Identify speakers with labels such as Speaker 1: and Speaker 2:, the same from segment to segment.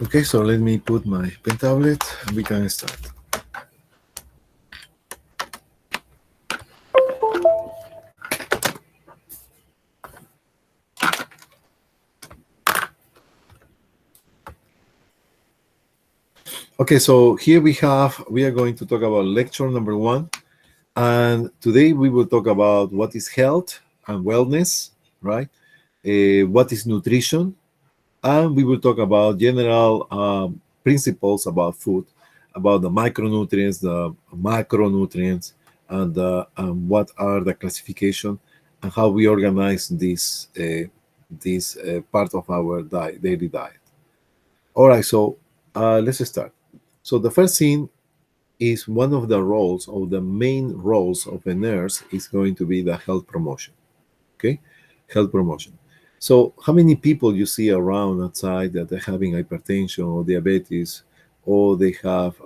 Speaker 1: Okay, so let me put my pen tablet and we can start. Okay, so here we are going to talk about lecture number 1. And today we will talk about what is health and wellness, right? What is nutrition? And we will talk about general principles about food, about the micronutrients, the macronutrients, and what are the classification and how we organize this part of our daily diet. All right, so let's start. So the first thing is one of the roles or the main roles of a nurse is going to be the health promotion. Okay, health promotion. So how many people you see around outside that are having hypertension or diabetes, or they have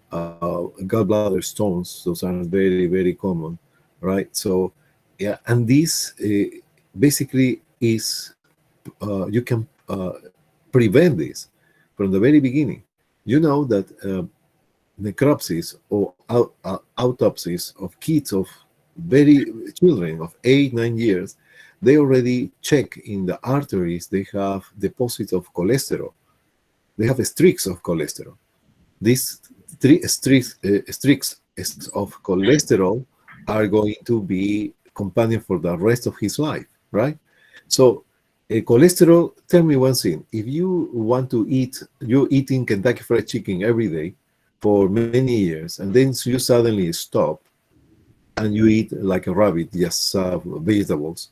Speaker 1: gallbladder stones? Those are very common, right? So yeah, and this basically is you can prevent this from the very beginning. You know that necropsies or autopsies of kids of very children of 8 9 years, they already check in the arteries, they have deposits of cholesterol, they have streaks of cholesterol. These streaks of cholesterol are going to be companion for the rest of his life, right? So cholesterol, tell me one thing. If you want to eat, you're eating Kentucky Fried Chicken every day for many years, and then you suddenly stop and you eat like a rabbit, just vegetables.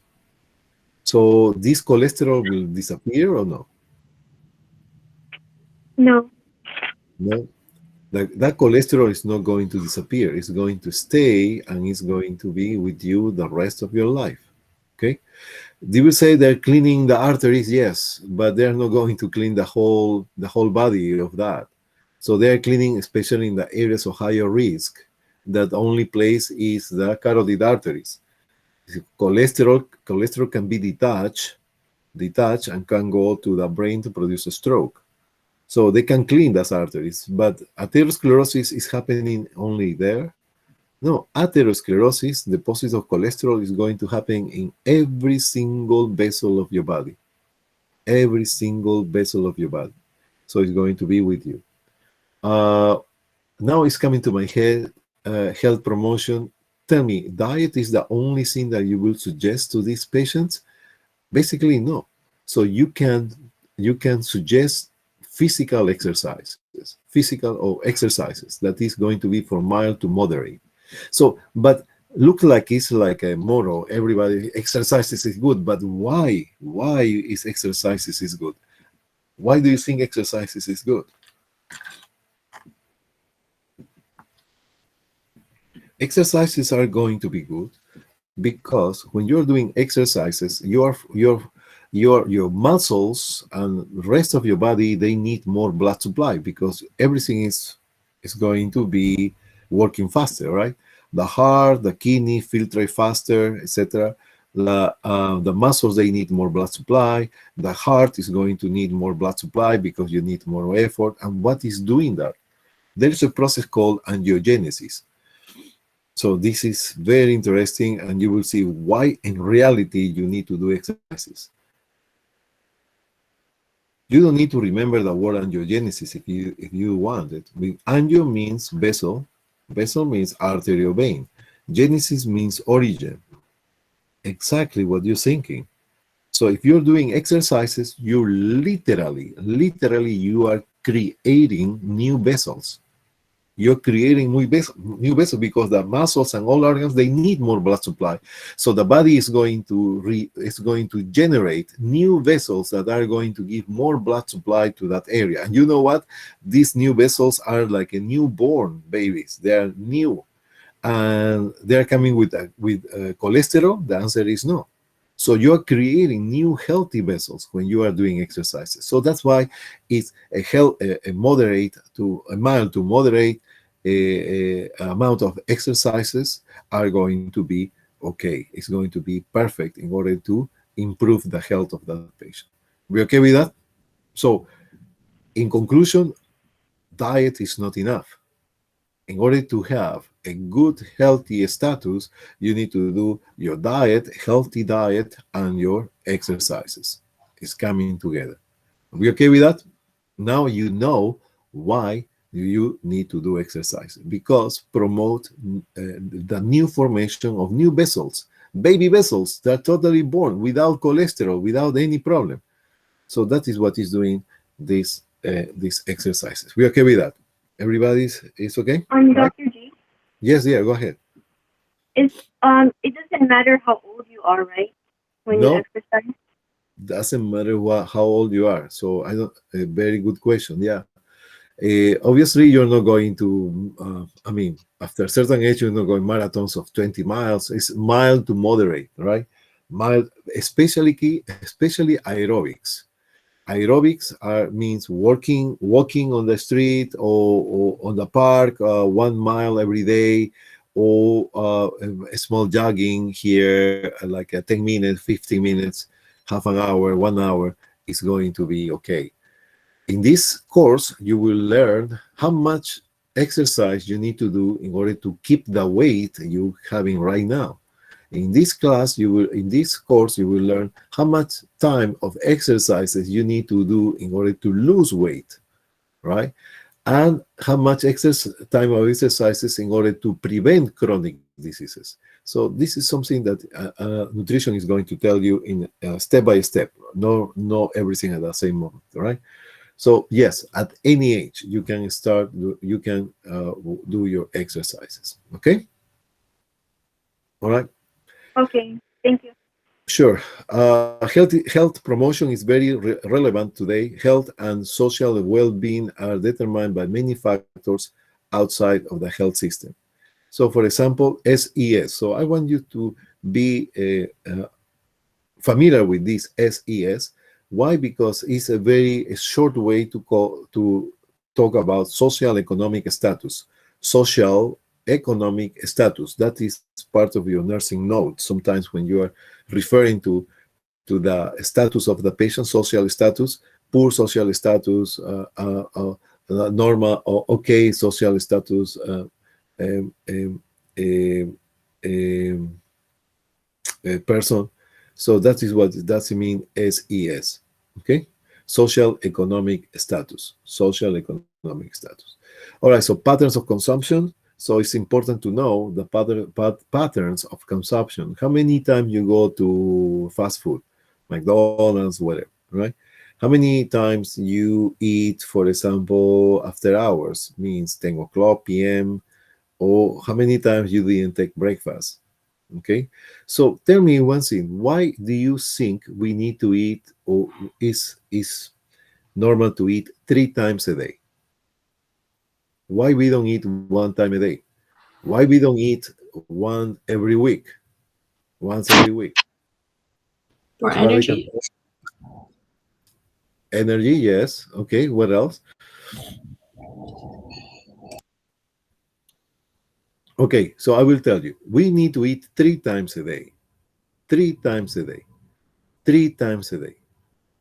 Speaker 1: So this cholesterol will disappear or no?
Speaker 2: No.
Speaker 1: No. That cholesterol is not going to disappear. It's going to stay and it's going to be with you the rest of your life. Okay? They will say they're cleaning the arteries, yes, but they're not going to clean the whole body of that. So they're cleaning, especially in the areas of higher risk. That only place is the carotid arteries. Cholesterol can be detached and can go to the brain to produce a stroke. So they can clean those arteries, but atherosclerosis is happening only there. No, atherosclerosis, deposit of cholesterol is going to happen in every single vessel of your body. Every single vessel of your body. So it's going to be with you. Uh, Now it's coming to my head, health promotion. Tell me, diet is the only thing that you will suggest to these patients? Basically, no. So you can suggest physical exercises, physical or exercises that is going to be from mild to moderate. So, but look like it's like a motto. Everybody exercises is good, but why? Why is exercises is good? Why do you think exercises is good? Exercises are going to be good because when you're doing exercises, your muscles and the rest of your body, they need more blood supply because everything is going to be working faster, right? The heart, the kidney filtrate faster, etc. The muscles, they need more blood supply. The heart is going to need more blood supply because you need more effort. And what is doing that? There is a process called angiogenesis. So this is very interesting, and you will see why in reality you need to do exercises. You don't need to remember the word angiogenesis if you want it. Angio means vessel, vessel means artery or vein. Genesis means origin. Exactly what you're thinking. So if you're doing exercises, you literally you are creating new vessels. You're creating new vessels because the muscles and all organs, they need more blood supply. So the body is going to generate new vessels that are going to give more blood supply to that area. And you know what? These new vessels are like a newborn babies. They are new, and they're coming with cholesterol. The answer is no. So you're creating new healthy vessels when you are doing exercises. So that's why it's a moderate to a mild to moderate amount of exercises are going to be okay. It's going to be perfect in order to improve the health of that patient. We okay with that? So In conclusion, diet is not enough. In order to have a good, healthy status, you need to do your diet, healthy diet, and your exercises. It's coming together. Are we okay with that? Now you know why you need to do exercise, because promote the new formation of new vessels, baby vessels that are totally born without cholesterol, without any problem. So that is what is doing these exercises. We okay with that? Everybody's is okay, right?
Speaker 2: Dr. G,
Speaker 1: Yes, yeah, go ahead.
Speaker 2: is it doesn't matter how old you are, right? When you
Speaker 1: No,
Speaker 2: exercise.
Speaker 1: doesn't matter how old you are. So I don't. A very good question. Yeah. Obviously, you're not going to. I mean, after a certain age, you're not going marathons of 20 miles. It's mild to moderate, right? Mild, especially aerobics. Aerobics means walking on the street, or on the park, 1 mile every day, or a small jogging here, like 10 minutes, 15 minutes, half an hour, 1 hour is going to be okay. In this course, you will learn how much exercise you need to do in order to keep the weight you having right now. In this course, you will learn how much time of exercises you need to do in order to lose weight, right? And how much time of exercises in order to prevent chronic diseases. So this is something that nutrition is going to tell you in step by step. No everything at the same moment, right? So yes, at any age you can start. You can do your exercises. Okay, all right.
Speaker 2: Okay, thank you.
Speaker 1: Sure. Health promotion is very relevant today. Health and social well-being are determined by many factors outside of the health system. So, for example, SES. So, I want you to be familiar with this SES. Why? Because it's a short way to talk about social economic status. Social economic status. That is part of your nursing note. Sometimes when you are referring to the status of the patient, social status, poor social status, normal or okay social status, um, um, um, um, person. So that is what that mean SES. Okay, social economic status. Social economic status. All right. So patterns of consumption. So it's important to know the patterns of consumption. How many times you go to fast food, McDonald's, whatever, right? How many times you eat, for example, after hours, means 10 o'clock p.m., or how many times you didn't take breakfast. Okay, so tell me one thing. Why do you think we need to eat, or is normal to eat 3 times a day? Why we don't eat 1 time a day? Why we don't eat one every week? Once every week.
Speaker 3: For
Speaker 1: Somebody can.
Speaker 3: energy.
Speaker 1: Energy, yes. Okay, what else? Okay, so I will tell you. We need to eat 3 times a day. 3 times a day. 3 times a day.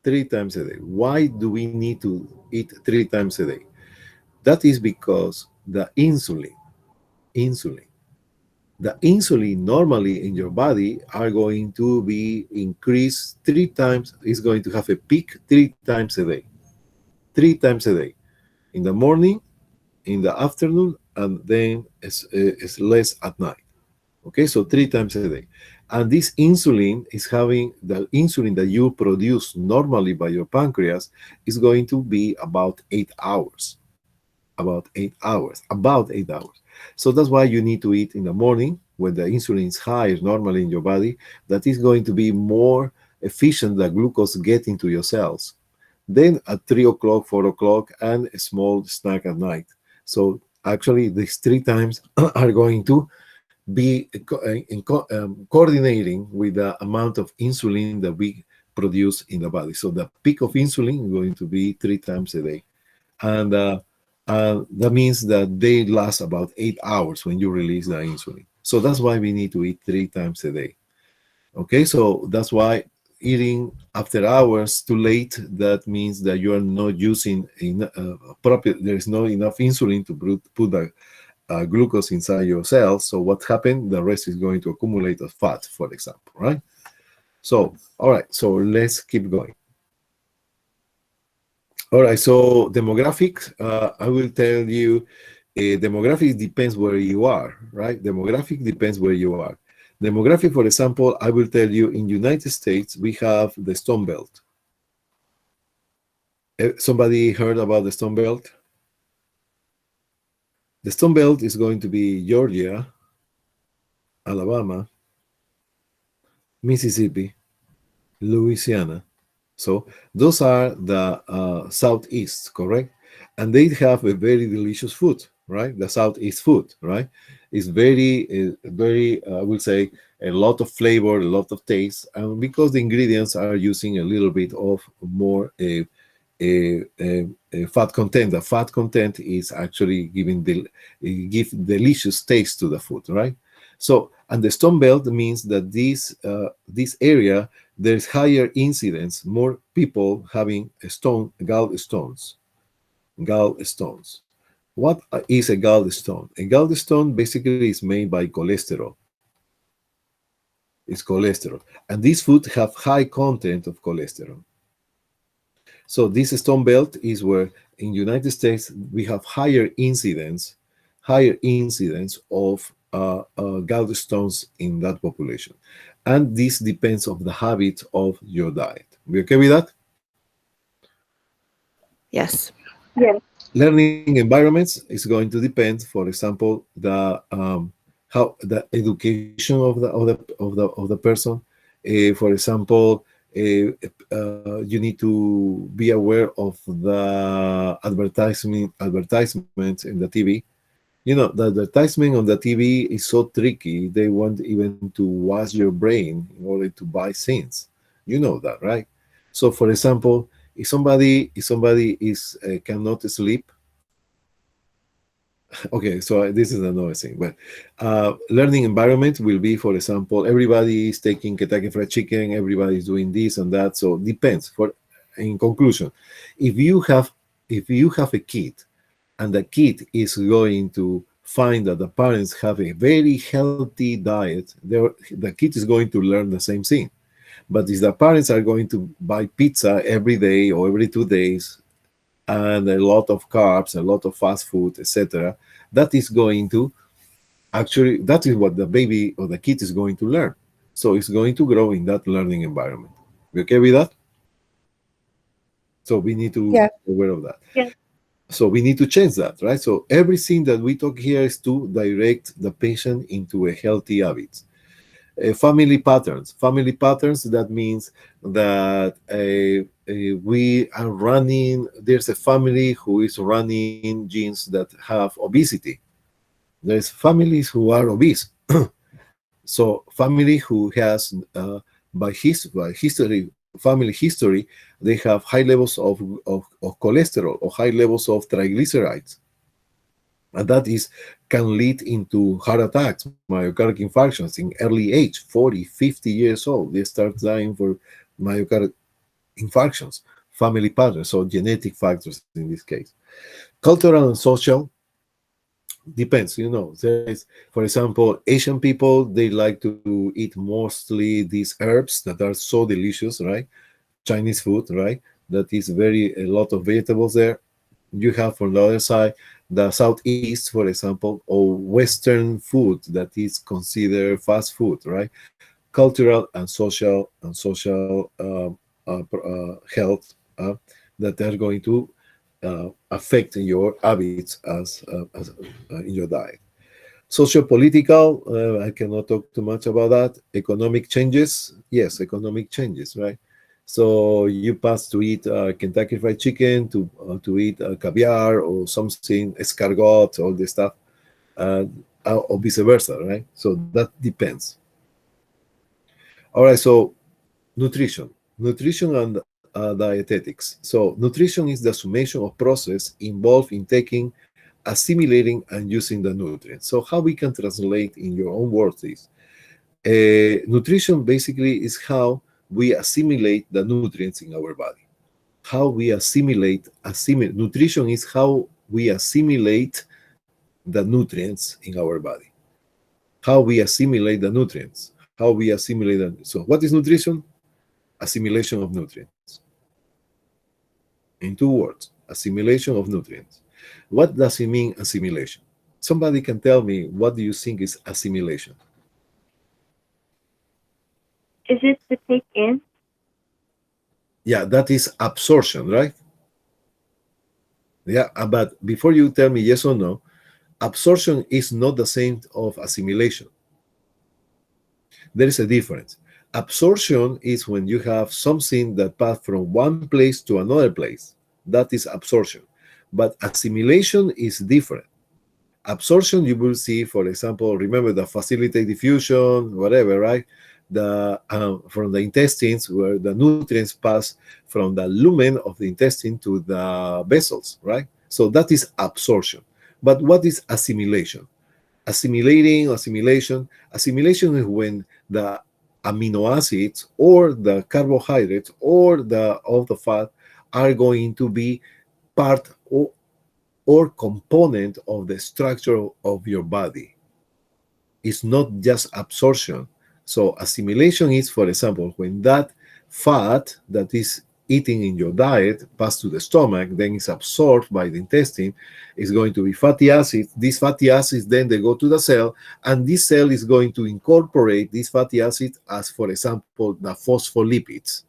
Speaker 1: 3 times a day. Why do we need to eat 3 times a day? That is because insulin, the insulin normally in your body are going to be increased 3 times. Is going to have a peak 3 times a day. 3 times a day. In the morning, in the afternoon, and then it's less at night. Okay, so 3 times a day. And this insulin is having the insulin that you produce normally by your pancreas is going to be about 8 hours. About 8 hours. So that's why you need to eat in the morning when the insulin is high normally in your body. That is going to be more efficient the glucose get into your cells. Then at 3 o'clock, 4 o'clock, and a small snack at night. So actually, these 3 times are going to be coordinating with the amount of insulin that we produce in the body. So the peak of insulin is going to be 3 times a day. And that means that they last about 8 hours when you release the insulin. So that's why we need to eat 3 times a day. Okay, so that's why eating after hours too late, that means that you are not using proper. There is not enough insulin to put the glucose inside your cells. So what happened? The rest is going to accumulate as fat, for example, right? So, all right. So let's keep going. All right. So demographics. I will tell you. Demographics depends where you are, right? Demographic depends where you are. Demographic, for example, I will tell you in United States we have the Stone Belt. Somebody heard about the Stone Belt? The Stone Belt is going to be Georgia, Alabama, Mississippi, Louisiana. So those are the southeast, correct? And they have a very delicious food, right? The southeast food, right? It's very, I will say, a lot of flavor, a lot of taste, and because the ingredients are using a little bit of more fat content. The fat content is actually give delicious taste to the food, right? So, and the stone belt means that this area there's higher incidence, more people having gallstones. What is a gallstone? A gallstone basically is made by cholesterol. It's cholesterol, and these foods have high content of cholesterol. So this stone belt is where in United States we have higher incidence of gallstones in that population, and this depends on the habit of your diet. We okay with that?
Speaker 3: Yes.
Speaker 2: Yes.
Speaker 1: Learning environments is going to depend, for example, how the education of the person. For example, you need to be aware of the advertisement in the TV. You know, the advertisement on the TV is so tricky. They want even to wash your brain in order to buy things. You know that, right? So, for example, if somebody is cannot sleep, okay, so this is another thing, but learning environment will be, for example, everybody is taking Kentucky Fried Chicken, everybody is doing this and that. So depends. For in conclusion, if you have if you have a kid and the kid is going to find that the parents have a very healthy diet, the kid is going to learn the same thing. But if the parents are going to buy pizza every day or every 2 days and a lot of carbs, a lot of fast food, etc., that is going to actually, that is what the baby or the kid is going to learn. So it's going to grow in that learning environment. We okay with that? So we need to
Speaker 3: Yeah.
Speaker 1: be aware of that.
Speaker 2: Yes.
Speaker 1: So we need to change that, right? So everything that we talk here is to direct the patient into a healthy habit. Family patterns, that means that we are running, there's a family who is running genes that have obesity. There's families who are obese. So family who has by history, family history, they have high levels of cholesterol or high levels of triglycerides, and that is can lead into heart attacks, myocardial infarctions in early age, 40, 50 years old. They start dying for myocardial infarctions, family patterns, so genetic factors in this case. Cultural and social depends, there is, for example, Asian people, they like to eat mostly these herbs that are so delicious, right? Chinese food, right? That is very a lot of vegetables there. You have from the other side the southeast, for example, or Western food that is considered fast food, right? Cultural and social health that are going to affect your habits as in your diet. Socio-political, I cannot talk too much about that. Economic changes, yes, economic changes, right? So you pass to eat Kentucky Fried Chicken to eat caviar or something, escargot, all this stuff, uh, or vice versa, right? So that depends. All right, so nutrition and dietetics. So nutrition is the summation of process involved in taking, assimilating, and using the nutrients. So how we can translate in your own words this? Nutrition basically is how we assimilate the nutrients in our body. How we assimilate nutrition is how we assimilate the nutrients in our body. How we assimilate the nutrients. How we assimilate them. So, what is nutrition? Assimilation of nutrients. In 2 words, assimilation of nutrients. What does it mean, assimilation? Somebody can tell me, what do you think is assimilation?
Speaker 2: Is it to take in?
Speaker 1: Yeah, that is absorption, right? Yeah, but before you tell me yes or no, absorption is not the same of assimilation. There is a difference. Absorption is when you have something that passed from one place to another place. That is absorption. But assimilation is different. Absorption, you will see, for example, remember the facilitate diffusion, whatever, right? The from the intestines, where the nutrients pass from the lumen of the intestine to the vessels, right? So that is absorption. But what is assimilation? Assimilation is when the amino acids or the carbohydrates or the of the fat are going to be part or component of the structure of your body. It's not just absorption. So assimilation is, for example, when that fat that is eating in your diet pass to the stomach, then it's absorbed by the intestine. It's going to be fatty acids. These fatty acids then they go to the cell, and this cell is going to incorporate these fatty acids as, for example, the phospholipids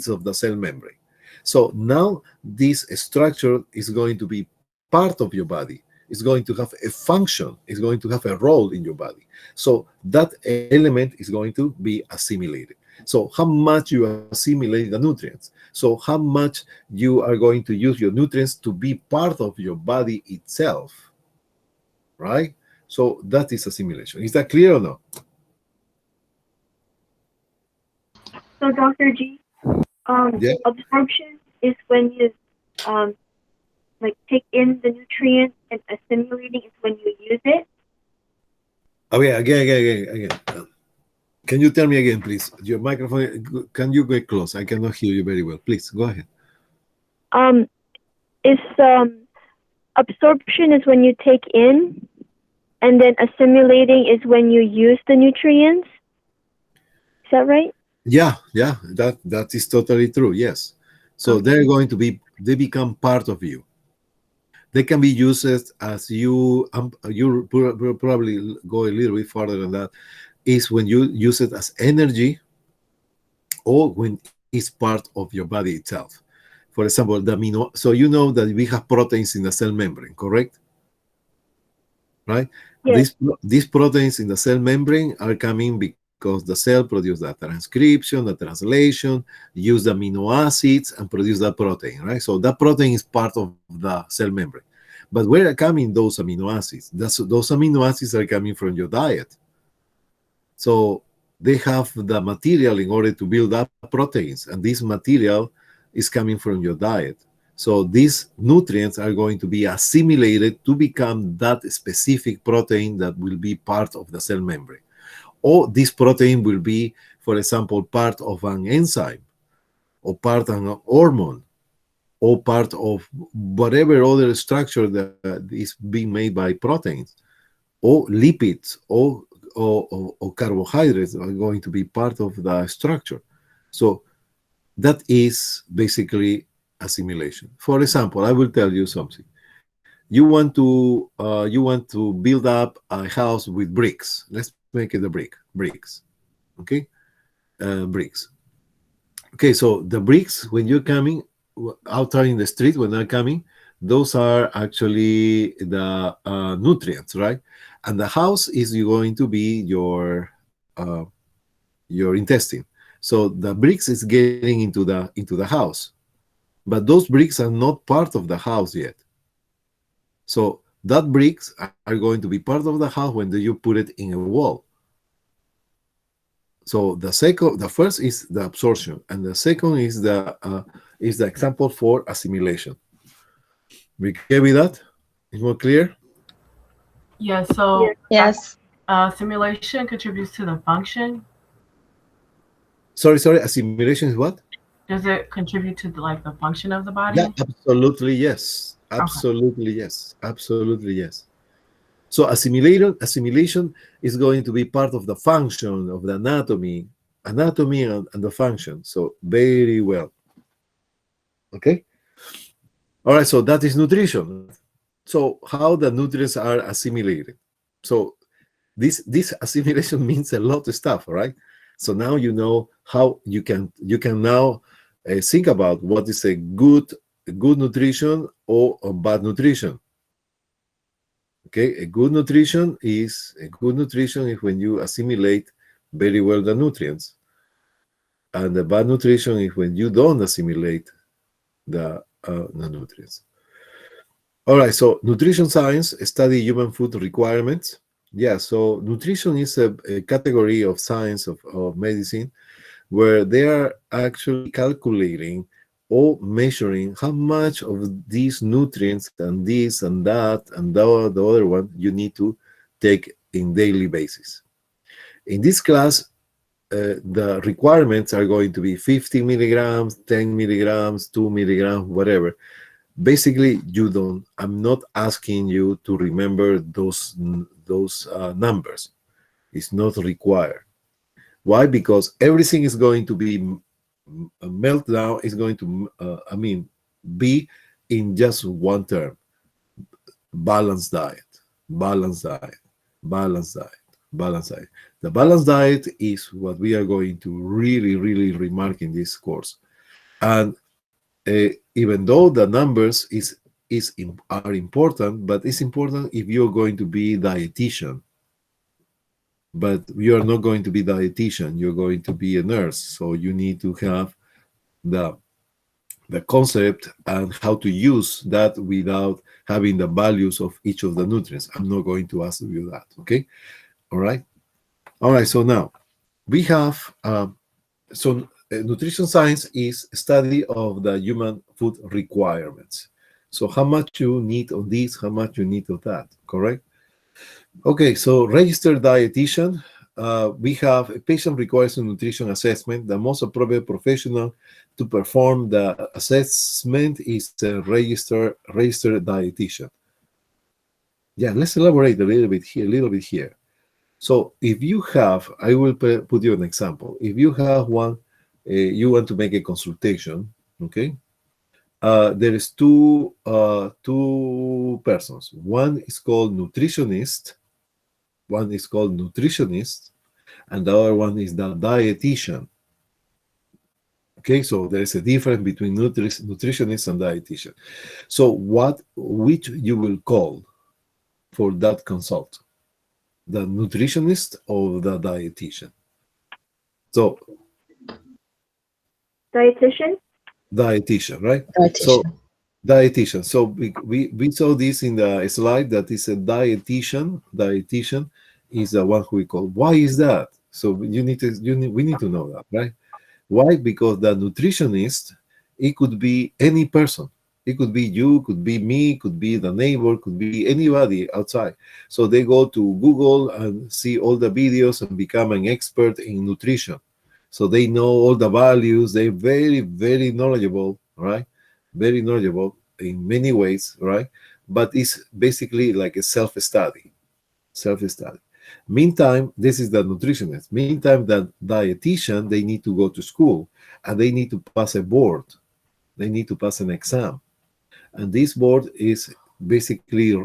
Speaker 1: of the cell membrane. So now this structure is going to be part of your body. It's going to have a function. It's going to have a role in your body. So that element is going to be assimilated. So how much you assimilate the nutrients. So how much you are going to use your nutrients to be part of your body itself, right? So that is assimilation. Is that clear or no?
Speaker 2: So, Dr. G,
Speaker 1: Yeah.
Speaker 2: absorption is when you um, like take in the nutrients, and assimilating is when you use it.
Speaker 1: Okay, again. Can you tell me again, please? Your microphone, can you get close? I cannot hear you very well. Please, go ahead.
Speaker 2: Um, is absorption is when you take in, and then assimilating is when you use the nutrients. Is that right?
Speaker 1: Yeah, that is totally true. Yes. So
Speaker 2: Okay.
Speaker 1: they become part of you. They can be used as you probably go a little bit further than that, is when you use it as energy or when it's part of your body itself. For example, the amino. So you know that we have proteins in the cell membrane, correct? Right?
Speaker 2: Yes.
Speaker 1: These proteins in the cell membrane are coming because the cell produces the transcription, the translation, use the amino acids, and produce that protein, right? So that protein is part of the cell membrane. But where are coming those amino acids? Those amino acids are coming from your diet. So they have the material in order to build up proteins, and this material is coming from your diet. So these nutrients are going to be assimilated to become that specific protein that will be part of the cell membrane. Or this protein will be, for example, part of an enzyme, or part of an hormone, or part of whatever other structure that is being made by proteins, or lipids, or carbohydrates are going to be part of the structure. So that is basically assimilation. For example, I will tell you something. You want to build up a house with bricks. Let's make it a bricks. Okay, bricks. Okay, so the bricks when you're coming out in the street when they're coming, those are actually the nutrients, right? And the house is going to be your intestine. So the bricks is getting into the house, but those bricks are not part of the house yet. So that bricks are going to be part of the house when you put it in a wall. So the first is the absorption, and the second is the example for assimilation. We get with that? Is more clear?
Speaker 4: Yeah,
Speaker 2: Yes.
Speaker 4: so
Speaker 3: Yes.
Speaker 4: simulation contributes to the function.
Speaker 1: Sorry, assimilation is what?
Speaker 4: Does it contribute to the function of the
Speaker 1: Yeah,
Speaker 4: body?
Speaker 1: absolutely yes.
Speaker 4: Okay.
Speaker 1: Absolutely yes. Absolutely yes. So assimilation is going to be part of the function of the anatomy and the function. So very well. Okay. All right. So that is nutrition. So how the nutrients are assimilated. So this assimilation means a lot of stuff. All right. So now you know how you can now think about what is a good nutrition or a bad nutrition. Okay, a good nutrition is when you assimilate very well the nutrients, and the bad nutrition is when you don't assimilate the nutrients. All right, so nutrition science study human food requirements. Yeah, so nutrition is a category of science of medicine where they are actually calculating or measuring how much of these nutrients and this and that and the other one you need to take in daily basis. In this class, the requirements are going to be 50 milligrams, 10 milligrams, 2 milligrams, whatever. Basically, I'm not asking you to remember those numbers. It's not required. Why? Because everything is going to be a meltdown is going to, be in just one term: balanced diet, balanced diet, balanced diet, balanced diet. The balanced diet is what we are going to really, really remark in this course. And even though the numbers are important, but it's important if you're going to be dietitian. But you're not going to be dietitian, you're going to be a nurse, so you need to have the the concept and how to use that without having the values of each of the nutrients. I'm not going to ask you that. Okay. All right, so now we have nutrition science is study of the human food requirements. So how much you need of this, how much you need of that, correct? Okay, so registered dietitian. We have a patient requires a nutrition assessment. The most appropriate professional to perform the assessment is a registered dietitian. Yeah, let's elaborate a little bit here. So if you have, I will put you an example. If you have one, you want to make a consultation, okay? There is two persons. One is called nutritionist, and the other one is the dietitian. Okay, so there is a difference between nutritionist and dietitian. So which you will call for that consult? The nutritionist or the dietitian? So
Speaker 2: Dietitian?
Speaker 1: dietitian, right? So
Speaker 3: Dietitian.
Speaker 1: dietitian. So we saw this in the slide that is a dietitian. Dietitian is the one who we call. Why is that? So we need to know that, right? Why? Because the nutritionist, it could be any person. It could be you, could be me, could be the neighbor, could be anybody outside. So they go to Google and see all the videos and become an expert in nutrition. So they know all the values. They're very, very knowledgeable, right? Very knowledgeable in many ways, right? But it's basically like a self-study. Self-study. Meantime, this is the nutritionist. Meantime, the dietitian, they need to go to school and they need to pass a board. They need to pass an exam. And this board is basically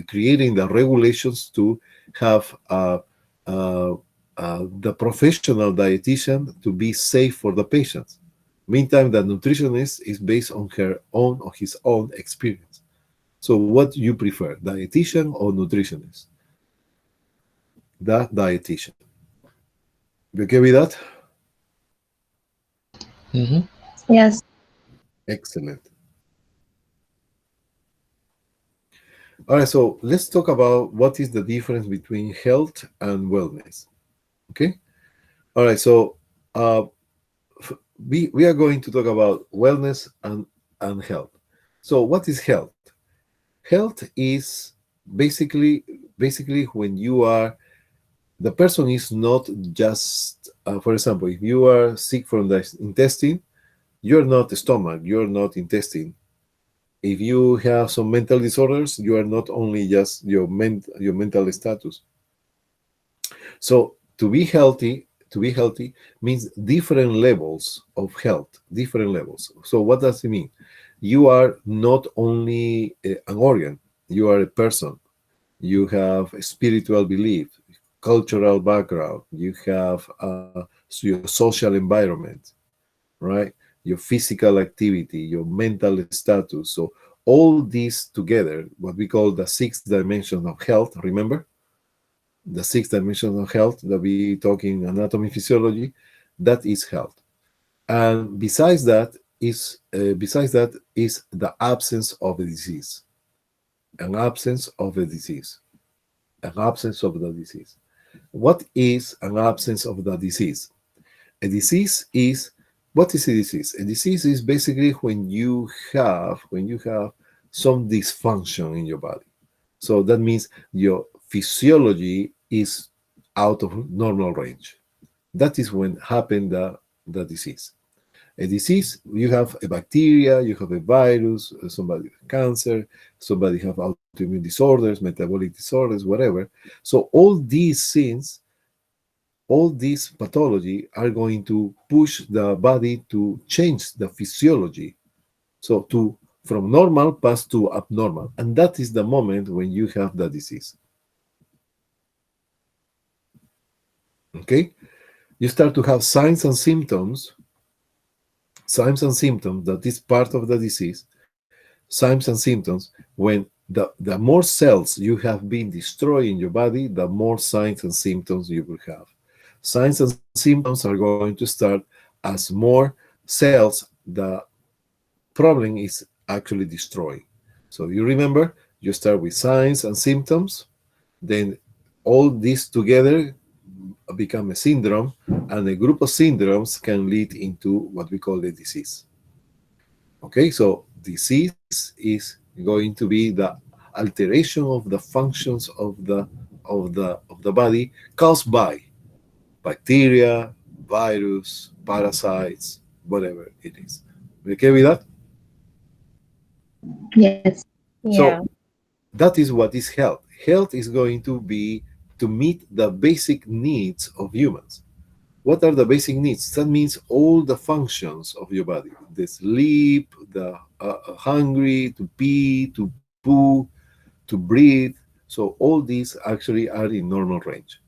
Speaker 1: creating the regulations to have the professional dietitian to be safe for the patients. Meantime, the nutritionist is based on his own experience. So, what you prefer, dietitian or nutritionist? The dietitian. You okay with that?
Speaker 3: Mm-hmm. Yes.
Speaker 1: Excellent. All right, so let's talk about what is the difference between health and wellness. Okay. All right, so uh, we are going to talk about wellness and health. So, what is health? Health is basically when you are The person is not just, for example, if you are sick from the intestine, you're not the stomach, you're not intestine. If you have some mental disorders, you are not only just your mental status. So to be healthy means different levels of health, different levels. So what does it mean? You are not only an organ, you are a person. You have a spiritual belief, cultural background, you have your social environment, right? Your physical activity, your mental status. So all these together, what we call the sixth dimension of health, remember? The sixth dimension of health that we talk in anatomy physiology, that is health. And besides that is the absence of a disease, an absence of a disease, an absence of the disease. What is an absence of the disease? A disease is, what is a disease? A disease is basically when you have some dysfunction in your body. So that means your physiology is out of normal range. That is when happened the disease. A disease, you have a bacteria, you have a virus, somebody with cancer, somebody have autoimmune disorders, metabolic disorders, whatever. So all these pathology are going to push the body to change the physiology. So to from normal pass to abnormal. And that is the moment when you have the disease. Okay? You start to have signs and symptoms that is part of the disease, signs and symptoms when the more cells you have been destroying your body, the more signs and symptoms you will have. Signs and symptoms are going to start as more cells the problem is actually destroying. So you remember, you start with signs and symptoms, then all this together become a syndrome, and a group of syndromes can lead into what we call a disease. Okay, so disease is going to be the alteration of the functions of the body caused by bacteria, virus, parasites, whatever it is. Okay with that?
Speaker 3: Yes.
Speaker 2: Yeah.
Speaker 1: So that is what is health. Health is going to be to meet the basic needs of humans. What are the basic needs? That means all the functions of your body: the sleep, the hungry, to pee, to poo, to breathe. So all these actually are in normal range.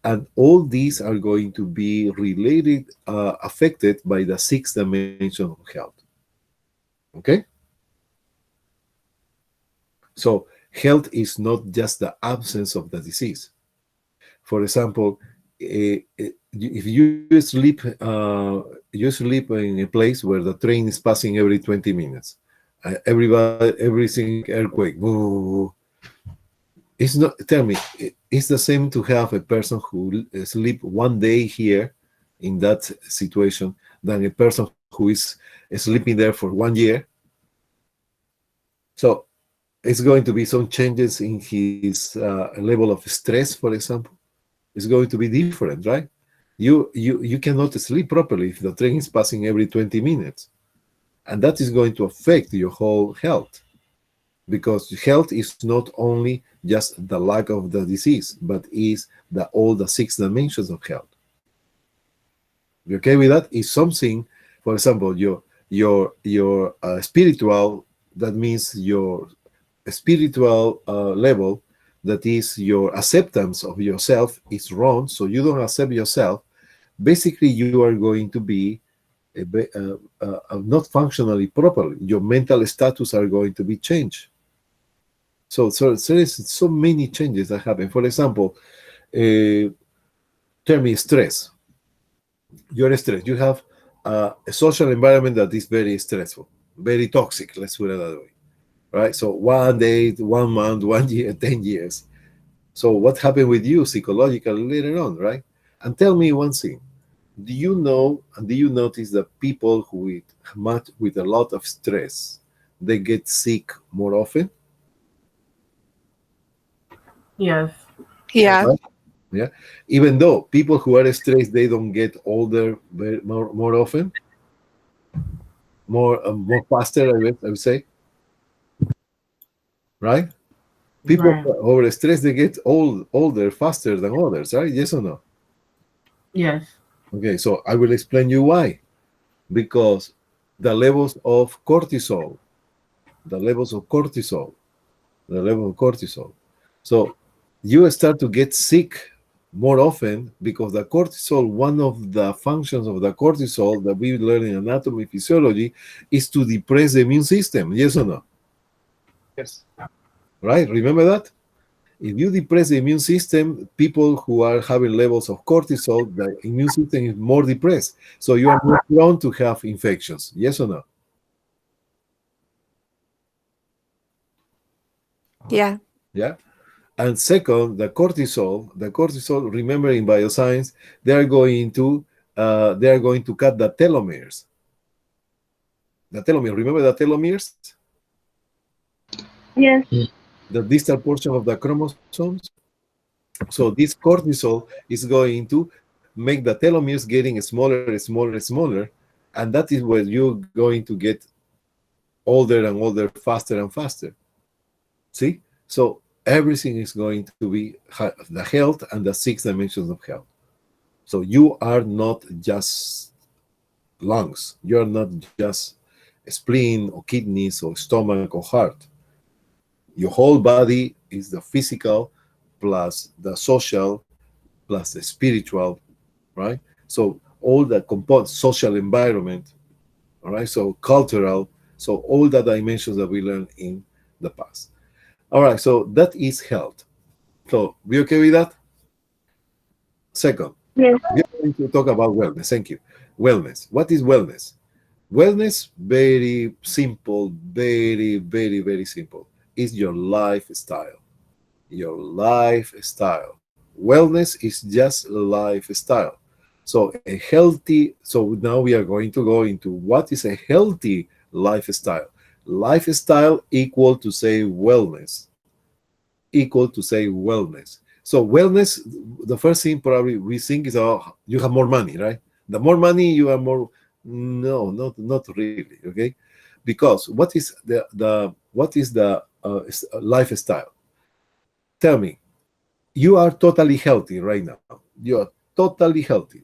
Speaker 1: And all these are going to be related, affected by the sixth dimension of health. Okay? So health is not just the absence of the disease. For example, if you sleep in a place where the train is passing every 20 minutes, every single earthquake, boo, it's not. Tell me, it's the same to have a person who sleep one day here in that situation than a person who is sleeping there for 1 year. So it's going to be some changes in his level of stress, for example. It's going to be different, right? You cannot sleep properly if the train is passing every 20 minutes, and that is going to affect your whole health, because health is not only just the lack of the disease, but is all the six dimensions of health. You okay with that? Is something, for example, your spiritual, that means your spiritual level, that is your acceptance of yourself is wrong, so you don't accept yourself. Basically you are going to be not functionally properly. Your mental status are going to be changed. So there is so many changes that happen. For example, tell me stress. You're stressed. You have a social environment that is very stressful, very toxic, let's put it that way, right? So 1 day, 1 month, 1 year, 10 years. So what happened with you psychologically later on, right? And tell me one thing. Do you know and do you notice that people who with a lot of stress, they get sick more often?
Speaker 4: Yes.
Speaker 5: Yeah.
Speaker 1: Right? Yeah, even though people who are stressed, they don't get older more often, more faster. I would say, right? People
Speaker 4: Right.
Speaker 1: who are stressed, they get older faster than others, right? Yes or no?
Speaker 4: Yes.
Speaker 1: Okay, so I will explain you why. Because the levels of cortisol, the levels of cortisol, the level of cortisol. So you start to get sick more often because the cortisol, one of the functions of the cortisol that we learn in anatomy physiology is to depress the immune system. Yes or no?
Speaker 5: Yes.
Speaker 1: Right? Remember that? If you depress the immune system, people who are having levels of cortisol, the immune system is more depressed. So you are more prone to have infections. Yes or no?
Speaker 3: Yeah.
Speaker 1: Yeah. And second, the cortisol, remember in bioscience, they are going to cut the telomeres. The telomere, remember the telomeres?
Speaker 2: Yes.
Speaker 1: The distal portion of the chromosomes. So this cortisol is going to make the telomeres getting smaller, smaller, smaller, and that is where you're going to get older and older, faster and faster. See? So everything is going to be the health and the 6 dimensions of health. So you are not just lungs, you are not just spleen or kidneys or stomach or heart. Your whole body is the physical plus the social plus the spiritual, right? So all the components, social environment, all right? So cultural, so all the dimensions that we learned in the past. All right, so that is health. So we okay with that? Second,
Speaker 2: Yes.
Speaker 1: we are going to talk about wellness. Thank you. Wellness. What is wellness? Wellness, very simple, very, very, very simple. Is your lifestyle. Your lifestyle. Wellness is just lifestyle. So a healthy, so now we are going to go into what is a healthy lifestyle. Lifestyle equal to say wellness. Equal to say wellness. So wellness, the first thing probably we think is, oh, you have more money, right? The more money you are more. No, not really. Okay, because what is the lifestyle? Tell me, you are totally healthy right now. You are totally healthy.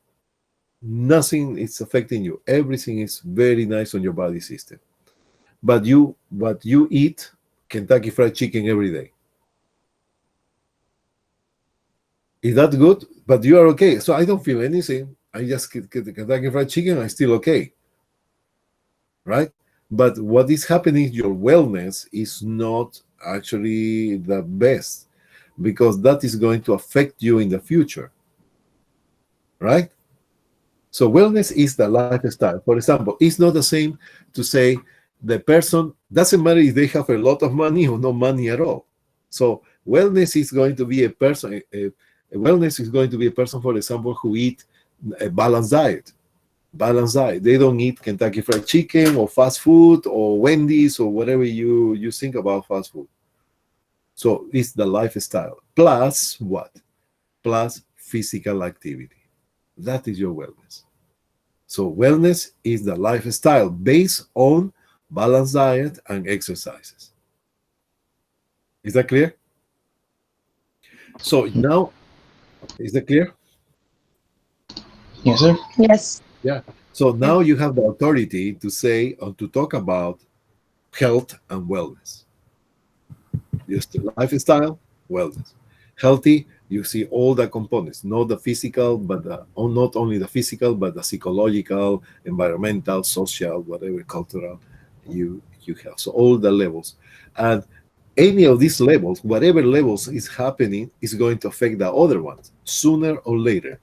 Speaker 1: Nothing is affecting you. Everything is very nice on your body system. But you eat Kentucky Fried Chicken every day. Is that good? But you are okay. So I don't feel anything. I just get the Kentucky Fried Chicken. I'm still okay, right? But what is happening? Your wellness is not actually the best because that is going to affect you in the future, right? So wellness is the lifestyle. For example, it's not the same to say the person doesn't matter if they have a lot of money or no money at all. So wellness is going to be a person. Wellness is going to be a person, for example, who eat a balanced diet. Balanced diet. They don't eat Kentucky Fried Chicken or fast food or Wendy's or whatever you think about fast food. So it's the lifestyle plus what? Plus physical activity. That is your wellness. So wellness is the lifestyle based on balanced diet and exercises. Is that clear? So now, is that clear?
Speaker 5: Yes, sir.
Speaker 3: Yes.
Speaker 1: Yeah. So now you have the authority to say or to talk about health and wellness. Just the lifestyle, wellness. Healthy, you see all the components, not the physical, but not only the physical, but the psychological, environmental, social, whatever, cultural you have. So all the levels. And any of these levels, whatever levels is happening, is going to affect the other ones sooner or later.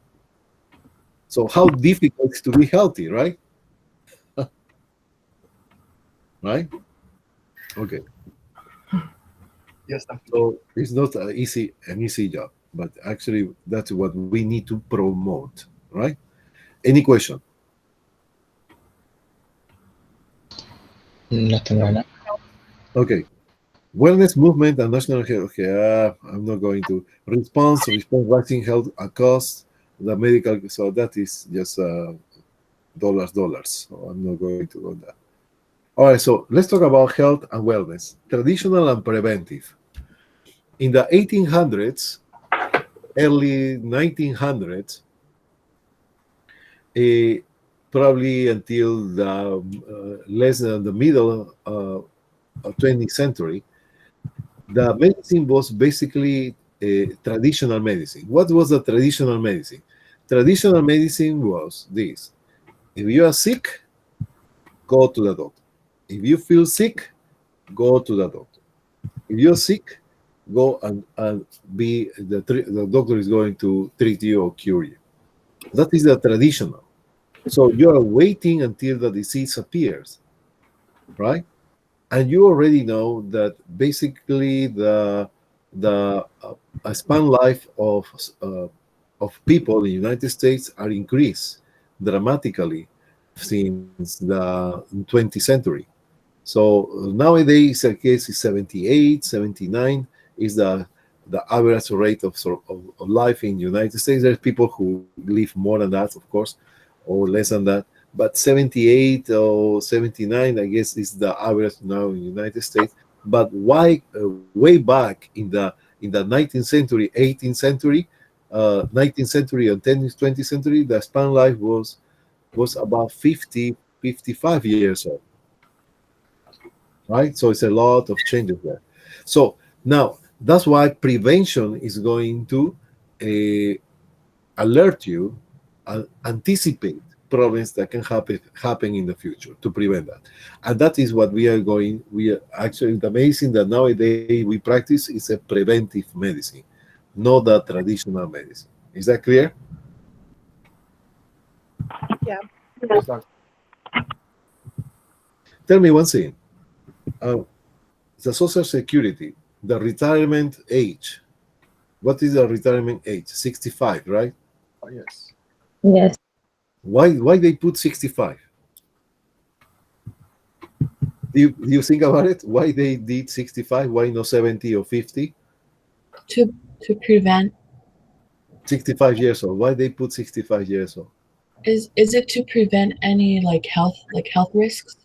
Speaker 1: So how difficult is to be healthy, right? Right? Okay.
Speaker 5: Yes, sir.
Speaker 1: So it's not an easy job, but actually that's what we need to promote, right? Any question?
Speaker 5: Nothing right now.
Speaker 1: Okay. Wellness movement and national health. Okay, I'm not going to response rising health costs the medical. So that is just dollars. So I'm not going to go that. All right, so let's talk about health and wellness, traditional and preventive. In the 1800s, early 1900s, probably until the less than the middle of 20th century, the medicine was basically traditional medicine. What was the traditional medicine? Traditional medicine was this: if you are sick, go to the doctor. If you feel sick, go to the doctor. If you're sick, go and be the doctor is going to treat you or cure you. That is the traditional. So you are waiting until the disease appears, right? And you already know that basically the span life of people in the United States are increased dramatically since the 20th century. So nowadays, the case is 78, 79 is the average rate of life in the United States. There's people who live more than that, of course, or less than that. But 78 or 79, I guess, is the average now in the United States. But why way back in the 19th century, 18th century, 19th century and 20th century, the span life was about 50, 55 years old, right? So it's a lot of changes there. So now that's why prevention is going to alert you and anticipate problems that can happen in the future to prevent that. And that is what we are actually, the medicine that nowadays we practice is a preventive medicine, not the traditional medicine. Is that clear?
Speaker 5: Yeah.
Speaker 1: Tell me one thing. Uh, the Social Security, the retirement age. What is the retirement age? 65, right?
Speaker 3: Oh, yes.
Speaker 2: Yes.
Speaker 1: Why they put 65? Do you think about it? Why they did 65? Why not 70 or 50?
Speaker 3: To prevent,
Speaker 1: 65 years old. Why they put 65 years old?
Speaker 3: is it to prevent any health risks?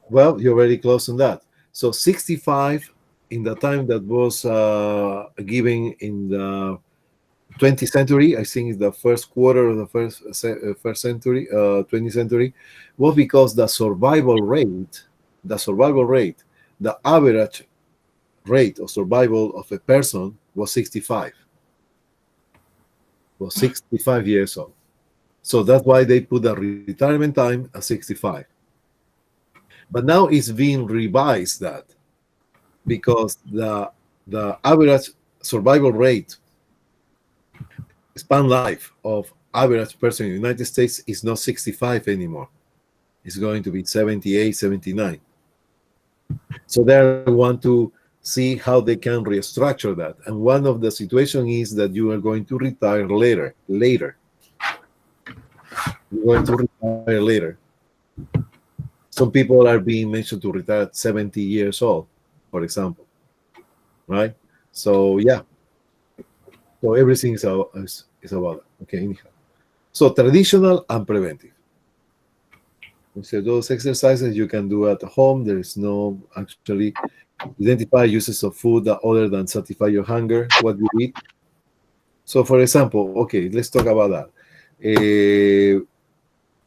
Speaker 1: Well, you're very close on that. So 65 in the time that was given in the 20th century, I think it's the first quarter of the first century, 20th century, was because the average rate of survival of a person was 65, was 65 years old. So that's why they put the retirement time at 65. But now it's being revised that because the average survival rate span life of average person in the United States is not 65 anymore. It's going to be 78, 79. So they want to see how they can restructure that. And one of the situations is that you are going to retire later. You're going to retire later. Some people are being mentioned to retire at 70 years old, for example, right? So yeah, so everything is about that. Okay, anyhow. So traditional and preventive. So those exercises you can do at home. There is no actually identify uses of food that other than satisfy your hunger, what you eat. So for example, okay, let's talk about that.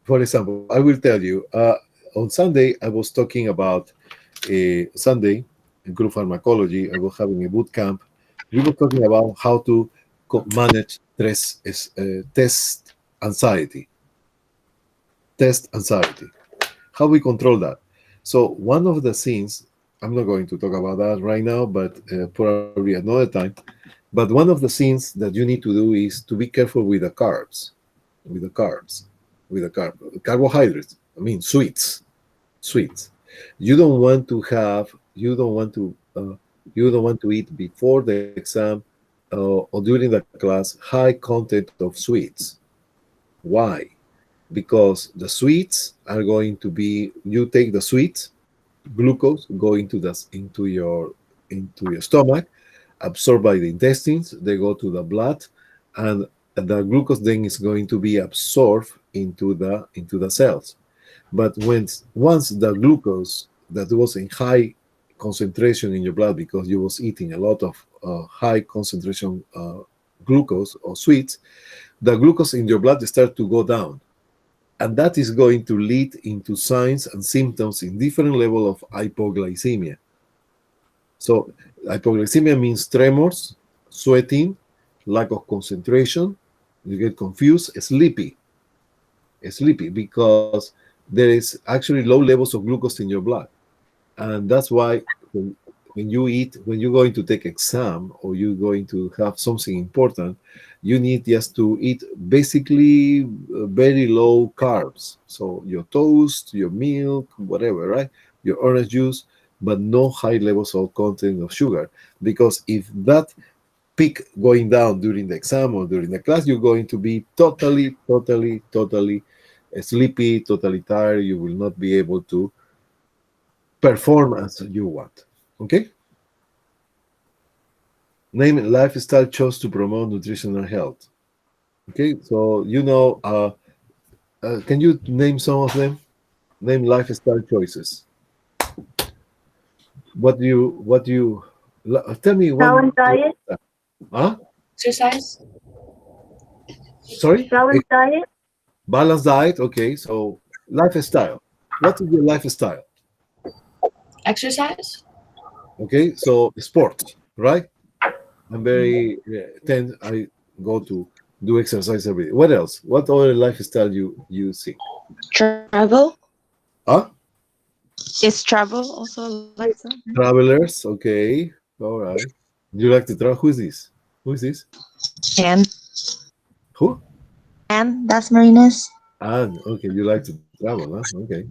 Speaker 1: For example, I will tell you, on Sunday, I was talking about Sunday in group pharmacology. I was having a boot camp. We were talking about how to manage test anxiety. Test anxiety. How we control that. So one of the things, I'm not going to talk about that right now, but probably another time. But one of the things that you need to do is to be careful with the carbs, with the carbs, with the carbohydrates. I mean, sweets. You don't want to have, you don't want to eat before the exam or during the class high content of sweets. Why? Because the sweets are going to be, you take the sweets glucose go into your stomach, absorbed by the intestines. They go to the blood, and the glucose then is going to be absorbed into the cells. But once the glucose that was in high concentration in your blood because you was eating a lot of high concentration glucose or sweets, the glucose in your blood start to go down, and that is going to lead into signs and symptoms in different level of hypoglycemia. So hypoglycemia means tremors, sweating, lack of concentration, you get confused, sleepy because there is actually low levels of glucose in your blood. And that's why when you eat, when you're going to take exam or you're going to have something important, you need just to eat basically very low carbs. So your toast, your milk, whatever, right? Your orange juice, but no high levels of content of sugar. Because if that peak going down during the exam or during the class, you're going to be totally sleepy, totally tired. You will not be able to perform as you want. Okay? Name lifestyle chose to promote nutritional health. Okay, so can you name some of them? Name lifestyle choices. Tell me one.
Speaker 2: Balanced diet.
Speaker 1: Huh?
Speaker 3: Exercise?
Speaker 1: Sorry?
Speaker 2: Balanced diet.
Speaker 1: Balanced diet. Okay, so lifestyle. What is your lifestyle?
Speaker 3: Exercise?
Speaker 1: Okay, so sport, right? I'm very I go to do exercise every day. What else? What other lifestyle you see?
Speaker 5: Travel?
Speaker 1: Huh?
Speaker 5: Is travel also like that?
Speaker 1: Travelers. Okay, all right. You like to travel? Who is this? Who is this?
Speaker 5: And
Speaker 1: Who?
Speaker 5: that's Marina's.
Speaker 1: Anne. Okay, you like to travel, huh? Okay,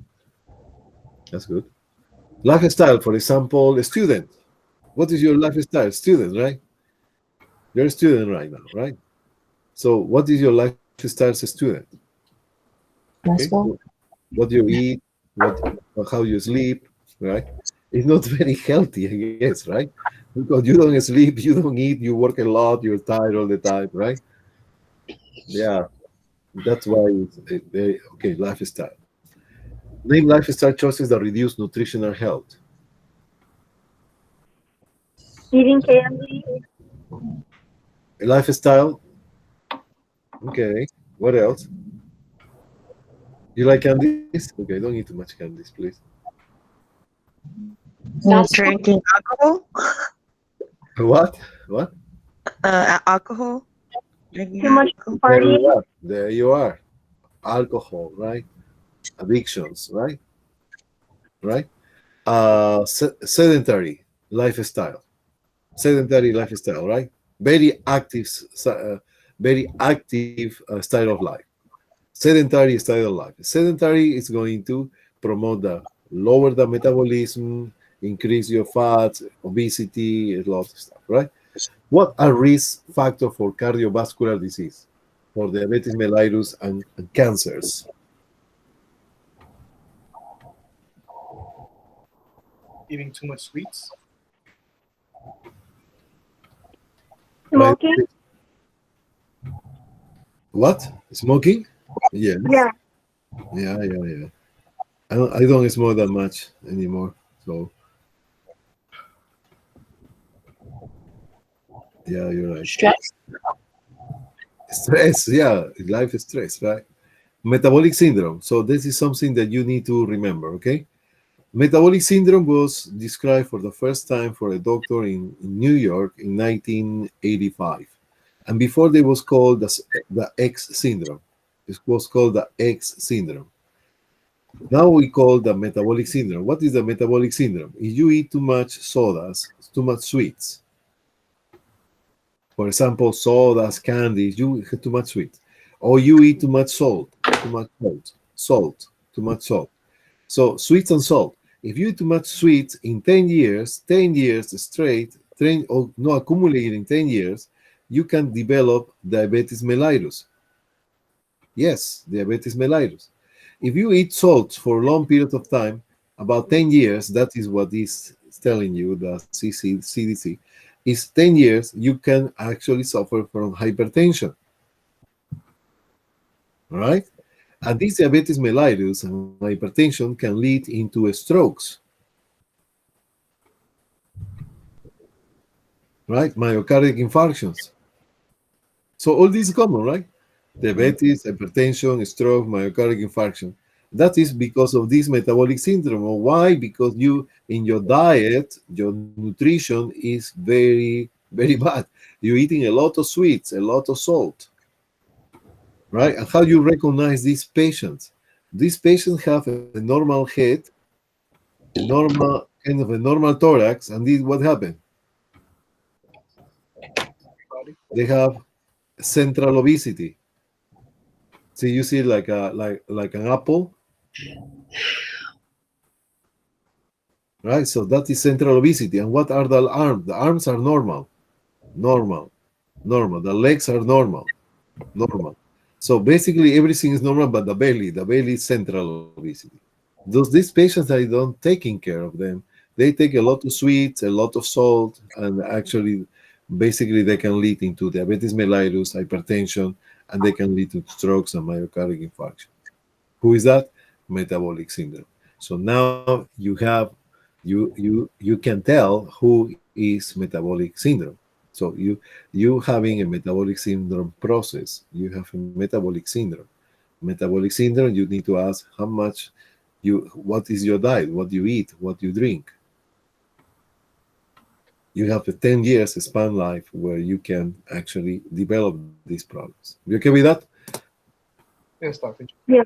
Speaker 1: that's good. Lifestyle, for example, a student. What is your lifestyle? Student, right? You're a student right now, right? So, what is your lifestyle as a student? Okay,
Speaker 3: Basketball?
Speaker 1: what you eat, what how you sleep, right? It's not very healthy, I guess, right? Because you don't sleep, you don't eat, you work a lot, you're tired all the time, right? Yeah, that's why it's very okay. Lifestyle. Name lifestyle choices that reduce nutritional health.
Speaker 2: Eating candy.
Speaker 1: Lifestyle. Okay. What else? You like candies? Okay, don't eat too much candies, please.
Speaker 3: Fast food?
Speaker 5: Drinking alcohol?
Speaker 1: What? What?
Speaker 5: Alcohol? Drinking
Speaker 2: Too much
Speaker 5: alcohol?
Speaker 1: There you
Speaker 2: partying.
Speaker 1: are. There you are. Alcohol, right? Addictions, right? Right? Sedentary lifestyle. Sedentary lifestyle, right? Very active, very active style of life. Sedentary style of life. Sedentary is going to promote the lower the metabolism, increase your fat, obesity, a lot of stuff, right? What are risk factor for cardiovascular disease, for diabetes mellitus and cancers?
Speaker 6: Eating too much sweets.
Speaker 1: Right?
Speaker 2: Smoking.
Speaker 1: What? Smoking? Yes.
Speaker 2: Yeah.
Speaker 1: Yeah. I don't smoke that much anymore. So yeah, you're right.
Speaker 3: Stress?
Speaker 1: Stress, yeah, life stress, right? Metabolic syndrome. So this is something that you need to remember, okay? Metabolic syndrome was described for the first time for a doctor in New York in 1985. And before they was called the X syndrome. It was called the X syndrome. Now we call the metabolic syndrome. What is the metabolic syndrome? If you eat too much sodas, too much sweets, for example, sodas, candies, you have too much sweet. Or you eat too much salt, too much salt. So sweets and salt. If you eat too much sweets in 10 years straight, or no accumulated in 10 years, you can develop diabetes mellitus. Yes, diabetes mellitus. If you eat salt for a long period of time, About 10 years, that is what is telling you, the CDC, is 10 years you can actually suffer from hypertension. All right? And this diabetes mellitus and hypertension can lead into strokes, right? Myocardial infarctions. So all these is common, right? Diabetes, hypertension, stroke, myocardial infarction. That is because of this metabolic syndrome. Why? Because you, in your diet, your nutrition is very, very bad. You're eating a lot of sweets, a lot of salt, right? And how you recognize these patients? These patients have a normal head, a normal kind of a normal thorax, and this what happened?
Speaker 6: Body.
Speaker 1: They have central obesity. See, you see like an apple, right? So that is central obesity. And what are the arms? The arms are normal, normal, normal. The legs are normal, normal. So basically everything is normal, but the belly is central obesity. These patients, I don't taking care of them. They take a lot of sweets, a lot of salt, and actually, basically, they can lead into diabetes mellitus, hypertension, and they can lead to strokes and myocardial infarction. Who is that? Metabolic syndrome. So now you can tell who is metabolic syndrome. So you having a metabolic syndrome process. You have a metabolic syndrome. Metabolic syndrome. You need to ask how much what is your diet, what you eat, what you drink. You have a 10 years span life where you can actually develop these problems. You okay with that?
Speaker 6: Yes, Doctor.
Speaker 2: Yeah.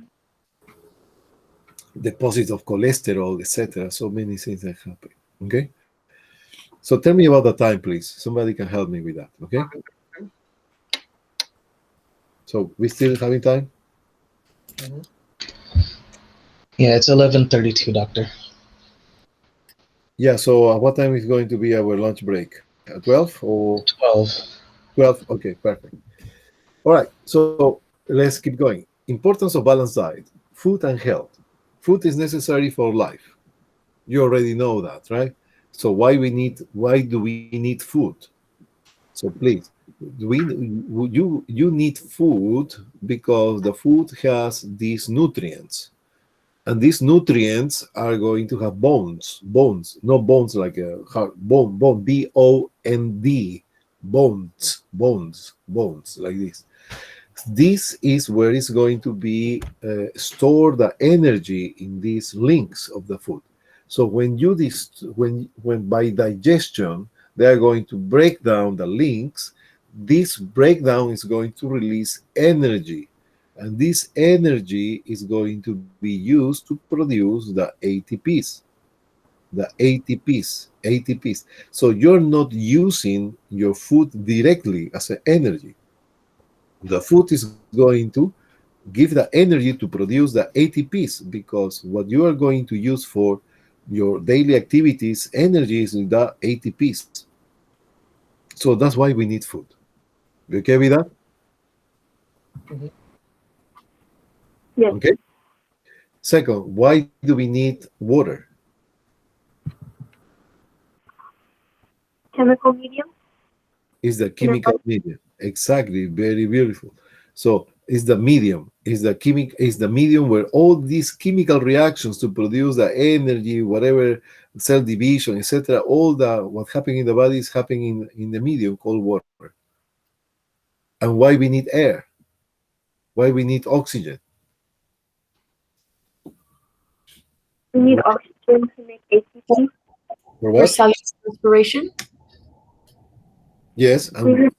Speaker 1: Deposits of cholesterol, etc. So many things that happen. Okay. So tell me about the time, please. Somebody can help me with that. Okay. So we still having time?
Speaker 6: Mhm.
Speaker 7: Yeah, it's 11:32, doctor.
Speaker 1: Yeah. So what time is going to be our lunch break? 12 or
Speaker 7: 12.
Speaker 1: 12? Okay, perfect. All right. So let's keep going. Importance of balanced diet, food and health. Food is necessary for life. You already know that, right? So why do we need food? So please, you need food because the food has these nutrients, and these nutrients are going to have bones, no bones like a heart, bone, bond, bones like this. This is where it's going to be store the energy in these links of the food. So when by digestion they are going to break down the links, this breakdown is going to release energy, and this energy is going to be used to produce the ATPs. ATPs. So you're not using your food directly as an energy. The food is going to give the energy to produce the ATPs, because what you are going to use for your daily activities, energy is the ATPs. So that's why we need food. You okay with that?
Speaker 2: Yes.
Speaker 1: Okay. Second, why do we need water?
Speaker 2: Chemical medium.
Speaker 1: Is the chemical medium. Exactly, very beautiful. So is the medium, is the medium where all these chemical reactions to produce the energy, whatever cell division, etc., all the what happening in the body is happening in the medium called water. And why we need air? Why we need oxygen?
Speaker 2: We need oxygen to make ATP.
Speaker 1: For
Speaker 3: For
Speaker 1: what?
Speaker 3: cellular respiration?
Speaker 1: Yes, and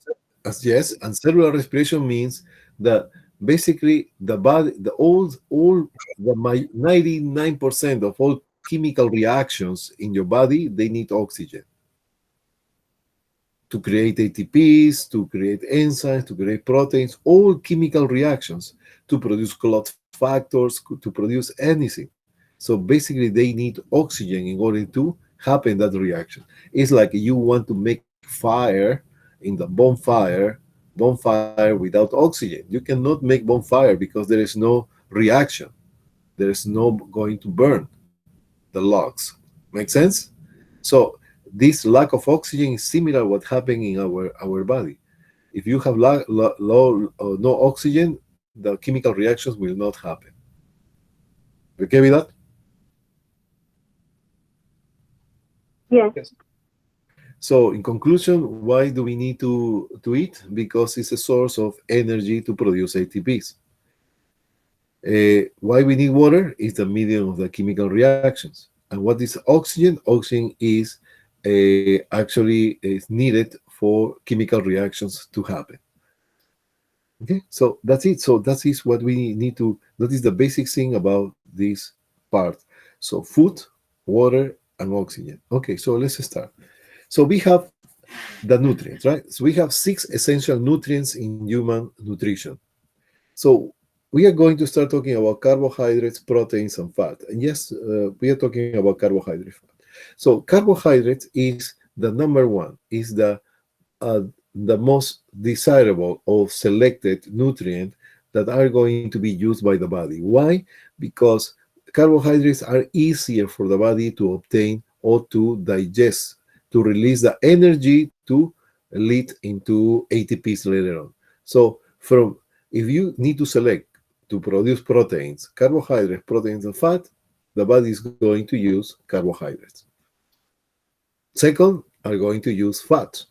Speaker 1: yes, and cellular respiration means that basically the body, all the 99% of all chemical reactions in your body, they need oxygen to create ATPs, to create enzymes, to create proteins, all chemical reactions to produce clot factors, to produce anything. So basically, they need oxygen in order to happen that reaction. It's like you want to make fire in the bonfire without oxygen. You cannot make bonfire because there is no reaction. There is no going to burn. the lungs. Make sense? So this lack of oxygen is similar what happened in our body. If you have low no oxygen, the chemical reactions will not happen. Okay with that?
Speaker 2: Yes.
Speaker 6: Yes.
Speaker 1: So in conclusion, why do we need to eat? Because it's a source of energy to produce ATPs. Why we need water is the medium of the chemical reactions. And what is oxygen? Oxygen is actually is needed for chemical reactions to happen. Okay, so that's it. So that is what we need to. That is the basic thing about this part. So food, water, and oxygen. Okay, so let's start. So we have the nutrients, right? So we have 6 essential nutrients in human nutrition. So we are going to start talking about carbohydrates, proteins, and fat. And yes, we are talking about carbohydrates. So carbohydrates is the number one, is the most desirable or selected nutrient that are going to be used by the body. Why? Because carbohydrates are easier for the body to obtain or to digest, to release the energy to lead into ATPs later on. So from if you need to select to produce proteins, carbohydrates, proteins, and fat, the body is going to use carbohydrates. Second, are going to use fat.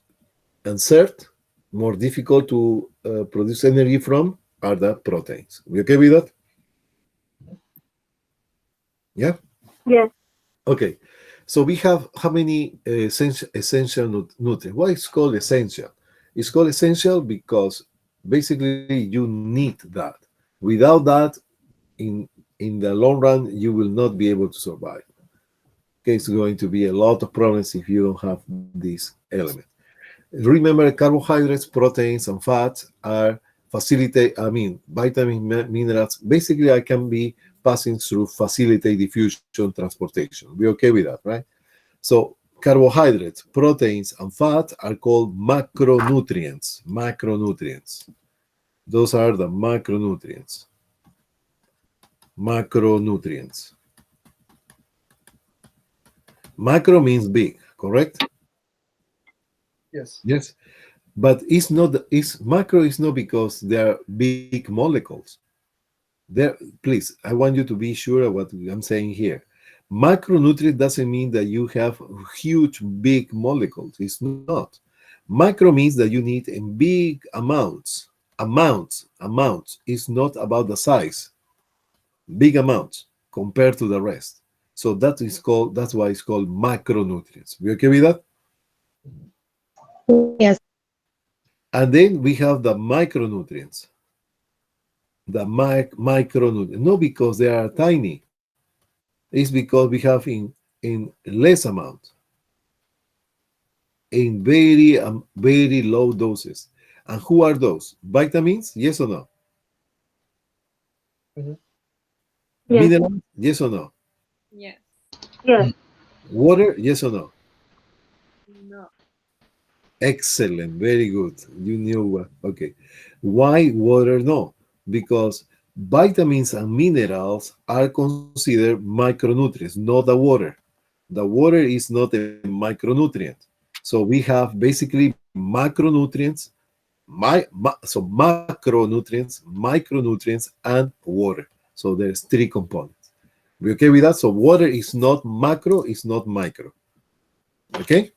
Speaker 1: And third, more difficult to produce energy from are the proteins. We okay with that? Yeah?
Speaker 2: Yes.
Speaker 1: Okay. So we have how many essential nutrients? Why it's called essential? It's called essential because basically you need that. Without that, in the long run, you will not be able to survive. Okay, it's going to be a lot of problems if you don't have this element. Remember, carbohydrates, proteins, and fats are facilitate. I mean, vitamins, minerals. Basically, I can be passing through facilitate diffusion, transportation. We okay with that, right? So, carbohydrates, proteins, and fat are called macronutrients. Macronutrients. Those are the macronutrients. Macronutrients. Macro means big, correct?
Speaker 6: Yes.
Speaker 1: Yes. But it's not. It's macro is not because they are big molecules. There, please, I want you to be sure of what I'm saying here. Macronutrient doesn't mean that you have huge, big molecules. It's not. Macro means that you need in big amounts. Amounts. It's not about the size. Big amounts compared to the rest. So that is called. That's why it's called macronutrients. We okay with that?
Speaker 5: Yes.
Speaker 1: And then we have the micronutrients. The micronutrients. Not because they are tiny. It's because we have in less amount, in very low doses. And who are those? Vitamins? Yes or no?
Speaker 6: Mhm.
Speaker 2: Yes.
Speaker 1: Minerals? Yes or no?
Speaker 8: Yes.
Speaker 2: Yes.
Speaker 1: Water? Yes or no?
Speaker 8: No.
Speaker 1: Excellent. Very good. You knew what. Okay. Why water? No. Because vitamins and minerals are considered micronutrients, not the water. The water is not a micronutrient. So we have basically macronutrients, so macronutrients, micronutrients, and water. So there's 3 components. We okay with that? So water is not macro, it's not micro. Okay?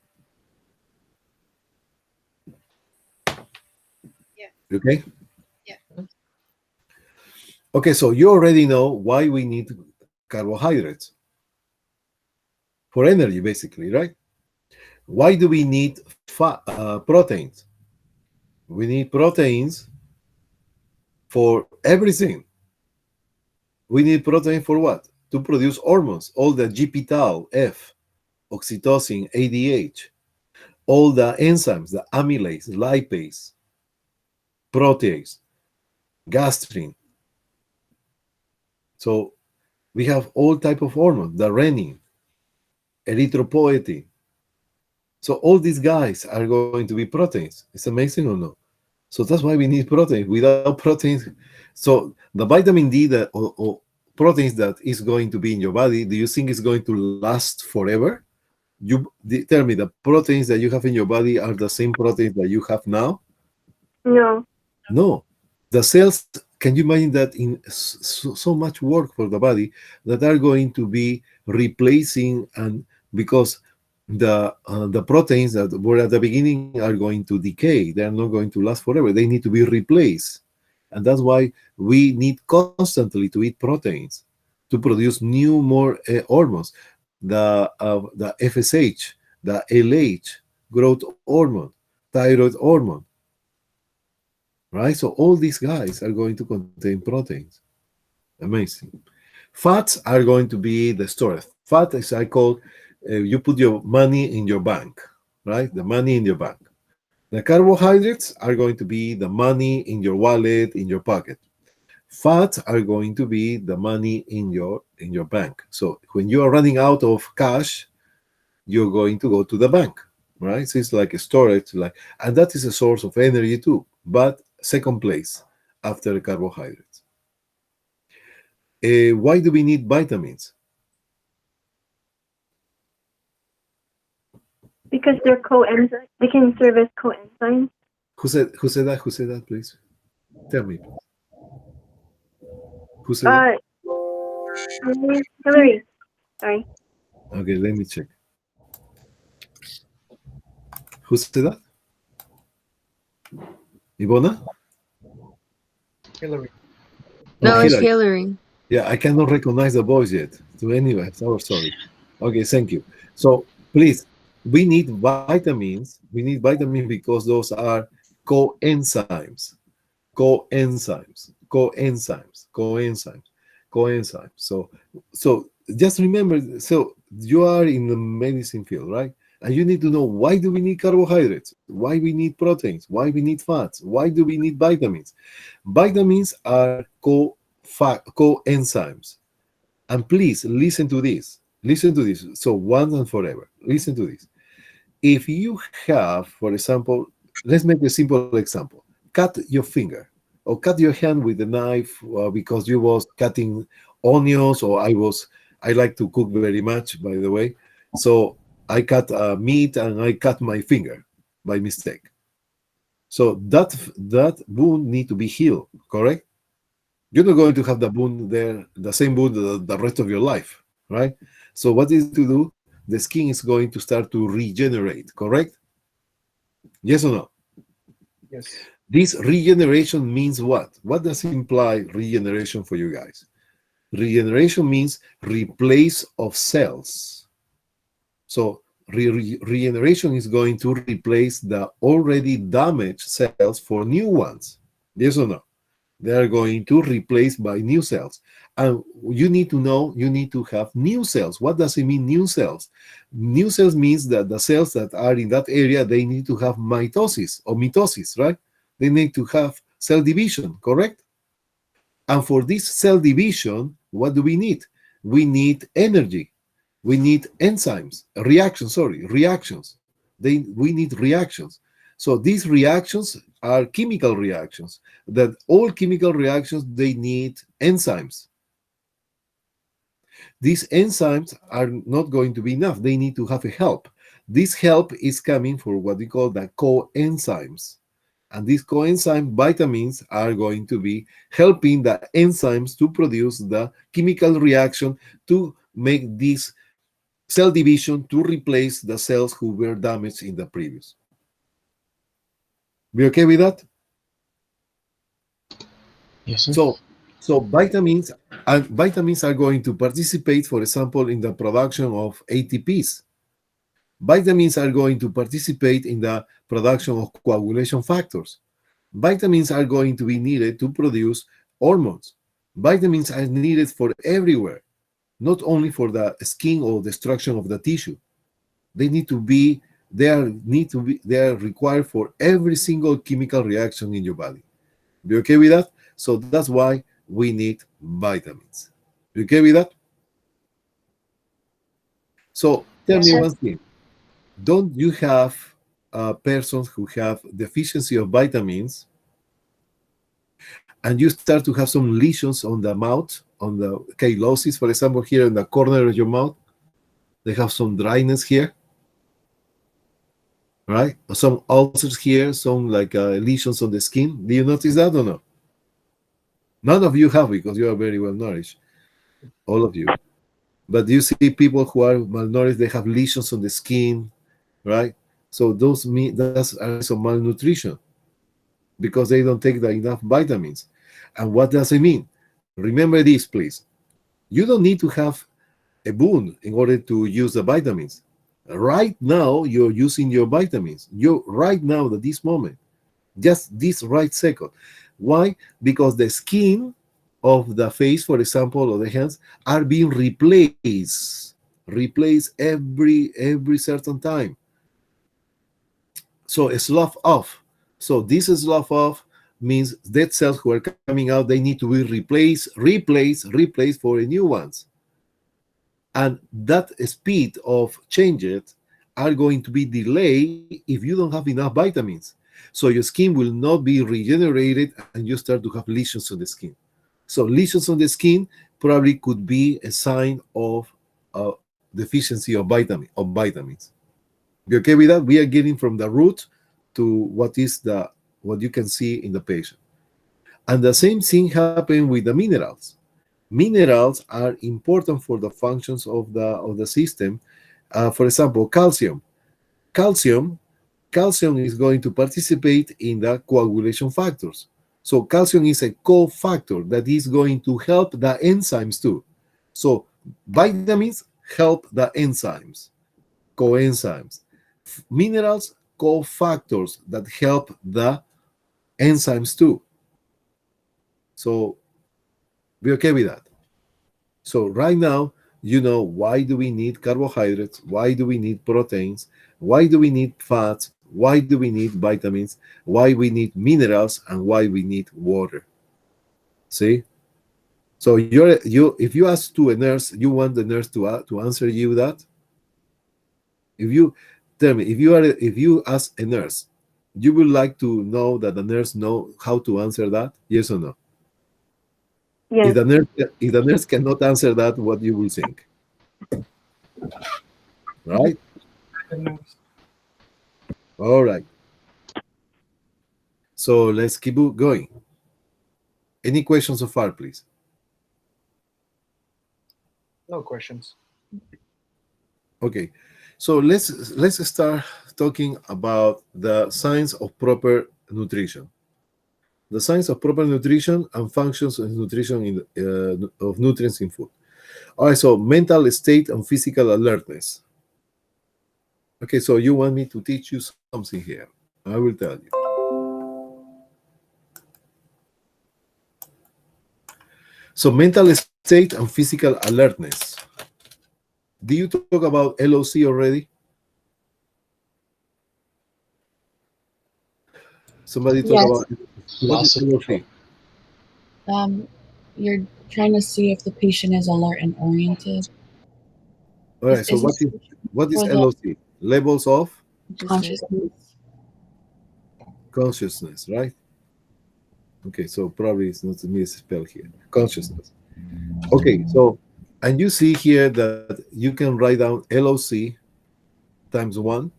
Speaker 8: Yeah.
Speaker 1: Okay?
Speaker 8: Yeah.
Speaker 1: Okay, so you already know why we need carbohydrates for energy, basically, right? Why do we need proteins? We need proteins for everything. We need protein for what? To produce hormones, all the GP-tau, F, oxytocin, ADH, all the enzymes, the amylase, lipase, protease, gastrin. So we have all type of hormones, the renin, erythropoietin. So all these guys are going to be proteins. It's amazing or no? So that's why we need protein. Without proteins, so the vitamin D that or proteins that is going to be in your body, do you think it's going to last forever? Tell me, the proteins that you have in your body are the same proteins that you have now?
Speaker 2: No.
Speaker 1: No. The cells, can you imagine that in so much work for the body that are going to be replacing, and because the proteins that were at the beginning are going to decay, they are not going to last forever, they need to be replaced. And that's why we need constantly to eat proteins to produce new, more hormones. The FSH, the LH, growth hormone, thyroid hormone, right? So all these guys are going to contain proteins. Amazing. Fats are going to be the storage. Fat is, I call, you put your money in your bank, right? The money in your bank. The carbohydrates are going to be the money in your wallet, in your pocket. Fats are going to be the money in your bank. So when you are running out of cash, you're going to go to the bank, right? So it's like a storage, and that is a source of energy too, but second place after carbohydrates. Why do we need vitamins?
Speaker 2: Because they're coenzymes. They can serve as coenzymes.
Speaker 1: Who said that? Who said that, please? Tell me. Who said that?
Speaker 2: Hillary. Sorry.
Speaker 1: Okay, let me check. Who said that? Ivona?
Speaker 6: Hillary.
Speaker 9: No, it's
Speaker 1: Hillary.
Speaker 9: Hillary.
Speaker 1: Yeah, I cannot recognize the voice yet. So anyway, sorry. Okay, thank you. So please, we need vitamins. We need vitamins because those are coenzymes. Coenzymes. Coenzymes. Coenzymes. Coenzymes. So just remember, so you are in the medicine field, right? And you need to know, why do we need carbohydrates? Why we need proteins? Why we need fats? Why do we need vitamins? Vitamins are coenzymes. And please listen to this. Listen to this. So once and forever, listen to this. If you have, for example, let's make a simple example. Cut your finger or cut your hand with a knife because you was cutting onions, or I like to cook very much, by the way. So I cut meat and I cut my finger by mistake. So that wound need to be healed, correct? You're not going to have the wound there, the same wound the rest of your life, right? So what is to do? The skin is going to start to regenerate, correct? Yes or no?
Speaker 6: Yes.
Speaker 1: This regeneration means what? What does imply regeneration for you guys? Regeneration means replace of cells. So regeneration is going to replace the already damaged cells for new ones. Yes or no? They are going to replace by new cells. And you need to know, you need to have new cells. What does it mean, new cells? New cells means that the cells that are in that area, they need to have mitosis or mitosis, right? They need to have cell division, correct? And for this cell division, what do we need? We need energy. We need enzymes, reactions. We need reactions. So these reactions are chemical reactions. That all chemical reactions, they need enzymes. These enzymes are not going to be enough. They need to have a help. This help is coming for what we call the coenzymes. And these coenzyme vitamins are going to be helping the enzymes to produce the chemical reaction to make this cell division to replace the cells who were damaged in the previous. We okay with that?
Speaker 7: Yes, sir.
Speaker 1: So vitamins are going to participate, for example, in the production of ATPs. Vitamins are going to participate in the production of coagulation factors. Vitamins are going to be needed to produce hormones. Vitamins are needed for everywhere, not only for the skin or destruction of the tissue. They are required for every single chemical reaction in your body. You okay with that? So that's why we need vitamins. You okay with that? So tell me one thing. Don't you have persons who have deficiency of vitamins? and you start to have some lesions on the mouth, on the callosis, for example, here in the corner of your mouth. They have some dryness here, right? Some ulcers here, some like lesions on the skin. Do you notice that or no? None of you have, because you are very well nourished, all of you. But you see people who are malnourished, they have lesions on the skin, right? So those mean that's also malnutrition because they don't take enough vitamins. And what does it mean? Remember this, please. You don't need to have a wound in order to use the vitamins. Right now, you're using your vitamins. You right now, at this moment, just this right second. Why? Because the skin of the face, for example, or the hands, are being replaced every certain time. So a slough off. So this slough off means dead cells who are coming out, they need to be replaced for new ones. And that speed of changes are going to be delayed if you don't have enough vitamins. So your skin will not be regenerated and you start to have lesions on the skin. So lesions on the skin probably could be a sign of deficiency of vitamins. You okay with that? We are getting from the root to what you can see in the patient. And the same thing happened with the minerals. Minerals are important for the functions of the system. For example, calcium. Calcium is going to participate in the coagulation factors. So calcium is a cofactor that is going to help the enzymes too. So vitamins help the enzymes, coenzymes. Minerals, cofactors that help the enzymes too. So be okay with that. So right now, you know why do we need carbohydrates, why do we need proteins, why do we need fats, why do we need vitamins, why we need minerals, and why we need water. See? So if you ask to a nurse, you want the nurse to answer you that? If you tell me, if you ask a nurse, you would like to know that the nurse know how to answer that? Yes or no?
Speaker 2: Yes.
Speaker 1: If the nurse cannot answer that, what you will think? Right? All right. So let's keep going. Any questions so far, please?
Speaker 6: No questions.
Speaker 1: Okay. So let's start talking about the science of proper nutrition. The science of proper nutrition and functions of nutrition of nutrients in food. All right, so mental state and physical alertness. Okay, so you want me to teach you something here. I will tell you. So mental state and physical alertness. Do you talk about LOC already? Somebody talk
Speaker 3: Yes.
Speaker 1: about what is LOC?
Speaker 3: You're trying to see if the patient is alert and oriented.
Speaker 1: All right, so what is
Speaker 3: for the
Speaker 1: LOC? Levels of
Speaker 3: consciousness?
Speaker 1: consciousness, right? Okay, so probably it's not misspelled here. Consciousness. Okay, so, and you see here that you can write down LOC times 1.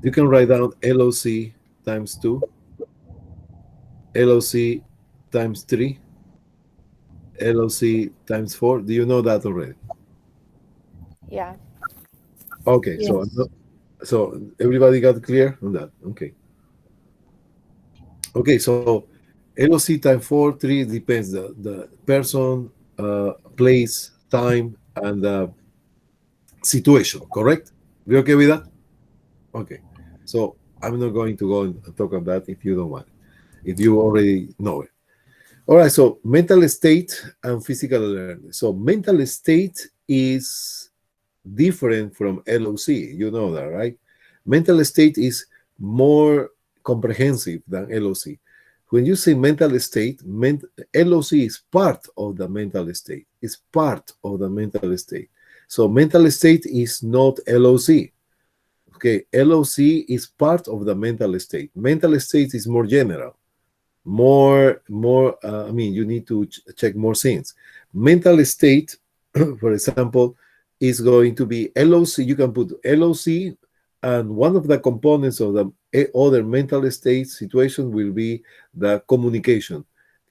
Speaker 1: You can write down LOC times 2, LOC times 3, LOC times 4. Do you know that already?
Speaker 9: Yeah.
Speaker 1: Okay,
Speaker 3: Yes.
Speaker 1: so everybody got clear on that? Okay. Okay, so LOC times 4, 3 depends the person, place, time, and situation, correct? We okay with that? Okay. So I'm not going to go and talk on that if you don't want it, if you already know it. All right, so mental state and physical awareness. So mental state is different from LOC. You know that, right? Mental state is more comprehensive than LOC. When you say mental state, LOC is part of the mental state. It's part of the mental state. So mental state is not LOC. Okay, LOC is part of the mental state. Mental state is more general, more. I mean, you need to check more things. Mental state, for example, is going to be LOC. You can put LOC, and one of the components of the other mental state situation will be the communication,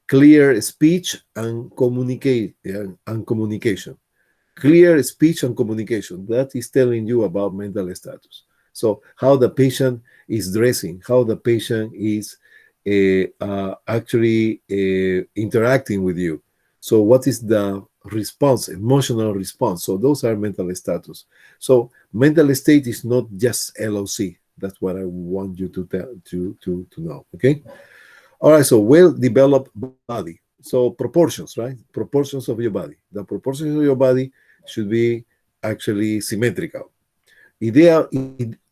Speaker 1: clear speech and communication. Clear speech and communication. That is telling you about mental status. So how the patient is dressing, how the patient is actually interacting with you. So what is the response, emotional response? So those are mental status. So mental state is not just LOC. That's what I want you to know. Okay. All right. So well-developed body. So proportions, right? Proportions of your body. The proportions of your body should be actually symmetrical.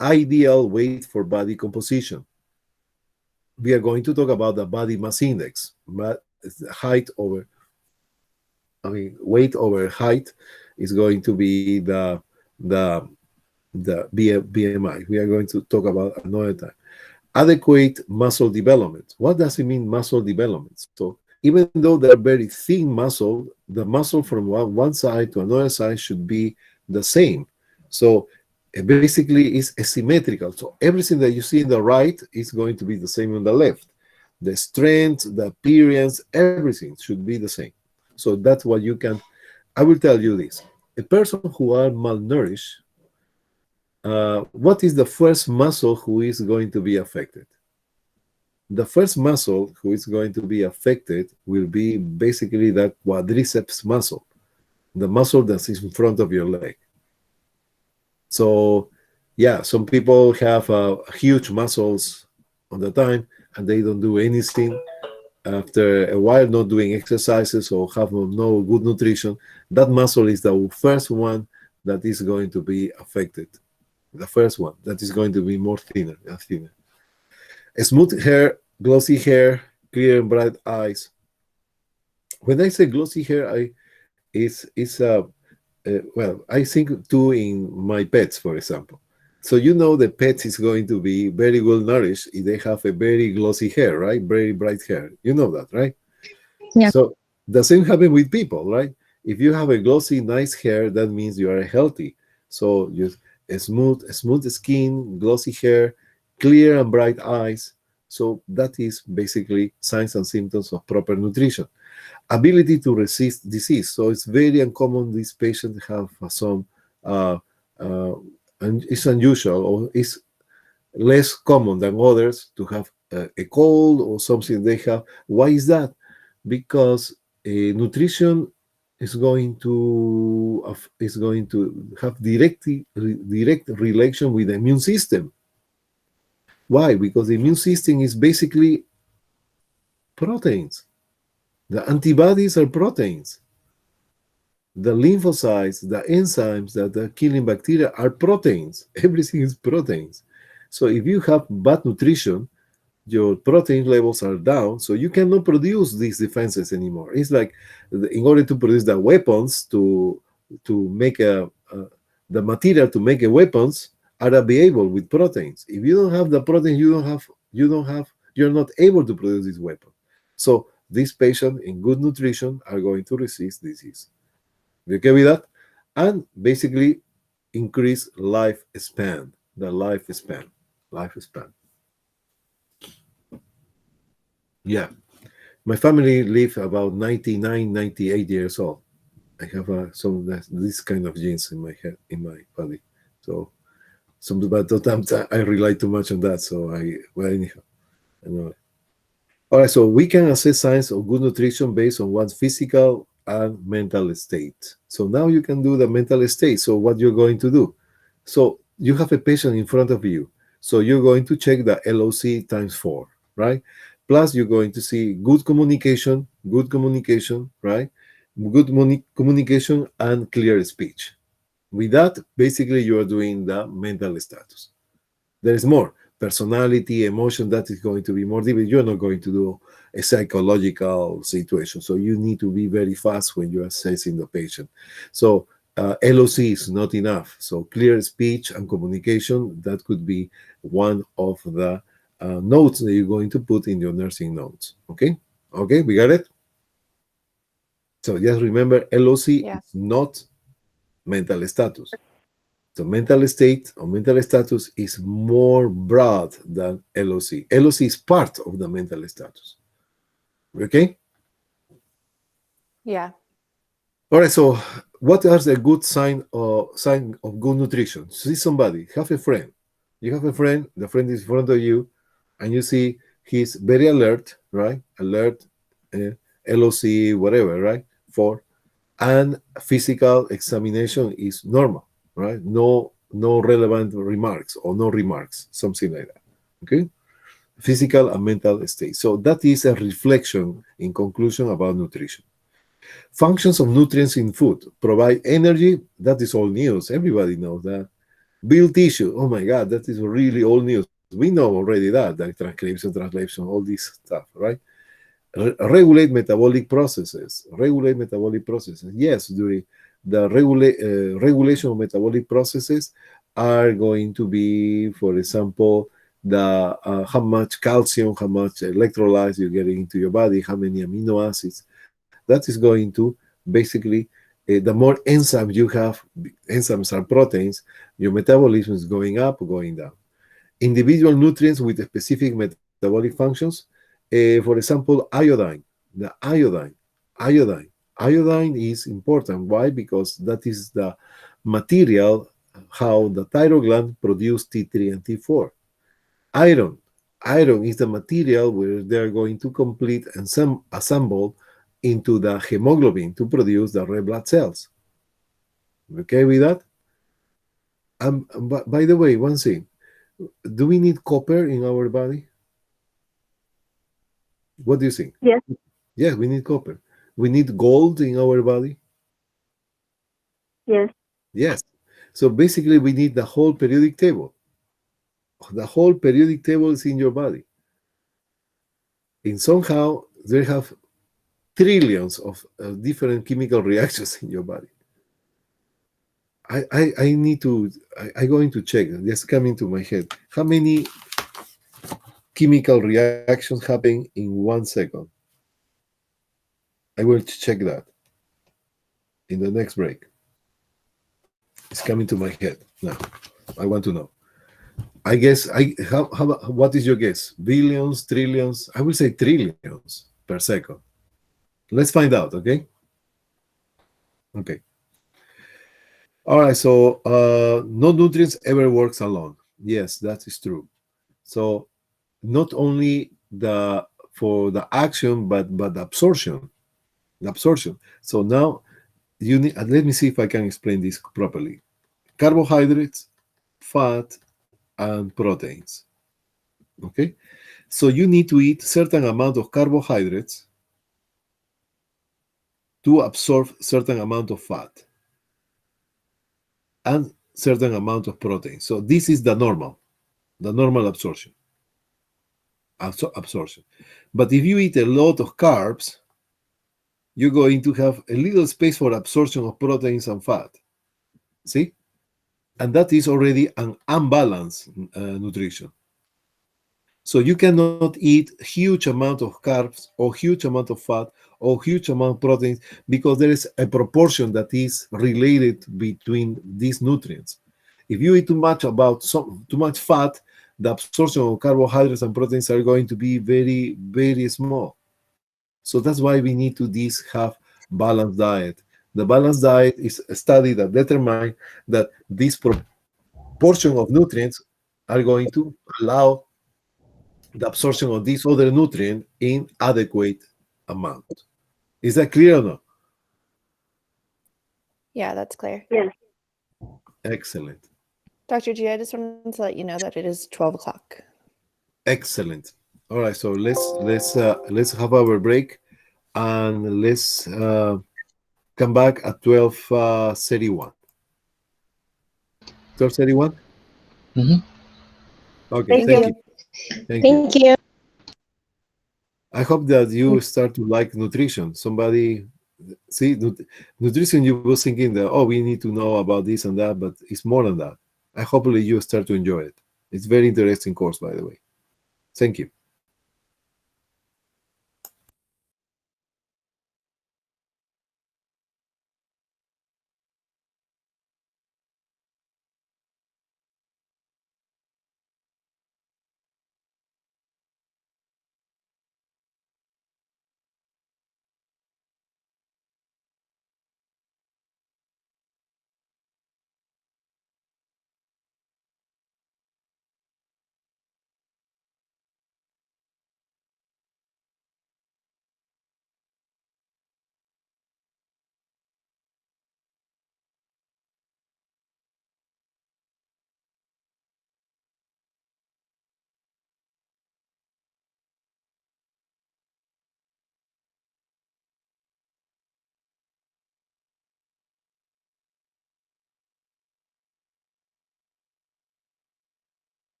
Speaker 1: Ideal weight for body composition. We are going to talk about the body mass index, weight over height is going to be the BMI. We are going to talk about another time. Adequate muscle development. What does it mean, muscle development? So even though they're very thin muscle, the muscle from one side to another side should be the same. So basically it's asymmetrical. So everything that you see in the right is going to be the same on the left. The strength, the appearance, everything should be the same. So that's what you can. I will tell you this. A person who are malnourished, what is the first muscle who is going to be affected? The first muscle who is going to be affected will be basically the quadriceps muscle, the muscle that is in front of your leg. So, yeah, some people have huge muscles on the time and they don't do anything. After a while, not doing exercises or have no good nutrition, that muscle is the first one that is going to be affected. The first one that is going to be more thinner. A smooth hair, glossy hair, clear and bright eyes. When I say glossy hair, well, I think too in my pets, for example. So you know the pet is going to be very well nourished if they have a very glossy hair, right? Very bright hair. You know that, right?
Speaker 5: Yeah.
Speaker 1: So the same happens with people, right? If you have a glossy, nice hair, that means you are healthy. So you a smooth skin, glossy hair, clear and bright eyes. So that is basically signs and symptoms of proper nutrition. Ability to resist disease. So it's very uncommon these patients have some, and it's unusual or it's less common than others to have a cold or something they have. Why is that? Because nutrition is going to have direct relation with the immune system. Why? Because the immune system is basically proteins. The antibodies are proteins. The lymphocytes, the enzymes that are killing bacteria are proteins. Everything is proteins. So if you have bad nutrition, your protein levels are down, so you cannot produce these defenses anymore. It's like in order to produce the weapons to make the material to make a weapons are available with proteins. If you don't have the protein, you're not able to produce this weapon. So these patients in good nutrition are going to resist disease. You okay with that? And basically increase lifespan. The lifespan. Yeah. My family live about 99, 98 years old. I have some of this kind of genes in my head, in my body. So, but sometimes I rely too much on that. So anyhow, anyway. All right. So we can assess signs of good nutrition based on one's physical and mental state. So now you can do the mental state. So what you're going to do? So you have a patient in front of you. So you're going to check the LOC times 4, right? Plus, you're going to see good communication, right? Good communication and clear speech. With that, basically, you are doing the mental status. There is more. Personality, emotion, that is going to be more deep. You're not going to do a psychological situation. So you need to be very fast when you're assessing the patient. So LOC is not enough. So clear speech and communication, that could be one of the notes that you're going to put in your nursing notes. Okay? Okay, we got it? So just remember, LOC
Speaker 9: Yeah.
Speaker 1: is not mental status. So mental state or mental status is more broad than LOC. LOC is part of the mental status. Okay?
Speaker 9: Yeah.
Speaker 1: All right, so what are the good sign of good nutrition? See somebody, have a friend. You have a friend, the friend is in front of you, and you see he's very alert, right? Alert, LOC, whatever, right? And physical examination is normal, right? No relevant remarks or no remarks, something like that. Okay? Physical and mental state. So that is a reflection in conclusion about nutrition. Functions of nutrients in food: provide energy. That is old news. Everybody knows that. Build tissue. Oh my God, that is really old news. We know already that, like transcription, translation, all this stuff, right? Regulate metabolic processes. Regulate metabolic processes. Yes, during the regulation of metabolic processes are going to be, for example, the how much calcium, how much electrolytes you're getting into your body, how many amino acids. That is going to basically, the more enzymes you have, enzymes are proteins, your metabolism is going up or going down. Individual nutrients with specific metabolic functions, for example, iodine. The iodine is important. Why? Because that is the material how the thyroid gland produce T3 and T4. Iron. Iron is the material where they're going to complete and assemble into the hemoglobin to produce the red blood cells. Okay with that? By the way, one thing. Do we need copper in our body? What do you think?
Speaker 2: Yes.
Speaker 1: Yeah, we need copper. We need gold in our body?
Speaker 2: Yes.
Speaker 1: Yes. So basically, we need the whole periodic table. The whole periodic table is in your body. And somehow, they have trillions of different chemical reactions in your body. I need to, I'm going to check, just coming to my head. How many chemical reactions happen in 1 second? I will check that in the next break. It's coming to my head now. I want to know. I guess, what is your guess? Billions, trillions? I will say trillions per second. Let's find out, okay? Okay. All right, so no nutrients ever works alone. Yes, that is true. So not only for the action, but the absorption. The absorption. So now you need, let me see if I can explain this properly. Carbohydrates, fat, and proteins. Okay? So you need to eat certain amount of carbohydrates to absorb certain amount of fat and certain amount of protein. So this is the normal absorption. Absorption. But if you eat a lot of carbs, you're going to have a little space for absorption of proteins and fat. See? And that is already an unbalanced nutrition. So you cannot eat huge amount of carbs or huge amount of fat or huge amount of proteins, because there is a proportion that is related between these nutrients. If you eat too much fat, the absorption of carbohydrates and proteins are going to be very, very small. So that's why we need to have balanced diet. The balanced diet is a study that determines that this proportion of nutrients are going to allow the absorption of this other nutrient in adequate amount. Is that clear or not?
Speaker 9: Yeah, that's clear.
Speaker 2: Yes.
Speaker 1: Excellent.
Speaker 9: Dr. G, I just wanted to let you know that it is 12 o'clock.
Speaker 1: Excellent. All right, so let's have our break, and let's come back at 12:31. 12:31. Okay, thank you. Thank you.
Speaker 5: Thank you.
Speaker 1: I hope that you start to like nutrition. Somebody See, nutrition, you was thinking that, oh, we need to know about this and that, but it's more than that. I hopefully you start to enjoy it. It's very interesting course, by the way. Thank you.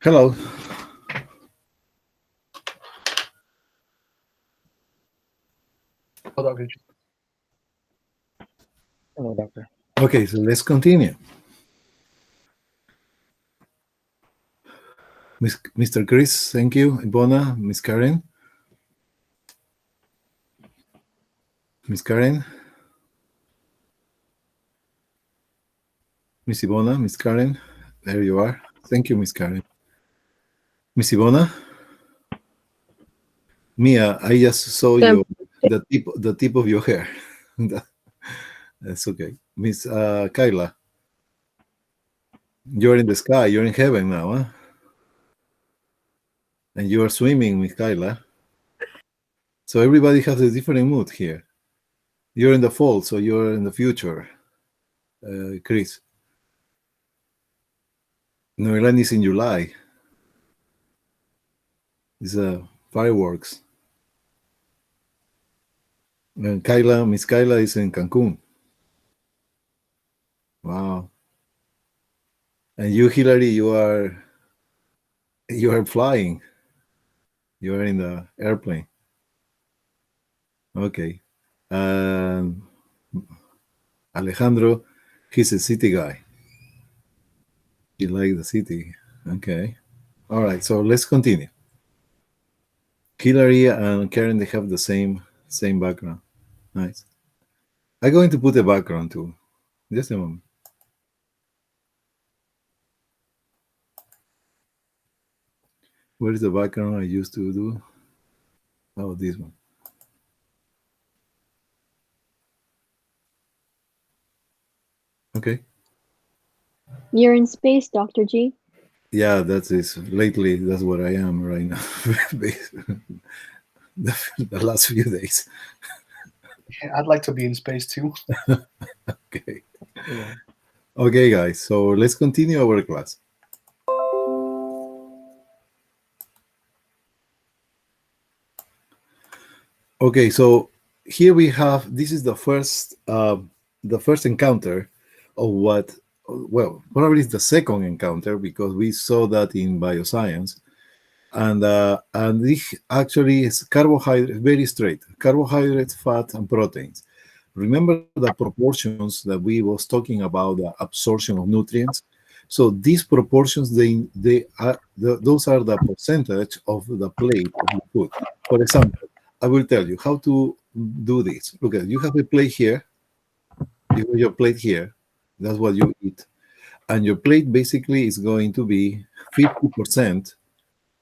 Speaker 1: Hello.
Speaker 6: Oh, Dr. Hello, doctor.
Speaker 1: Okay, so let's continue. Mr. Chris, thank you. Ivona, Miss Karen. Miss Karen. Miss Ivona, Miss Karen. There you are. Thank you, Miss Karen. Miss Ivona. Mia, I just saw you the tip of your hair. That's okay. Miss Kyla, you're in the sky. You're in heaven now, huh? And you are swimming, Miss Kyla. So everybody has a different mood here. You're in the fall, so you're in the future, Chris. Noelan is in July. It's fireworks. And Kyla, Miss Kyla is in Cancun. Wow. And you, Hillary, you are flying. You are in the airplane. Okay. Alejandro, he's a city guy. He likes the city. Okay. All right. So let's continue. Hillary and Karen, they have the same background. Nice. I'm going to put a background too. Just a moment. Where is the background I used to do? Oh, this one. Okay.
Speaker 2: You're in space, Dr. G.
Speaker 1: Yeah, that is lately. That's what I am right now. the last few days.
Speaker 6: Yeah, I'd like to be in space too.
Speaker 1: Okay.
Speaker 6: Yeah.
Speaker 1: Okay, guys. So let's continue our class. Okay, so here we have, this is the first encounter of what, well, probably it's the second encounter because we saw that in bioscience, and this actually is carbohydrate, very straight, carbohydrates, fat, and proteins. Remember the proportions that we was talking about, the absorption of nutrients. So these proportions, they are those are the percentage of the plate of the food. For example, I will tell you how to do this. Look at, you have a plate here. You have your plate here. That's what you eat, and your plate basically is going to be 50%.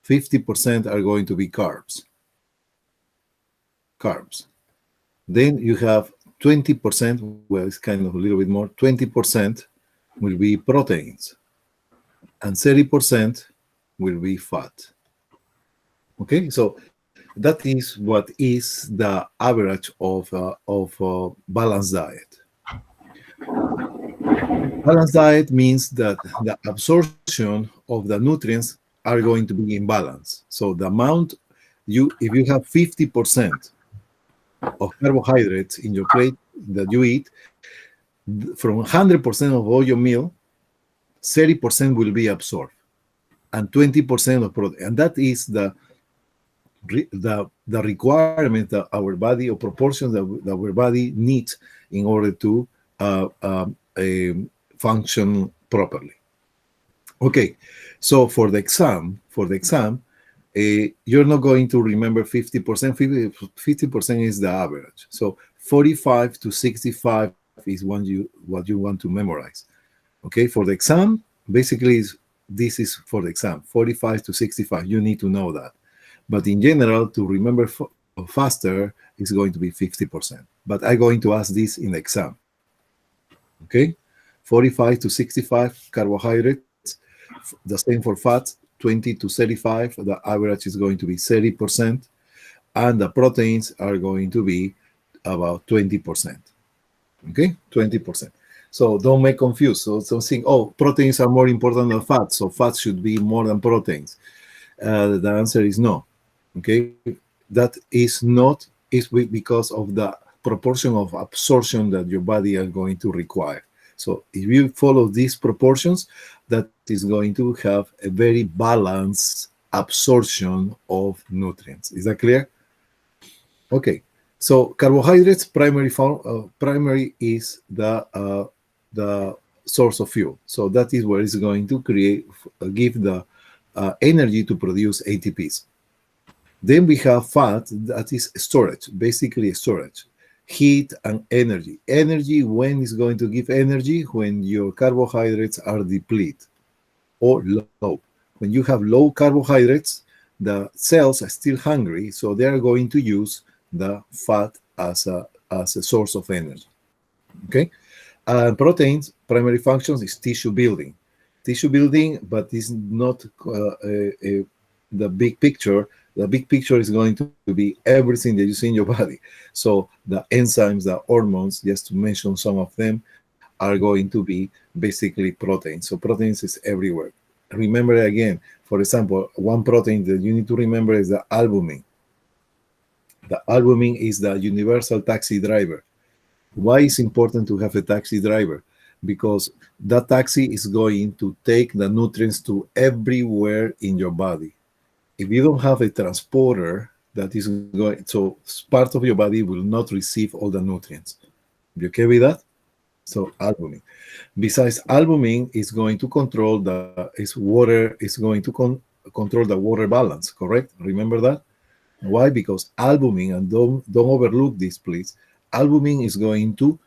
Speaker 1: 50% are going to be carbs. Carbs. Then you have 20%, well, it's kind of a little bit more, 20% will be proteins, and 30% will be fat. Okay, so that is what is the average of balanced diet. Balanced diet means that the absorption of the nutrients are going to be in balance. So the amount if you have 50% of carbohydrates in your plate that you eat, from 100% of all your meal, 30% will be absorbed, and 20% of protein. And that is the requirement that our body, or proportions that our body needs in order to function properly. Okay, so for the exam, you're not going to remember 50%. 50% is the average. So 45 to 65 is what you want to memorize. Okay, for the exam, basically this is for the exam, 45 to 65. You need to know that. But in general, to remember faster is going to be 50%. But I'm going to ask this in the exam. Okay, 45 to 65 carbohydrates. The same for fats, 20 to 35. The average is going to be 30%. And the proteins are going to be about 20%. Okay, 20%. So don't make confused. So don't think, oh, proteins are more important than fats, so fats should be more than proteins. The answer is no. Okay, that is not, is because of the proportion of absorption that your body is going to require. So if you follow these proportions, that is going to have a very balanced absorption of nutrients. Is that clear? Okay. So carbohydrates primary is the source of fuel. So that is where it's going to give the energy to produce ATPs. Then we have fat, that is storage, basically storage, heat and energy. Energy, when is going to give energy? When your carbohydrates are depleted or low. When you have low carbohydrates, the cells are still hungry, so they are going to use the fat as a source of energy. Okay? Proteins, primary functions is tissue building. Tissue building, but is not the big picture. The big picture is going to be everything that you see in your body. So the enzymes, the hormones, just to mention some of them, are going to be basically proteins. So proteins is everywhere. Remember again, for example, one protein that you need to remember is the albumin. The albumin is the universal taxi driver. Why is important to have a taxi driver? Because that taxi is going to take the nutrients to everywhere in your body. If you don't have a transporter that is going, so part of your body will not receive all the nutrients. You okay with that? So albumin. Besides, albumin is going to control control the water balance. Correct? Remember that. Why? Because albumin, and don't overlook this, please. Albumin is going to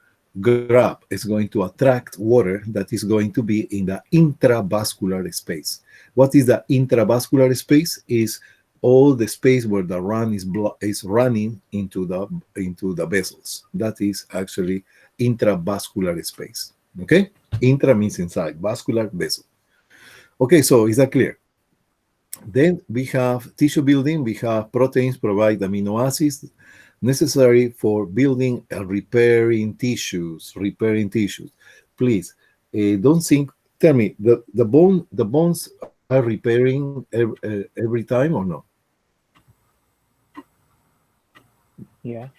Speaker 1: it's going to attract water that is going to be in the intravascular space. What is the intravascular space? Is all the space where the run is running into the vessels. That is actually intravascular space. Okay? Intra means inside, vascular vessel. Okay, so is that clear? Then we have tissue building. We have proteins provide amino acids necessary for building and repairing tissues. Please, don't think. Tell me, the bones are repairing every time or no?
Speaker 6: Yeah.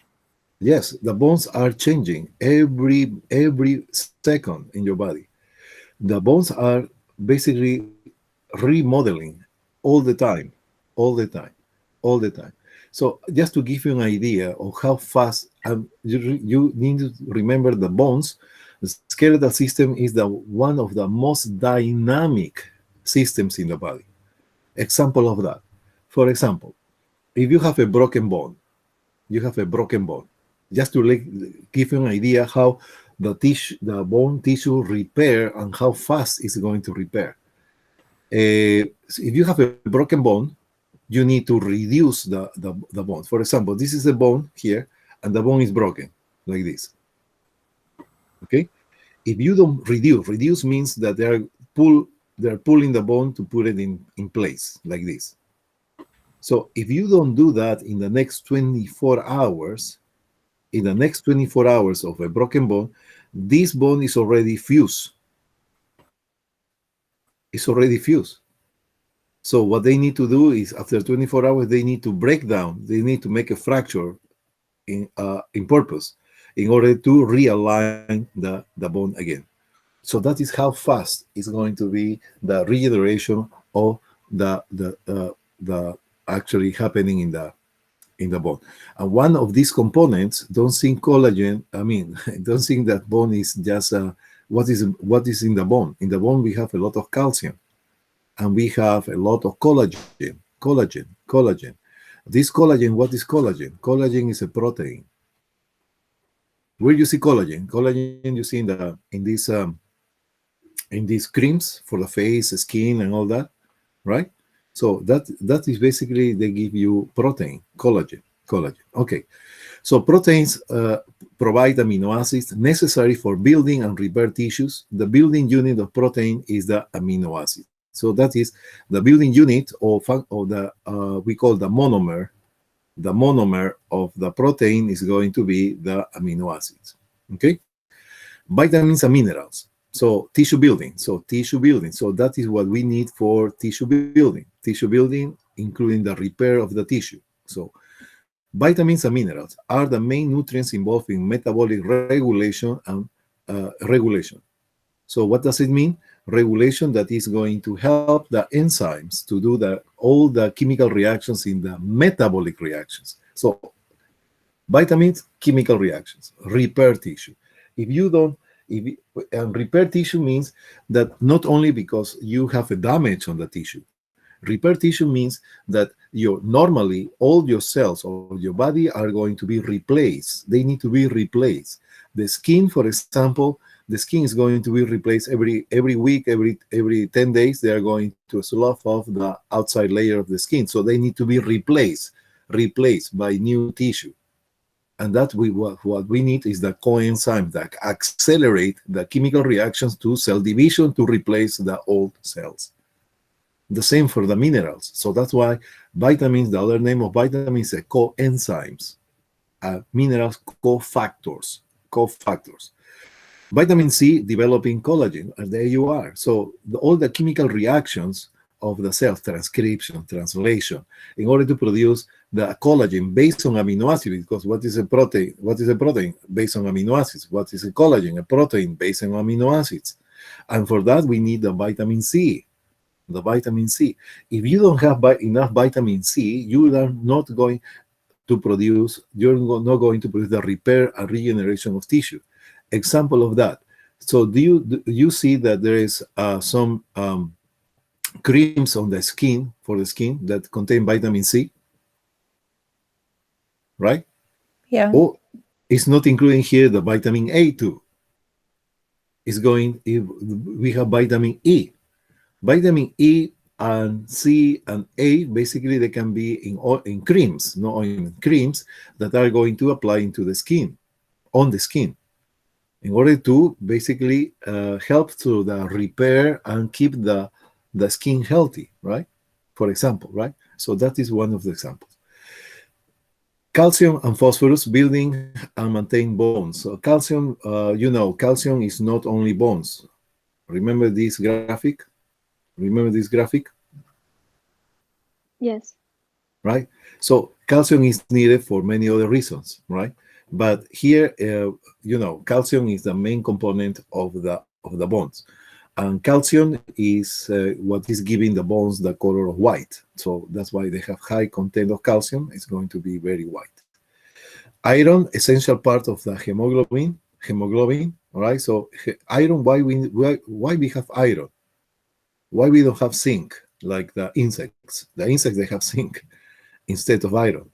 Speaker 1: Yes, the bones are changing every second in your body. The bones are basically remodeling all the time, all the time, all the time. So just to give you an idea of how fast, you need to remember the bones. The skeletal system is one of the most dynamic systems in the body. Example of that. For example, if you have a broken bone, just to give you an idea how the bone tissue repair and how fast it's going to repair. If you have a broken bone, you need to reduce the bone. For example, this is a bone here, and the bone is broken, like this. Okay? If you don't reduce means that they're pulling the bone to put it in place, like this. So if you don't do that in the next 24 hours, of a broken bone, this bone is already fused. It's already fused. So what they need to do is, after 24 hours, they need to break down. They need to make a fracture in purpose in order to realign the bone again. So that is how fast is going to be the regeneration of the actually happening in the bone. And one of these components, don't think collagen. I mean, don't think that bone is just what is in the bone. In the bone, we have a lot of calcium. And we have a lot of collagen. This collagen, what is collagen? Collagen is a protein. Where you see collagen? Collagen you see in these creams for the face, skin, and all that, right? So that is basically, they give you protein, collagen. Okay. So proteins provide amino acids necessary for building and repair tissues. The building unit of protein is the amino acid. So that is the building unit of the we call the monomer. The monomer of the protein is going to be the amino acids. Okay, vitamins and minerals. So tissue building. So that is what we need for tissue building. Tissue building, including the repair of the tissue. So vitamins and minerals are the main nutrients involved in metabolic regulation and regulation. So what does it mean? Regulation that is going to help the enzymes to do all the chemical reactions in the metabolic reactions. So vitamins, chemical reactions, repair tissue. If you don't, and repair tissue means that not only because you have a damage on the tissue. Repair tissue means that normally all your cells of your body are going to be replaced. They need to be replaced. The skin, for example, the skin is going to be replaced every week, every 10 days. They are going to slough off the outside layer of the skin. So they need to be replaced by new tissue. And that what we need is the coenzymes that accelerate the chemical reactions to cell division to replace the old cells. The same for the minerals. So that's why vitamins, the other name of vitamins is coenzymes. Minerals, cofactors. Vitamin C developing collagen, and there you are. So all the chemical reactions of the cells, transcription, translation, in order to produce the collagen based on amino acids, because what is a protein? What is a protein? Based on amino acids. What is a collagen? A protein based on amino acids. And for that, we need the vitamin C. The vitamin C. If you don't have enough vitamin C, you are not going to produce, you're not going to produce the repair and regeneration of tissue. Example of that. So do you see that there is some creams on the skin, for the skin, that contain vitamin C? Right?
Speaker 9: Yeah.
Speaker 1: Oh, it's not including here the vitamin A too. It's going, if we have vitamin E. Vitamin E and C and A, basically they can be in creams, no ointment, creams that are going to apply into the skin, on the skin, in order to basically help to the repair and keep the skin healthy, right? For example, right? So that is one of the examples. Calcium and phosphorus building and maintain bones. So calcium, calcium is not only bones. Remember this graphic?
Speaker 2: Yes.
Speaker 1: Right? So calcium is needed for many other reasons, right? But here, calcium is the main component of the bones, and calcium is what is giving the bones the color of white. So that's why they have high content of calcium. It's going to be very white. Iron, essential part of the hemoglobin. All right. So iron. Why we have iron? Why we don't have zinc like the insects? The insects, they have zinc instead of iron.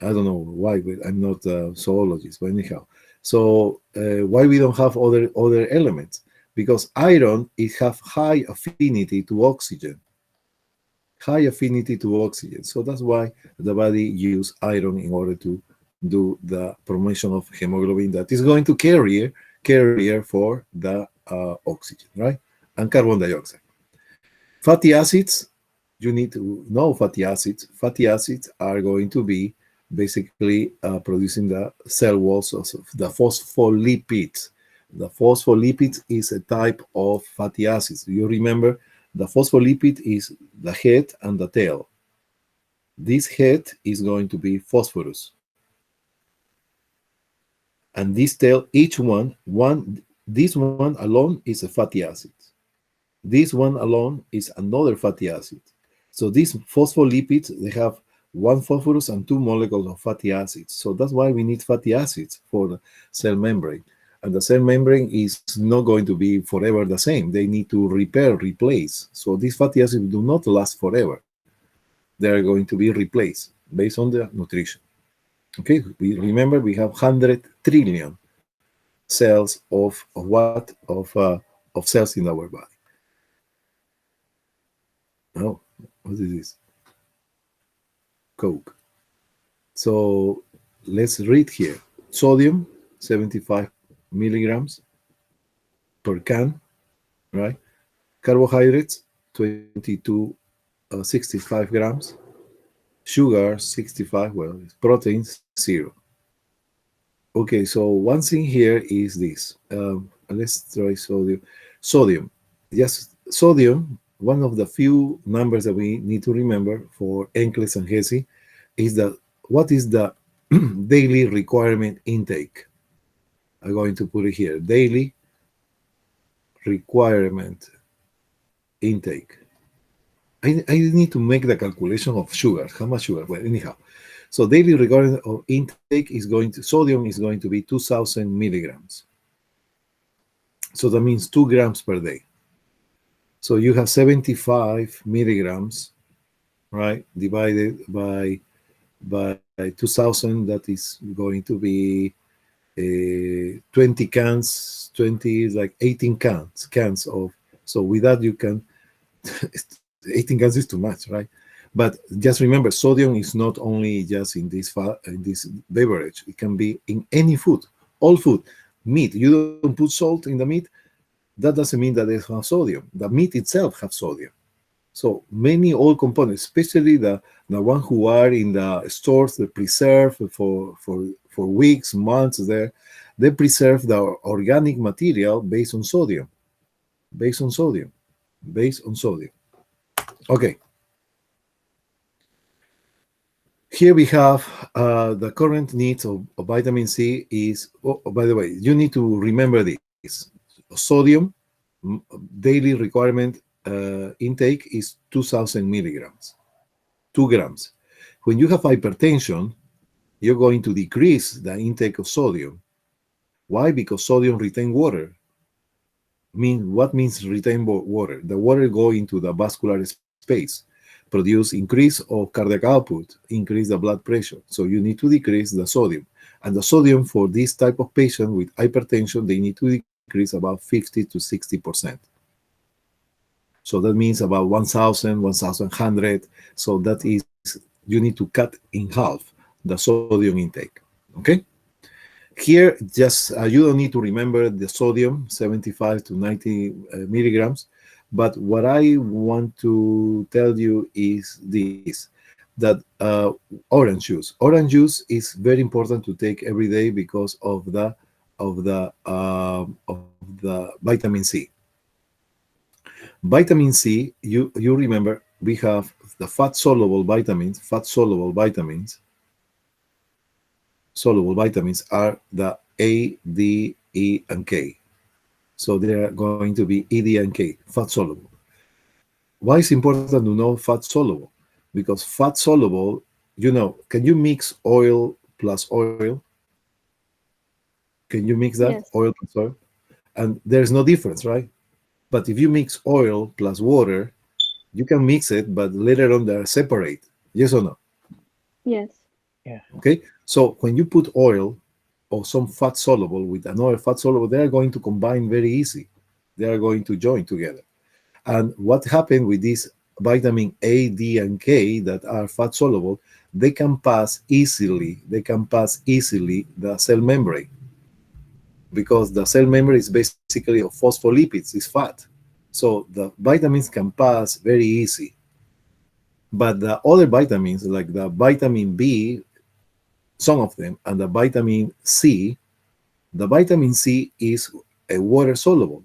Speaker 1: I don't know why, but I'm not a zoologist, but anyhow. So why we don't have other elements? Because iron, it have high affinity to oxygen. High affinity to oxygen. So that's why the body use iron in order to do the promotion of hemoglobin that is going to carrier for the oxygen, right? And carbon dioxide. Fatty acids, you need to know fatty acids. Fatty acids are going to be basically producing the cell walls of the phospholipids. The phospholipid is a type of fatty acids. You remember the phospholipid is the head and the tail. This head is going to be phosphorus. And this tail, each this one alone is a fatty acid. This one alone is another fatty acid. So these phospholipids, they have one phosphorus and two molecules of fatty acids. So that's why we need fatty acids for the cell membrane. And the cell membrane is not going to be forever the same. They need to replace. So these fatty acids do not last forever. They are going to be replaced based on the nutrition. Okay, we remember we have 100 trillion cells of cells in our body. Oh, what is this? Coke. So let's read here. Sodium, 75 milligrams per can, right? Carbohydrates, 65 grams. Sugar, 65, well, proteins, 0. Okay, so one thing here is this. Let's try sodium. Sodium, yes, sodium, one of the few numbers that we need to remember for NCLEX and HESI is that what is the daily requirement intake? I'm going to put it here. Daily requirement intake. I need to make the calculation of sugar. How much sugar? Well, anyhow. So daily requirement of intake is going to, sodium is going to be 2,000 milligrams. So that means 2 grams per day. So you have 75 milligrams, right? Divided by 2,000, that is going to be 20 cans, 20 is like 18 cans of, so with that you can, 18 cans is too much, right? But just remember, sodium is not only just in this beverage. It can be in any food, all food. Meat, you don't put salt in the meat, that doesn't mean that it has sodium. The meat itself has sodium. So many oil components, especially the one who are in the stores, they preserve for weeks, months there, they preserve the organic material based on sodium. Based on sodium. Okay. Here we have the current needs of vitamin C is, oh, by the way, you need to remember this. Sodium, daily requirement intake is 2,000 milligrams, 2 grams. When you have hypertension, you're going to decrease the intake of sodium. Why? Because sodium retain water. What means retain water? The water go into the vascular space, produce increase of cardiac output, increase the blood pressure. So you need to decrease the sodium. And the sodium for this type of patient with hypertension, they need to decrease about 50 to 60%. So that means about 1,000, 1,100. So that is, you need to cut in half the sodium intake, okay? Here, just you don't need to remember the sodium, 75 to 90 milligrams. But what I want to tell you is this, that orange juice is very important to take every day because of the vitamin C. Vitamin C, you remember, we have the soluble vitamins are the A, D, E, and K. So they are going to be E, D, and K, fat soluble. Why is it important to know fat soluble? Because fat soluble, can you mix oil plus oil? Can you mix that?
Speaker 2: Yes.
Speaker 1: Oil plus oil? And there's no difference, right? But if you mix oil plus water, you can mix it, but later on they're separate. Yes or no?
Speaker 2: Yes.
Speaker 6: Yeah.
Speaker 1: Okay? So when you put oil or some fat soluble with another fat soluble, they are going to combine very easy. They are going to join together. And what happened with this vitamin A, D, and K that are fat soluble, they can pass easily the cell membrane, because the cell membrane is basically of phospholipids, is fat. So the vitamins can pass very easy. But the other vitamins, like the vitamin B, some of them, and the vitamin C is a water soluble.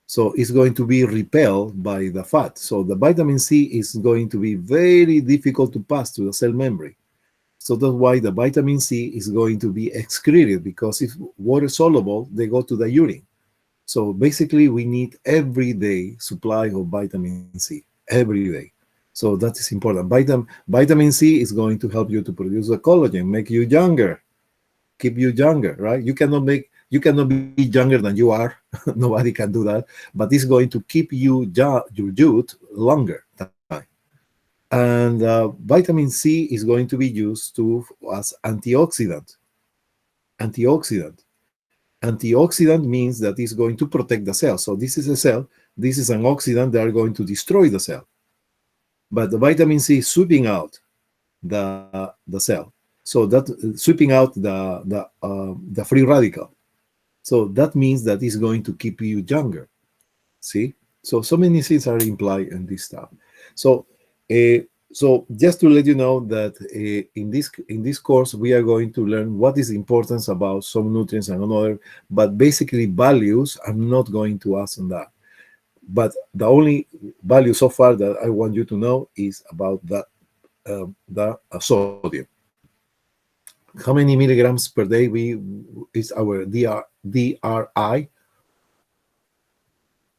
Speaker 1: So it's going to be repelled by the fat. So the vitamin C is going to be very difficult to pass to the cell membrane. So that's why the vitamin C is going to be excreted, because if water soluble, they go to the urine. So basically, we need everyday supply of vitamin C, every day. So that is important. Vitamin C is going to help you to produce the collagen, make you younger, keep you younger, right? You cannot be younger than you are. Nobody can do that. But it's going to keep your youth longer time. And vitamin C is going to be used as antioxidant. Antioxidant means that it's going to protect the cell. So this is a cell. This is an oxidant that are going to destroy the cell. But the vitamin C is sweeping out the cell. So that sweeping out the free radical. So that means that it's going to keep you younger. See? So many things are implied in this stuff. So just to let you know that in this course we are going to learn what is the importance about some nutrients and another, but basically values I'm not going to ask on that. But the only value so far that I want you to know is about the sodium. How many milligrams per day is our DRI?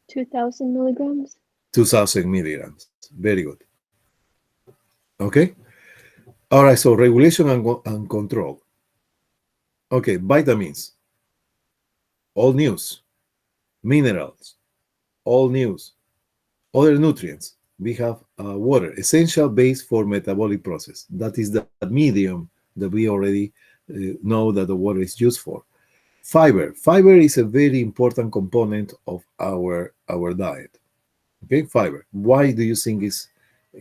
Speaker 2: 2,000 milligrams.
Speaker 1: 2,000 milligrams. Very good. Okay. All right. So regulation and control. Okay. Vitamins. All news. Minerals. All news. Other nutrients. We have water, essential base for metabolic process. That is the medium that we already know that the water is used for. Fiber. Fiber is a very important component of our diet. Okay, fiber. Why do you think it's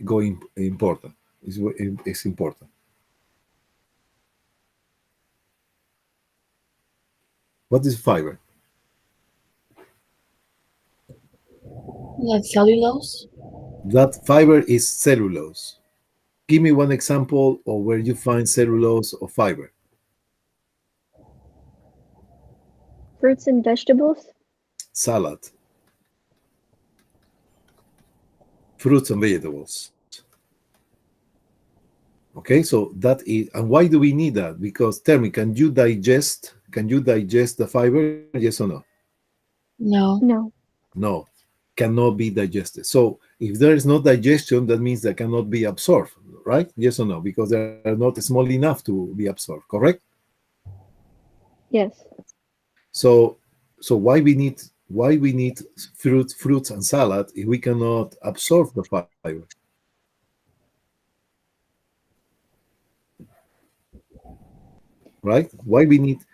Speaker 1: going important? It's important. What is fiber?
Speaker 3: Like cellulose?
Speaker 1: That fiber is cellulose. Give me one example of where you find cellulose or fiber.
Speaker 2: Fruits and vegetables.
Speaker 1: Salad. Fruits and vegetables. Okay, so that is, and why do we need that? Because tell me, can you digest the fiber? Yes or no?
Speaker 3: No.
Speaker 2: No.
Speaker 1: No, cannot be digested. So if there is no digestion, that means they cannot be absorbed, right? Yes or no? Because they are not small enough to be absorbed, correct?
Speaker 2: Yes.
Speaker 1: So why we need fruits and salad if we cannot absorb the fiber? Right? Why we need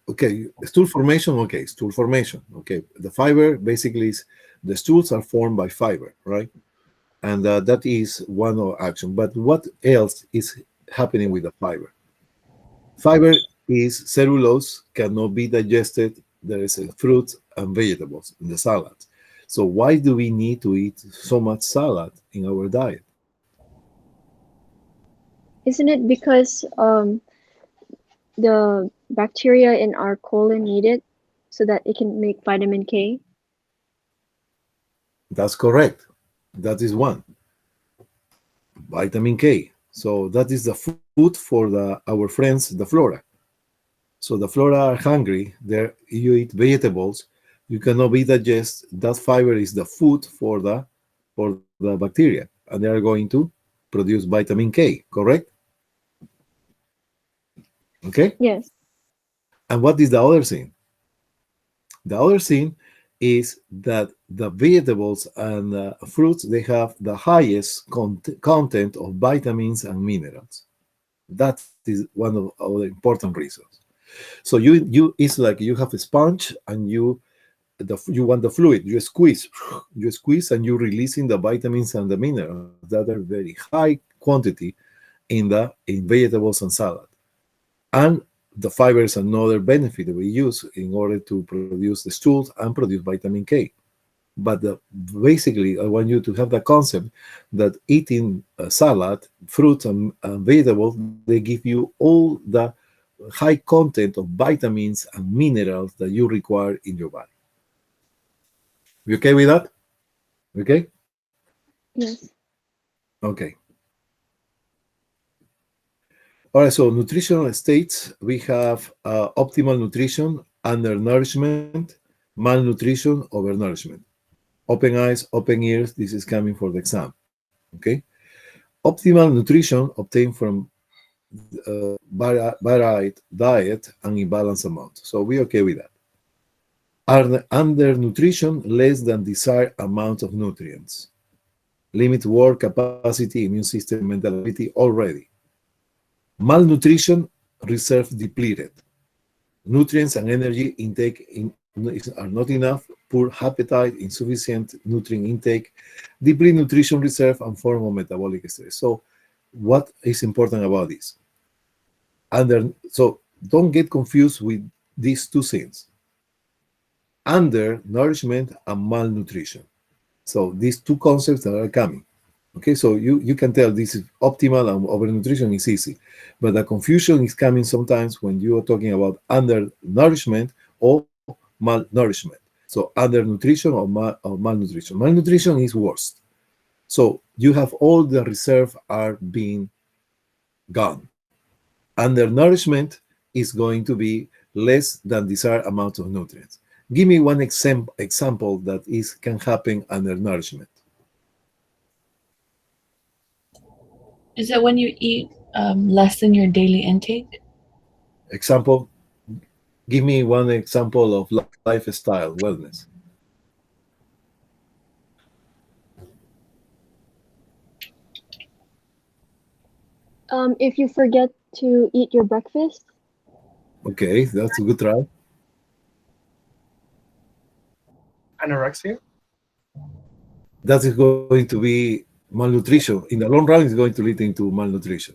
Speaker 1: okay, stool formation, okay, stool formation. Okay. The fiber basically is the stools are formed by fiber, right? And that is one of action. But what else is happening with the fiber? Fiber is cellulose, cannot be digested. There is fruits and vegetables in the salad. So why do we need to eat so much salad in our diet?
Speaker 2: Isn't it because the bacteria in our colon need it so that it can make vitamin K?
Speaker 1: That's correct. That is one. Vitamin K. So that is the food for our friends, the flora. So the flora are hungry. There, you eat vegetables, you cannot be digest. That fiber is the food for the bacteria, and they are going to produce vitamin K. Correct? Okay.
Speaker 2: Yes.
Speaker 1: And what is the other thing? The other thing is that the vegetables and fruits, they have the highest content of vitamins and minerals. That is one of our important reasons. So you it's like you have a sponge and you want the fluid. You squeeze, and you're releasing the vitamins and the minerals that are very high quantity in vegetables and salad. And the fiber is another benefit that we use in order to produce the stools and produce vitamin K. But basically, I want you to have the concept that eating a salad, fruits, and vegetables, they give you all the high content of vitamins and minerals that you require in your body. You okay with that? Okay?
Speaker 2: Yes.
Speaker 1: Okay. All right, so nutritional states, we have optimal nutrition, undernourishment, malnutrition, overnourishment. Open eyes, open ears, this is coming for the exam, okay? Optimal nutrition obtained from varied diet and in balanced amount. So we're okay with that. Undernutrition, less than desired amount of nutrients. Limit work capacity, immune system, mental ability already. Malnutrition, reserve depleted. Nutrients and energy intake are not enough, poor appetite, insufficient nutrient intake, deplete nutrition reserve, and form of metabolic stress. So what is important about this? So don't get confused with these two things. Undernourishment and malnutrition. So these two concepts that are coming. Okay, so you can tell this is optimal and overnutrition is easy. But the confusion is coming sometimes when you are talking about undernourishment or malnourishment. So undernutrition or malnutrition. Malnutrition is worst. So you have all the reserve are being gone. Undernourishment is going to be less than desired amount of nutrients. Give me one example that can happen under nourishment.
Speaker 3: Is it when you eat less than your daily intake?
Speaker 1: Example, give me one example of lifestyle wellness.
Speaker 2: If you forget to eat your breakfast.
Speaker 1: Okay, that's a good try.
Speaker 6: Anorexia?
Speaker 1: That is going to be malnutrition. In the long run, it's going to lead into malnutrition.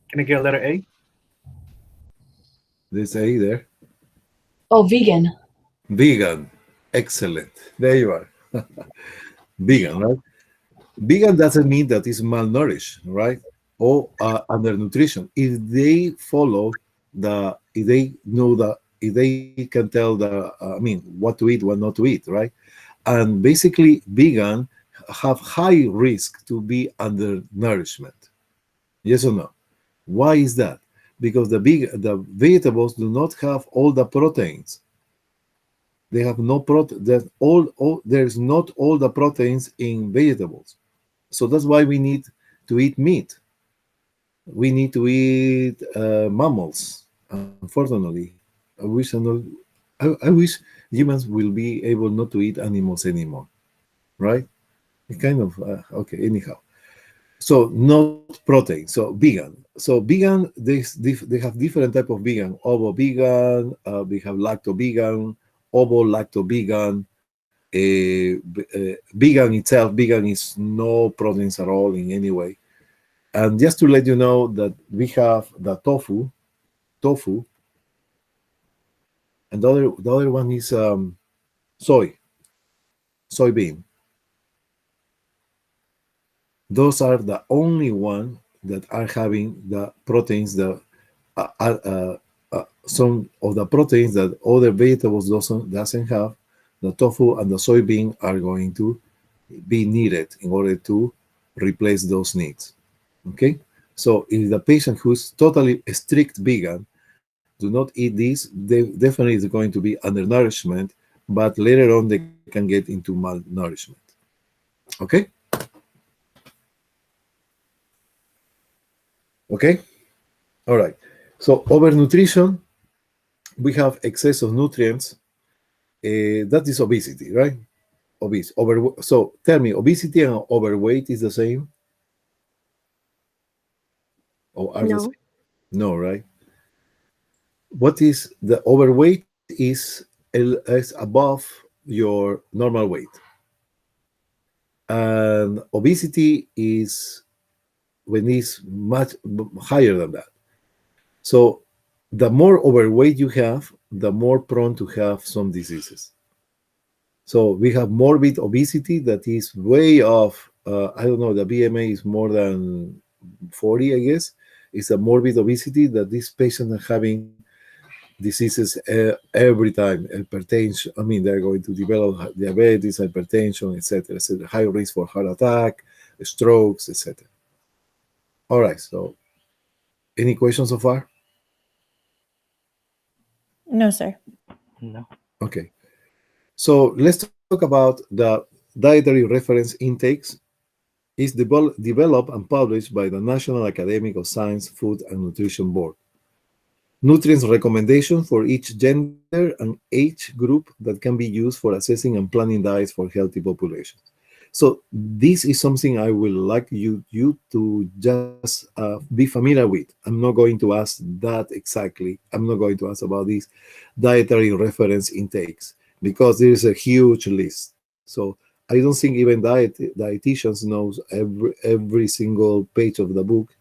Speaker 6: Can I get a letter A?
Speaker 1: There's A there.
Speaker 3: Oh, vegan.
Speaker 1: Vegan. Excellent. There you are. Vegan, right? Vegan doesn't mean that it's malnourished, right? Or undernutrition. If they follow if they know if they can tell what to eat, what not to eat, right? And basically, vegan have high risk to be undernourishment. Yes or no? Why is that? Because the vegetables do not have all the proteins. They have no protein. There's not all the proteins in vegetables. So that's why we need to eat meat. We need to eat mammals. Unfortunately, I wish humans will be able not to eat animals anymore, right? It kind of okay. Anyhow, so not protein. So vegan. So vegan, they have different type of vegan. Ovo vegan. We have lacto vegan, ovo lacto vegan. Vegan itself, vegan is no proteins at all in any way. And just to let you know that we have the tofu, and the other one is soybean. Those are the only one that are having the proteins that some of the proteins that other vegetables doesn't have. The tofu and the soybean are going to be needed in order to replace those needs. Okay, so if the patient who's totally strict vegan do not eat these, they definitely is going to be undernourishment, but later on they can get into malnourishment. Okay. Okay. All right. So overnutrition, we have excess of nutrients. That is obesity, right? Obese. So tell me, obesity and overweight is the same? Or are the
Speaker 2: No.
Speaker 1: same? No, right? What is the overweight is above your normal weight, and obesity is when it's much higher than that. So the more overweight you have, the more prone to have some diseases. So we have morbid obesity that is way off. I don't know, the BMI is more than 40, I guess. It's a morbid obesity that these patients are having diseases every time. Hypertension, I mean, they're going to develop diabetes, hypertension, etc., etc. High risk for heart attack, strokes, etc. All right. So, any questions so far?
Speaker 9: No, sir.
Speaker 6: No.
Speaker 1: Okay. So let's talk about the dietary reference intakes. It's developed and published by the National Academy of Science, Food and Nutrition Board. Nutrients recommendation for each gender and age group that can be used for assessing and planning diets for healthy populations. So this is something I would like you to just be familiar with. I'm not going to ask that exactly. I'm not going to ask about these dietary reference intakes because there is a huge list. So I don't think even dietitians knows every single page of the book.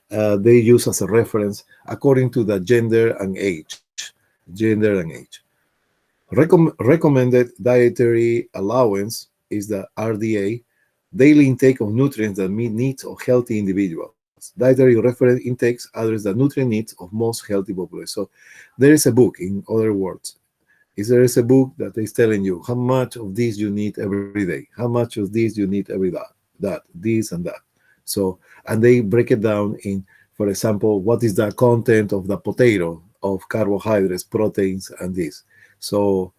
Speaker 1: They use as a reference according to the gender and age. Gender and age. Recommended dietary allowance is the RDA, daily intake of nutrients that meet needs of healthy individuals. Dietary reference intakes address the nutrient needs of most healthy populations. So there is a book, in other words. There is a book that is telling you how much of this you need every day, how much of this you need every day, this and that. So, and they break it down in, for example, what is the content of the potato of carbohydrates, proteins, and this. So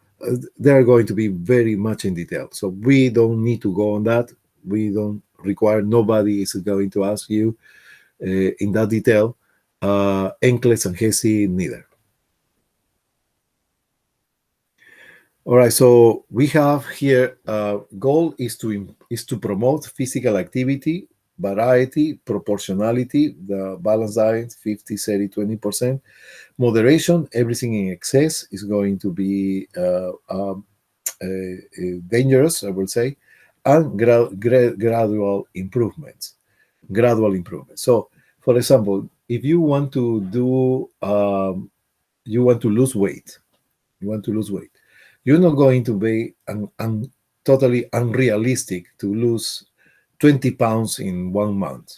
Speaker 1: they're going to be very much in detail. So we don't need to go on that. We don't require, nobody is going to ask you in that detail. Encles and Hesi neither. All right, so we have here goal is to promote physical activity, variety, proportionality, the balanced diet 50, 30, 20%. Moderation, everything in excess is going to be dangerous, I would say, and gradual improvements. Gradual improvement. So, for example, if you want to do, you want to lose weight, you're not going to be totally unrealistic to lose 20 pounds in 1 month,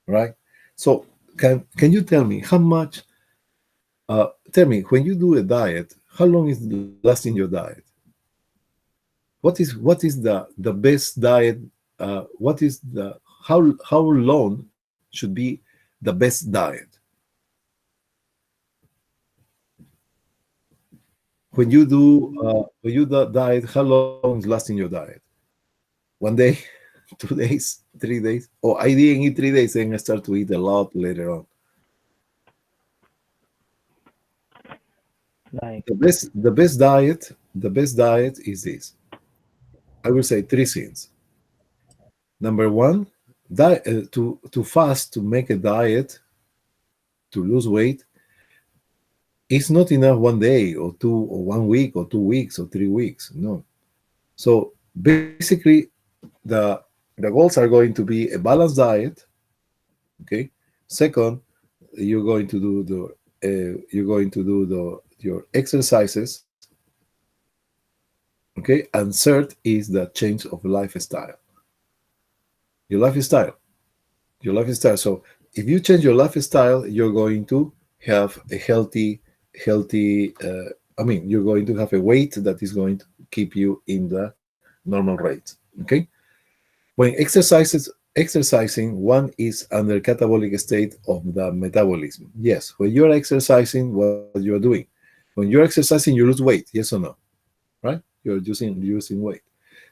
Speaker 1: right? So, can you tell me how much? Tell me, when you do a diet, how long is lasting your diet? What is the best diet? What is the how long should be the best diet? When you do diet, how long is lasting your diet? 1 day, 2 days, 3 days? Oh, I didn't eat 3 days, and I start to eat a lot later on.
Speaker 6: Like,
Speaker 1: The best diet is this. I will say three things. Number one, to fast, to make a diet, to lose weight, it's not enough 1 day or two or 1 week or 2 weeks or 3 weeks. No. So basically, the the goals are going to be a balanced diet. Okay. Second, you're going to do your exercises. Okay. And third is the change of lifestyle. Your lifestyle. Your lifestyle. So if you change your lifestyle, you're going to have a healthy. You're going to have a weight that is going to keep you in the normal rate. Okay. When exercising, one is under catabolic state of the metabolism. Yes, when you're exercising, what you're doing. When you're exercising, you lose weight. Yes or no? Right? You're using weight.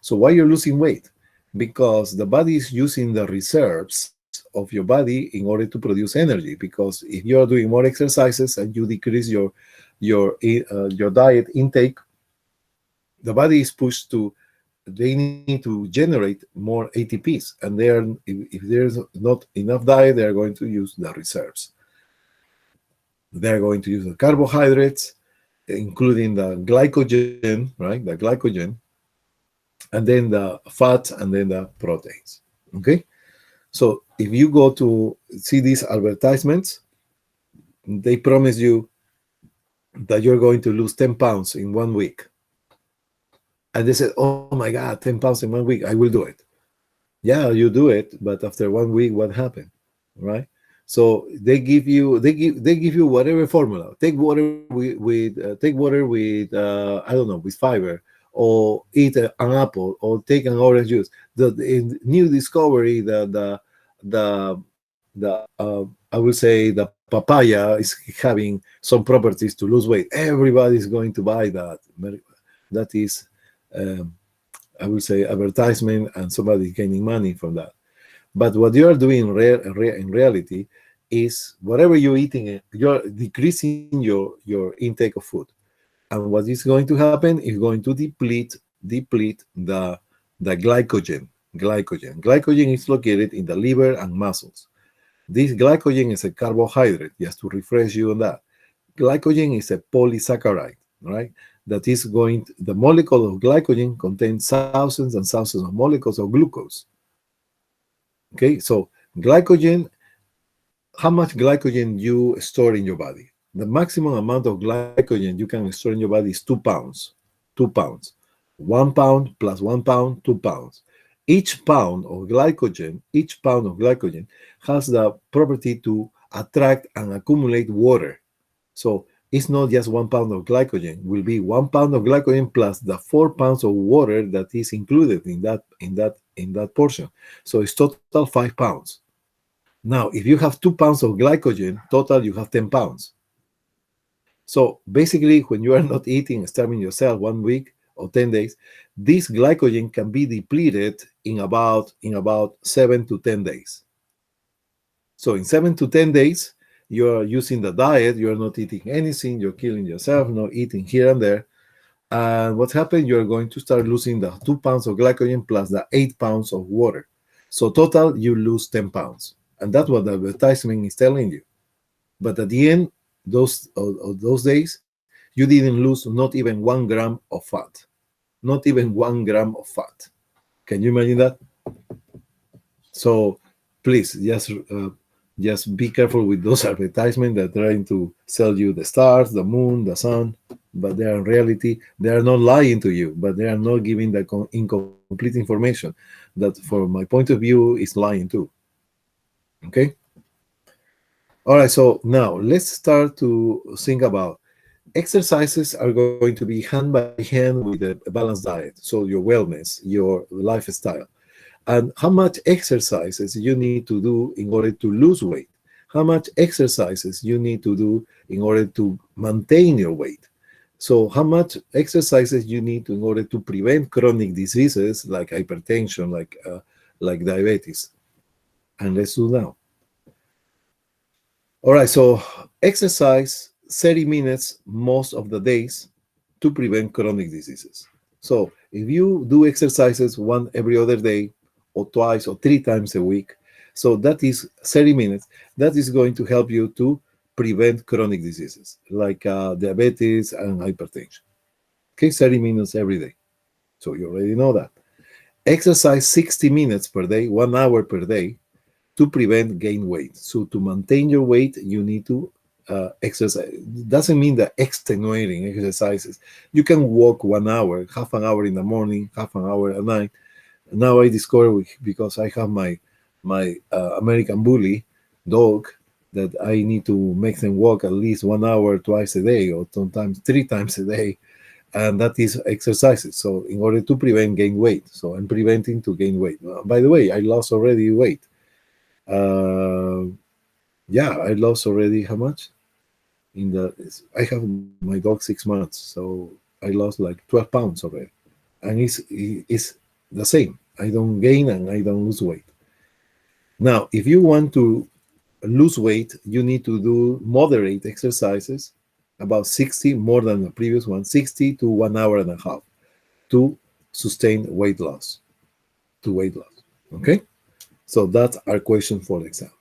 Speaker 1: So why you're losing weight? Because the body is using the reserves of your body in order to produce energy. Because if you're doing more exercises and you decrease your diet intake, the body is pushed to. They need to generate more ATPs, and if there's not enough diet, they're going to use the reserves. They're going to use the carbohydrates, including the glycogen, right? The glycogen, and then the fat, and then the proteins. Okay. So if you go to see these advertisements, they promise you that you're going to lose 10 pounds in 1 week. And they said, oh my God, 10 pounds in 1 week, I will do it. Yeah, you do it, but after 1 week, what happened? Right? So they give you whatever formula. Take water with I don't know, with fiber, or eat an apple, or take an orange juice. The new discovery, I would say the papaya is having some properties to lose weight. Everybody's going to buy that. That is, I would say, advertisement, and somebody gaining money from that. But what you are doing in reality is whatever you're eating, you're decreasing your intake of food. And what is going to happen is going to deplete the glycogen. Glycogen is located in the liver and muscles. This glycogen is a carbohydrate, just to refresh you on that. Glycogen is a polysaccharide, right? That is the molecule of glycogen contains thousands and thousands of molecules of glucose. Okay, so glycogen, how much glycogen you store in your body? The maximum amount of glycogen you can store in your body is 2 pounds. 2 pounds. 1 pound plus 1 pound, 2 pounds. Each pound of glycogen has the property to attract and accumulate water. So it's not just 1 pound of glycogen. It will be 1 pound of glycogen plus the 4 pounds of water that is included in in that portion. So it's total 5 pounds. Now, if you have 2 pounds of glycogen, total you have 10 pounds. So basically, when you are not eating, starving yourself 1 week or 10 days, this glycogen can be depleted in about 7 to 10 days. So in 7 to 10 days, you're using the diet, you're not eating anything, you're killing yourself, not eating here and there. And what happened? You're going to start losing the 2 pounds of glycogen plus the 8 pounds of water. So total, you lose 10 pounds. And that's what the advertisement is telling you. But at the end of those days, you didn't lose not even 1 gram of fat. Not even 1 gram of fat. Can you imagine that? So please, just be careful with those advertisements that are trying to sell you the stars, the moon, the sun, but they are in reality, they are not lying to you, but they are not giving the incomplete information that, from my point of view, is lying too. Okay? All right, so now let's start to think about exercises are going to be hand by hand with a balanced diet, so your wellness, your lifestyle, and how much exercises you need to do in order to lose weight, how much exercises you need to do in order to maintain your weight. So how much exercises you need in order to prevent chronic diseases like hypertension, like diabetes. And let's do now. All right, so exercise 30 minutes most of the days to prevent chronic diseases. So if you do exercises one every other day, or twice or 3 times a week, so that is 30 minutes, that is going to help you to prevent chronic diseases like diabetes and hypertension. Okay, 30 minutes every day. So you already know that. Exercise 60 minutes per day, 1 hour per day, to prevent gain weight. So to maintain your weight, you need to exercise. It doesn't mean that extenuating exercises. You can walk 1 hour, half an hour in the morning, half an hour at night. Now I discover, because I have my American Bully dog, that I need to make them walk at least 1 hour twice a day, or sometimes 3 times a day, and that is exercises. So in order to prevent gain weight, so I'm preventing to gain weight. By the way, I lost already weight. Yeah, I lost already how much? I have my dog 6 months, so I lost like 12 pounds already, and it's the same. I don't gain and I don't lose weight. Now, if you want to lose weight, you need to do moderate exercises, about 60, more than the previous one, 60 to 1 hour and a half to sustain weight loss, okay? So that's our question for the exam.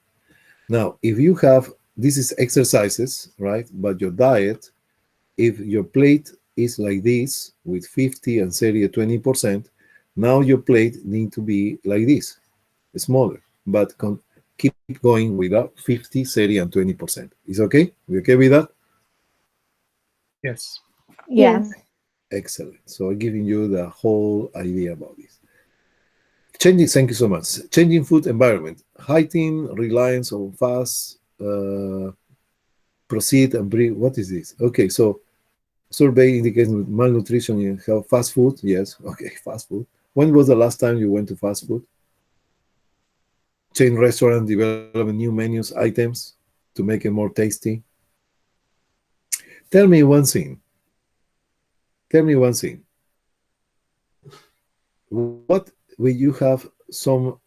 Speaker 1: Now, if you have, this is exercises, right? But your diet, if your plate is like this, with 50 and 30 20%, now your plate need to be like this, smaller, but keep going without 50, 30, and 20%. Is okay? We okay with that?
Speaker 6: Yes.
Speaker 9: Yeah.
Speaker 2: Yes.
Speaker 1: Excellent. So I'm giving you the whole idea about this. Changing, thank you so much. Changing food environment, heighten reliance on fast, proceed and bring. What is this? Okay, so survey indicates malnutrition in health. Fast food, yes. Okay, fast food. When was the last time you went to fast food? Chain restaurant developing new menus, items to make it more tasty. Tell me one thing. Tell me one thing. What when you have some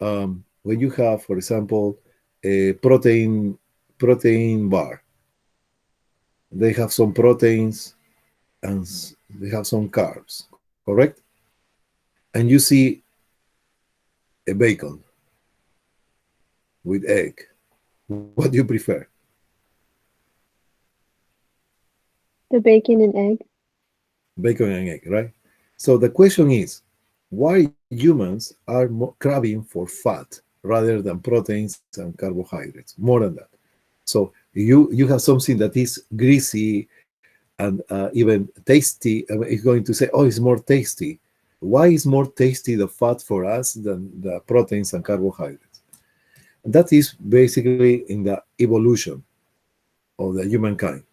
Speaker 1: when you have, for example, a protein bar, they have some proteins and they have some carbs, correct? And you see a bacon with egg. What do you prefer?
Speaker 2: The bacon and egg.
Speaker 1: Bacon and egg, right? So the question is, why humans are craving for fat rather than proteins and carbohydrates, more than that? So you have something that is greasy and even tasty. It's going to say, oh, it's more tasty. Why is more tasty the fat for us than the proteins and carbohydrates? And that is basically in the evolution of the humankind.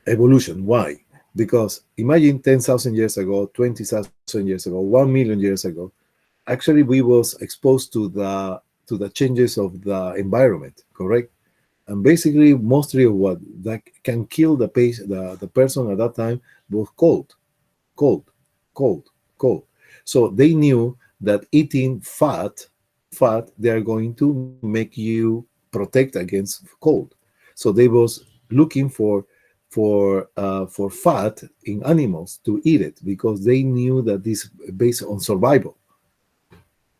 Speaker 1: Evolution, why? Because imagine 10,000 years ago, 20,000 years ago, 1 million years ago, actually we was exposed to the changes of the environment, correct? And basically, mostly of what that can kill the person at that time was cold, cold, cold, cold. So they knew that eating fat, they are going to make you protect against cold. So they was looking for fat in animals to eat it because they knew that this based on survival.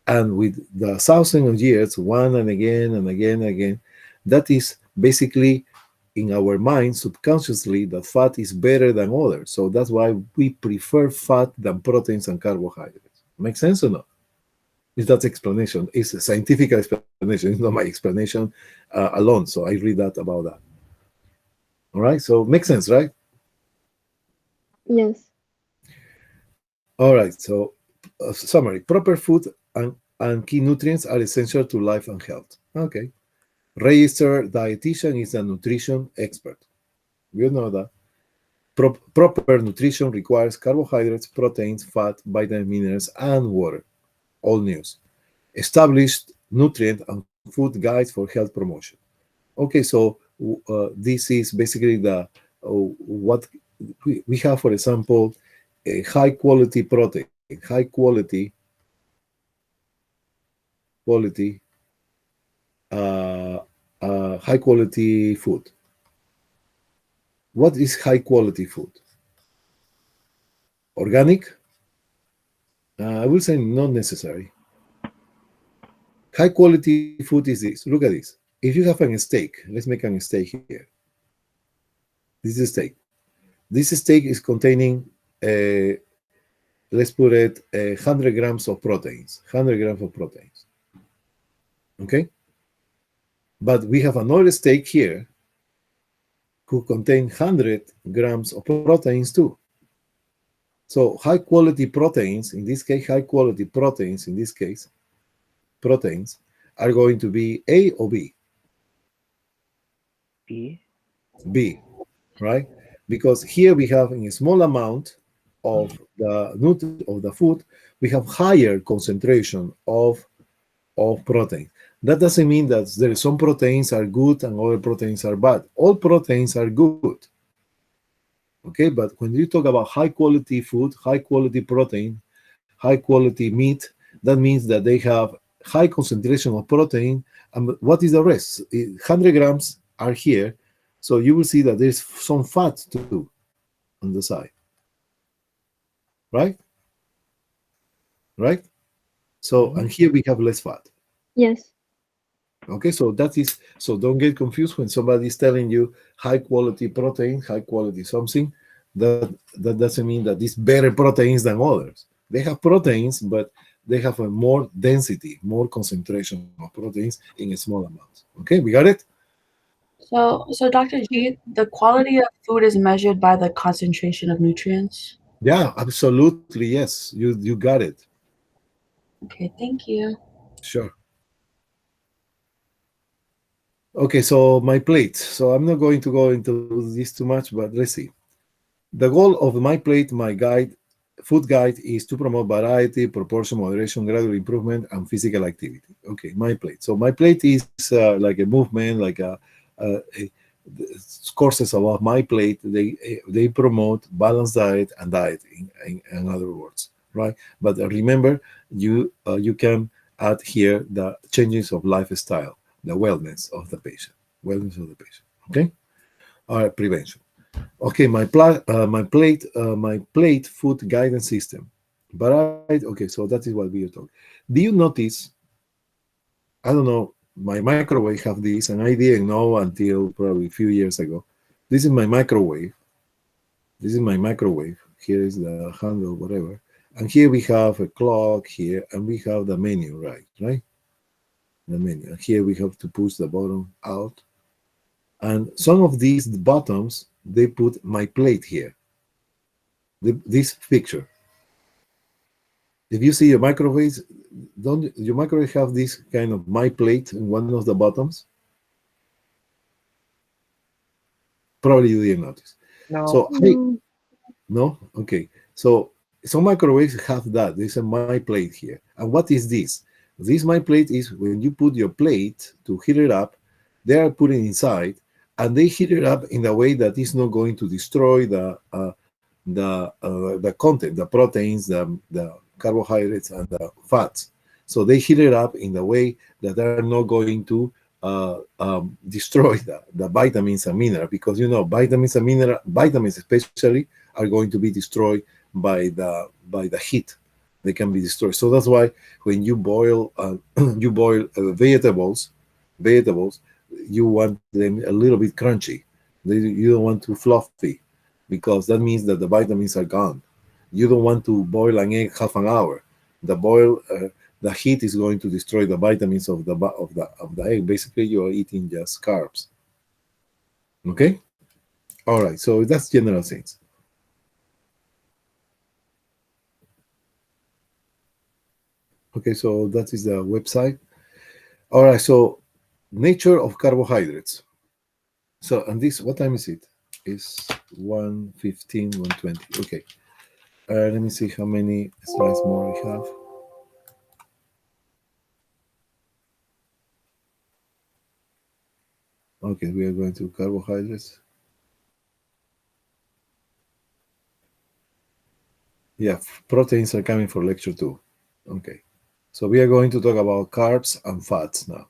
Speaker 1: And with the thousands of years, one and again and again and again, that is basically in our mind subconsciously that fat is better than others. So that's why we prefer fat than proteins and carbohydrates. Make sense or not? Is that explanation? It's a scientific explanation. It's not my explanation alone. So I read that about that. All right. So makes sense, right?
Speaker 2: Yes.
Speaker 1: All right. So summary: proper food and key nutrients are essential to life and health. Okay. Registered dietitian is a nutrition expert. You know that. Proper nutrition requires carbohydrates, proteins, fat, vitamin, minerals, and water. All news. Established nutrient and food guides for health promotion. Okay, so this is basically the what we have, for example, a high quality protein, quality, uh, high quality food. What is high quality food? Organic? I will say not necessary. High quality food is this. Look at this. If you have a steak, let's make a steak here. This is a steak. This steak is containing, let's put it, 100 grams of proteins. 100 grams of proteins. Okay? But we have another steak here who contain 100 grams of proteins too. So high quality proteins, in this case, proteins are going to be A or B?
Speaker 6: B.
Speaker 1: B, right? Because here we have in a small amount of the food, we have higher concentration of protein. That doesn't mean that there are some proteins are good and other proteins are bad. All proteins are good. Okay, but when you talk about high quality food, high quality protein, high quality meat, that means that they have high concentration of protein. And what is the rest? 100 grams are here. So you will see that there's some fat too on the side. Right? Right? So, and here we have less fat.
Speaker 2: Yes.
Speaker 1: Okay, so so don't get confused when somebody is telling you high quality protein, high quality something. That doesn't mean that it's better proteins than others. They have proteins, but they have a more density, more concentration of proteins in a small amount. Okay, we got it?
Speaker 3: So Dr. G, the quality of food is measured by the concentration of nutrients.
Speaker 1: Yeah, absolutely. Yes, you got it.
Speaker 3: Okay, thank you.
Speaker 1: Sure. Okay, so my plate. So I'm not going to go into this too much, but let's see. The goal of my plate, food guide, is to promote variety, proportion, moderation, gradual improvement, and physical activity. Okay, my plate. So my plate is like a movement, like a courses about my plate. They promote balanced diet and diet, in other words, right? But remember, you can add here the changes of lifestyle, the wellness of the patient. Okay. All right, prevention. Okay, my plate food guidance system. Okay, so that is what we are talking. Do you notice? I don't know. My microwave have this, and I didn't know until probably a few years ago. This is my microwave. Here is the handle, whatever. And here we have a clock here, and we have the menu, right? The menu. And here we have to push the button out. And some of these buttons, they put my plate here. This picture. If you see your microwaves, don't your microwave have this kind of my plate in one of the buttons? Probably you didn't notice.
Speaker 6: No.
Speaker 1: So
Speaker 2: No.
Speaker 1: No? Okay. So some microwaves have that. There's a my plate here. And what is this? This my plate is when you put your plate to heat it up, they are putting inside, and they heat it up in a way that is not going to destroy the content, the proteins, the carbohydrates, and the fats. So they heat it up in a way that are not going to destroy the vitamins and minerals, because you know vitamins and vitamins especially are going to be destroyed by the heat. They can be destroyed. So that's why when you boil you boil vegetables, you want them a little bit crunchy. You don't want too fluffy, because that means that the vitamins are gone. You don't want to boil an egg half an hour. The heat is going to destroy the vitamins of the egg. Basically, you are eating just carbs. Okay. All right. So that's general things. Okay. So that is the website. All right. So nature of carbohydrates. So, and this, what time is it? It's 1:15, 1:20. Okay. Let me see how many slides more we have. Okay, we are going to carbohydrates. Yeah, proteins are coming for lecture 2. Okay. So we are going to talk about carbs and fats now.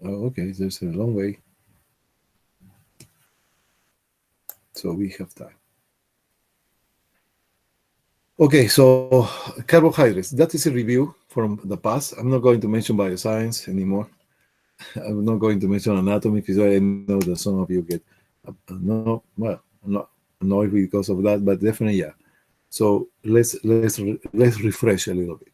Speaker 1: Oh, okay, there's a long way. So we have time. Okay, so carbohydrates, that is a review from the past. I'm not going to mention bioscience anymore. I'm not going to mention anatomy, because I know that some of you get no, well, not annoyed because of that, but definitely, yeah. So let's refresh a little bit.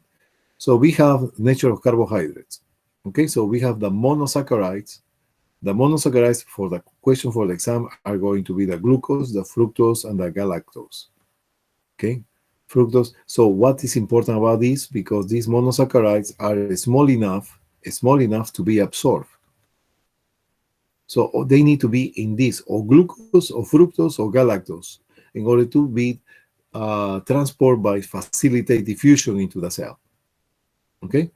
Speaker 1: So we have nature of carbohydrates. Okay, so we have the monosaccharides. The monosaccharides for the question for the exam are going to be the glucose, the fructose, and the galactose. Okay, fructose. So what is important about this? Because these monosaccharides are small enough to be absorbed. So they need to be in this, or glucose, or fructose, or galactose, in order to be transported by facilitate diffusion into the cell. Okay,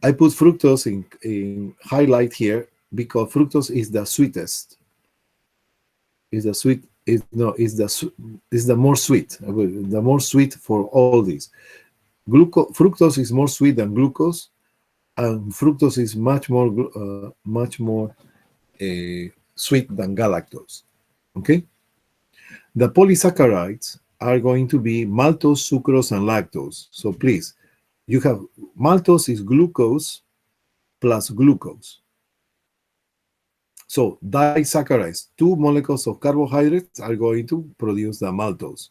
Speaker 1: I put fructose in highlight here because fructose is the sweetest. Is the sweet? Is no? Is the more sweet? The more sweet for all these. Fructose is more sweet than glucose, and fructose is much more sweet than galactose. Okay. The polysaccharides are going to be maltose, sucrose, and lactose. So please, you have maltose is glucose plus glucose. So disaccharides, 2 molecules of carbohydrates are going to produce the maltose.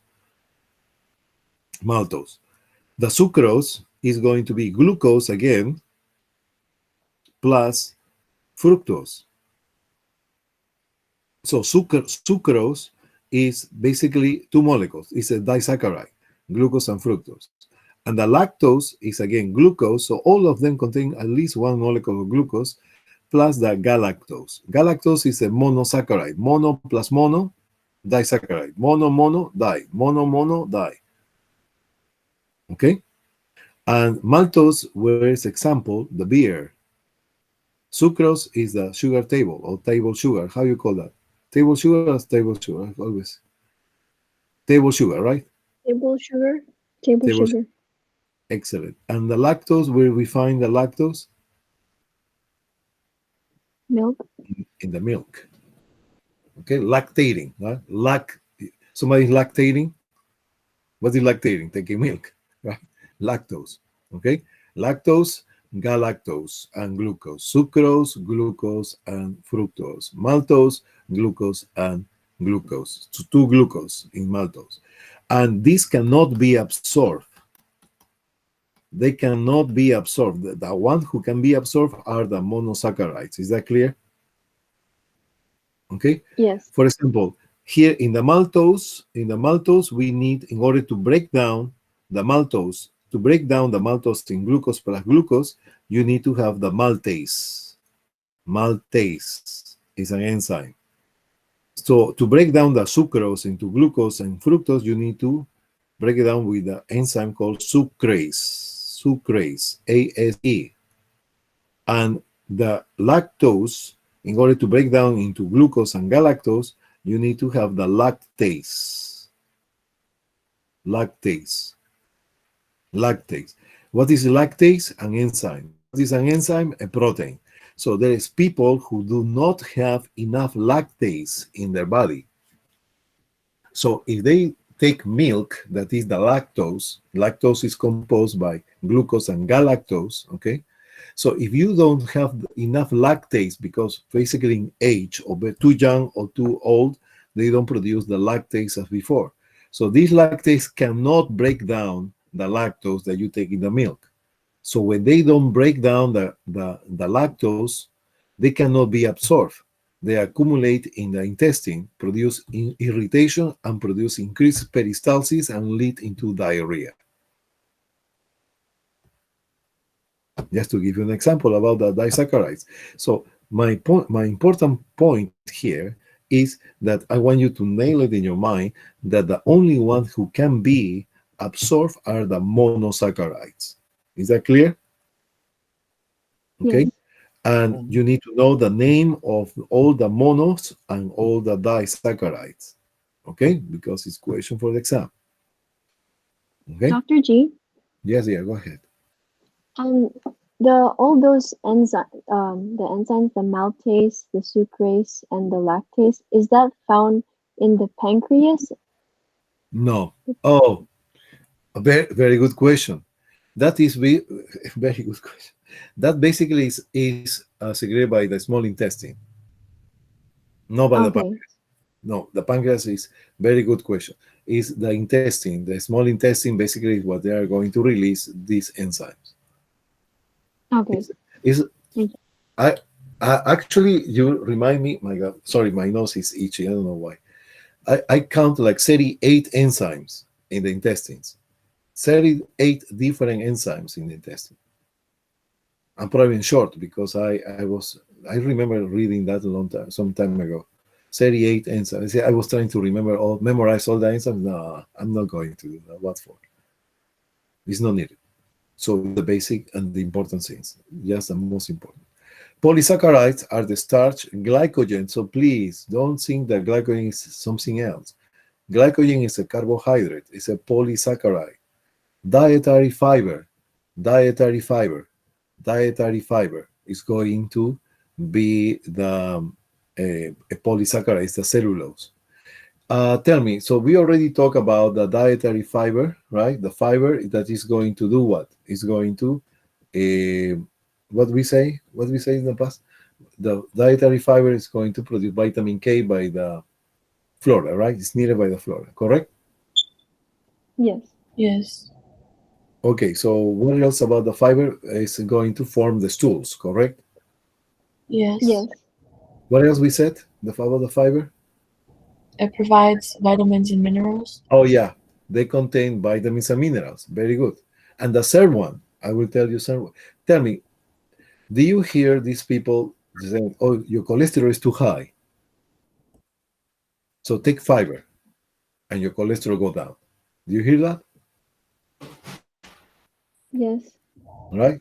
Speaker 1: The sucrose is going to be glucose again plus fructose. So sucrose is basically 2 molecules. It's a disaccharide, glucose and fructose. And the lactose is again glucose. So all of them contain at least 1 molecule of glucose plus the galactose. Galactose is a monosaccharide. Mono plus mono, disaccharide. Mono, mono, di. Mono, mono, di. Okay? And maltose, where is example, the beer. Sucrose is the sugar table, or table sugar. How you call that? Table sugar or table sugar? Always. Table sugar, right?
Speaker 2: Table sugar. Table
Speaker 1: Table
Speaker 2: sugar.
Speaker 1: Excellent. And the lactose, where we find the lactose?
Speaker 2: Milk.
Speaker 1: In the milk. Okay, lactating. Right? Somebody's lactating. What is lactating? Taking milk, right? Lactose. Okay, lactose, galactose, and glucose. Sucrose, glucose, and fructose. Maltose, glucose, and glucose. So 2 glucose in maltose. And this cannot be absorbed. They cannot be absorbed. The one who can be absorbed are the monosaccharides. Is that clear? Okay.
Speaker 2: Yes.
Speaker 1: For example, here in the maltose, we need, in order to break down the maltose, in glucose plus glucose, you need to have the maltase. Maltase is an enzyme. So to break down the sucrose into glucose and fructose, you need to break it down with the enzyme called sucrase. Sucrase, ASE. And the lactose, in order to break down into glucose and galactose, you need to have the lactase. Lactase. Lactase. What is lactase? An enzyme. What is an enzyme? A protein. So there is people who do not have enough lactase in their body. So if they take milk, that is the lactose is composed by glucose and galactose, okay? So if you don't have enough lactase, because basically in age, or too young or too old, they don't produce the lactase as before. So this lactase cannot break down the lactose that you take in the milk. So when they don't break down the lactose, they cannot be absorbed. They accumulate in the intestine, produce irritation, and produce increased peristalsis and lead into diarrhea. Just to give you an example about the disaccharides. So my important point here is that I want you to nail it in your mind that the only ones who can be absorbed are the monosaccharides. Is that clear? Okay.
Speaker 2: Yes.
Speaker 1: And you need to know the name of all the monos and all the disaccharides. Okay? Because it's question for the exam. Okay?
Speaker 2: Dr. G,
Speaker 1: Yes, yeah, go ahead.
Speaker 2: all those enzymes, the enzymes, the maltase, the sucrase, and the lactase, is that found in the pancreas?
Speaker 1: No. Oh, a very, very good question. That is very good question. That basically is secreted by the small intestine, not by the
Speaker 2: Okay.
Speaker 1: pancreas. No, the pancreas is very good question. Is the intestine, the small intestine basically is what they are going to release these enzymes.
Speaker 2: Okay.
Speaker 1: Is
Speaker 2: Thank you.
Speaker 1: I actually you remind me, my God, sorry, my nose is itchy. I don't know why. I count like 38 enzymes in the intestines. 38 different enzymes in the intestine. I'm probably in short because I remember reading that a long time, some time ago. 38 enzymes. I was trying to memorize all the enzymes. No, I'm not going to do that. What for? It's not needed. So the basic and the important things, just the most important. Polysaccharides are the starch glycogen. So please don't think that glycogen is something else. Glycogen is a carbohydrate. It's a polysaccharide. Dietary fiber. Dietary fiber. Dietary fiber is going to be the a polysaccharide, the cellulose. Tell me, so we already talked about the dietary fiber, right? The fiber that is going to do what? It's going to, what we say in the past? The dietary fiber is going to produce vitamin K by the flora, right? It's needed by the flora, correct?
Speaker 2: Yes.
Speaker 3: Yes.
Speaker 1: Okay, so what else about the fiber is going to form the stools, correct?
Speaker 3: Yes.
Speaker 2: Yes.
Speaker 1: What else we said about the fiber?
Speaker 3: It provides vitamins and minerals.
Speaker 1: Oh yeah, they contain vitamins and minerals. Very good. And the third one, I will tell you some. Tell me, do you hear these people saying, "Oh, your cholesterol is too high, so take fiber, and your cholesterol go down"? Do you hear that?
Speaker 2: Yes.
Speaker 1: Right?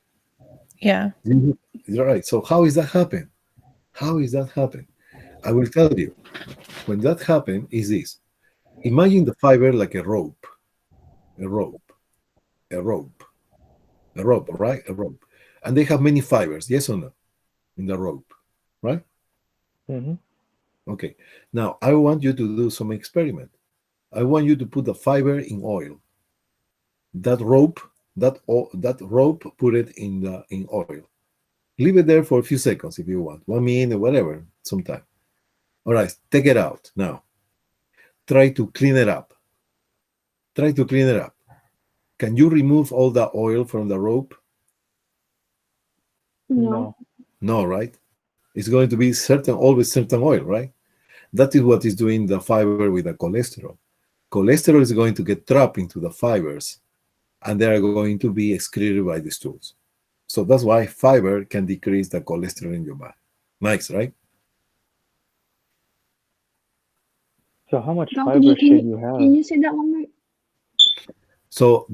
Speaker 9: Yeah.
Speaker 1: Right. So how is that happen? How is that happen? I will tell you. When that happen, is this: imagine the fiber like a rope, a rope, a rope, a rope. Right? A rope, and they have many fibers. Yes or no? In the rope, right?
Speaker 6: Mm-hmm.
Speaker 1: Okay. Now I want you to do some experiment. I want you to put the fiber in oil. That rope, that rope, put it in oil. Leave it there for a few seconds if you want, 1 minute, whatever, sometime. All right, take it out now. Try to clean it up. Try to clean it up. Can you remove all the oil from the rope?
Speaker 2: No.
Speaker 1: No, right? It's going to be always certain oil, right? That is what is doing the fiber with the cholesterol. Cholesterol is going to get trapped into the fibers, and they are going to be excreted by the stools. So that's why fiber can decrease the cholesterol in your body. Nice, right?
Speaker 6: So how much
Speaker 2: Dr.
Speaker 6: fiber
Speaker 2: G,
Speaker 6: should you have?
Speaker 2: can you say that one more?
Speaker 1: So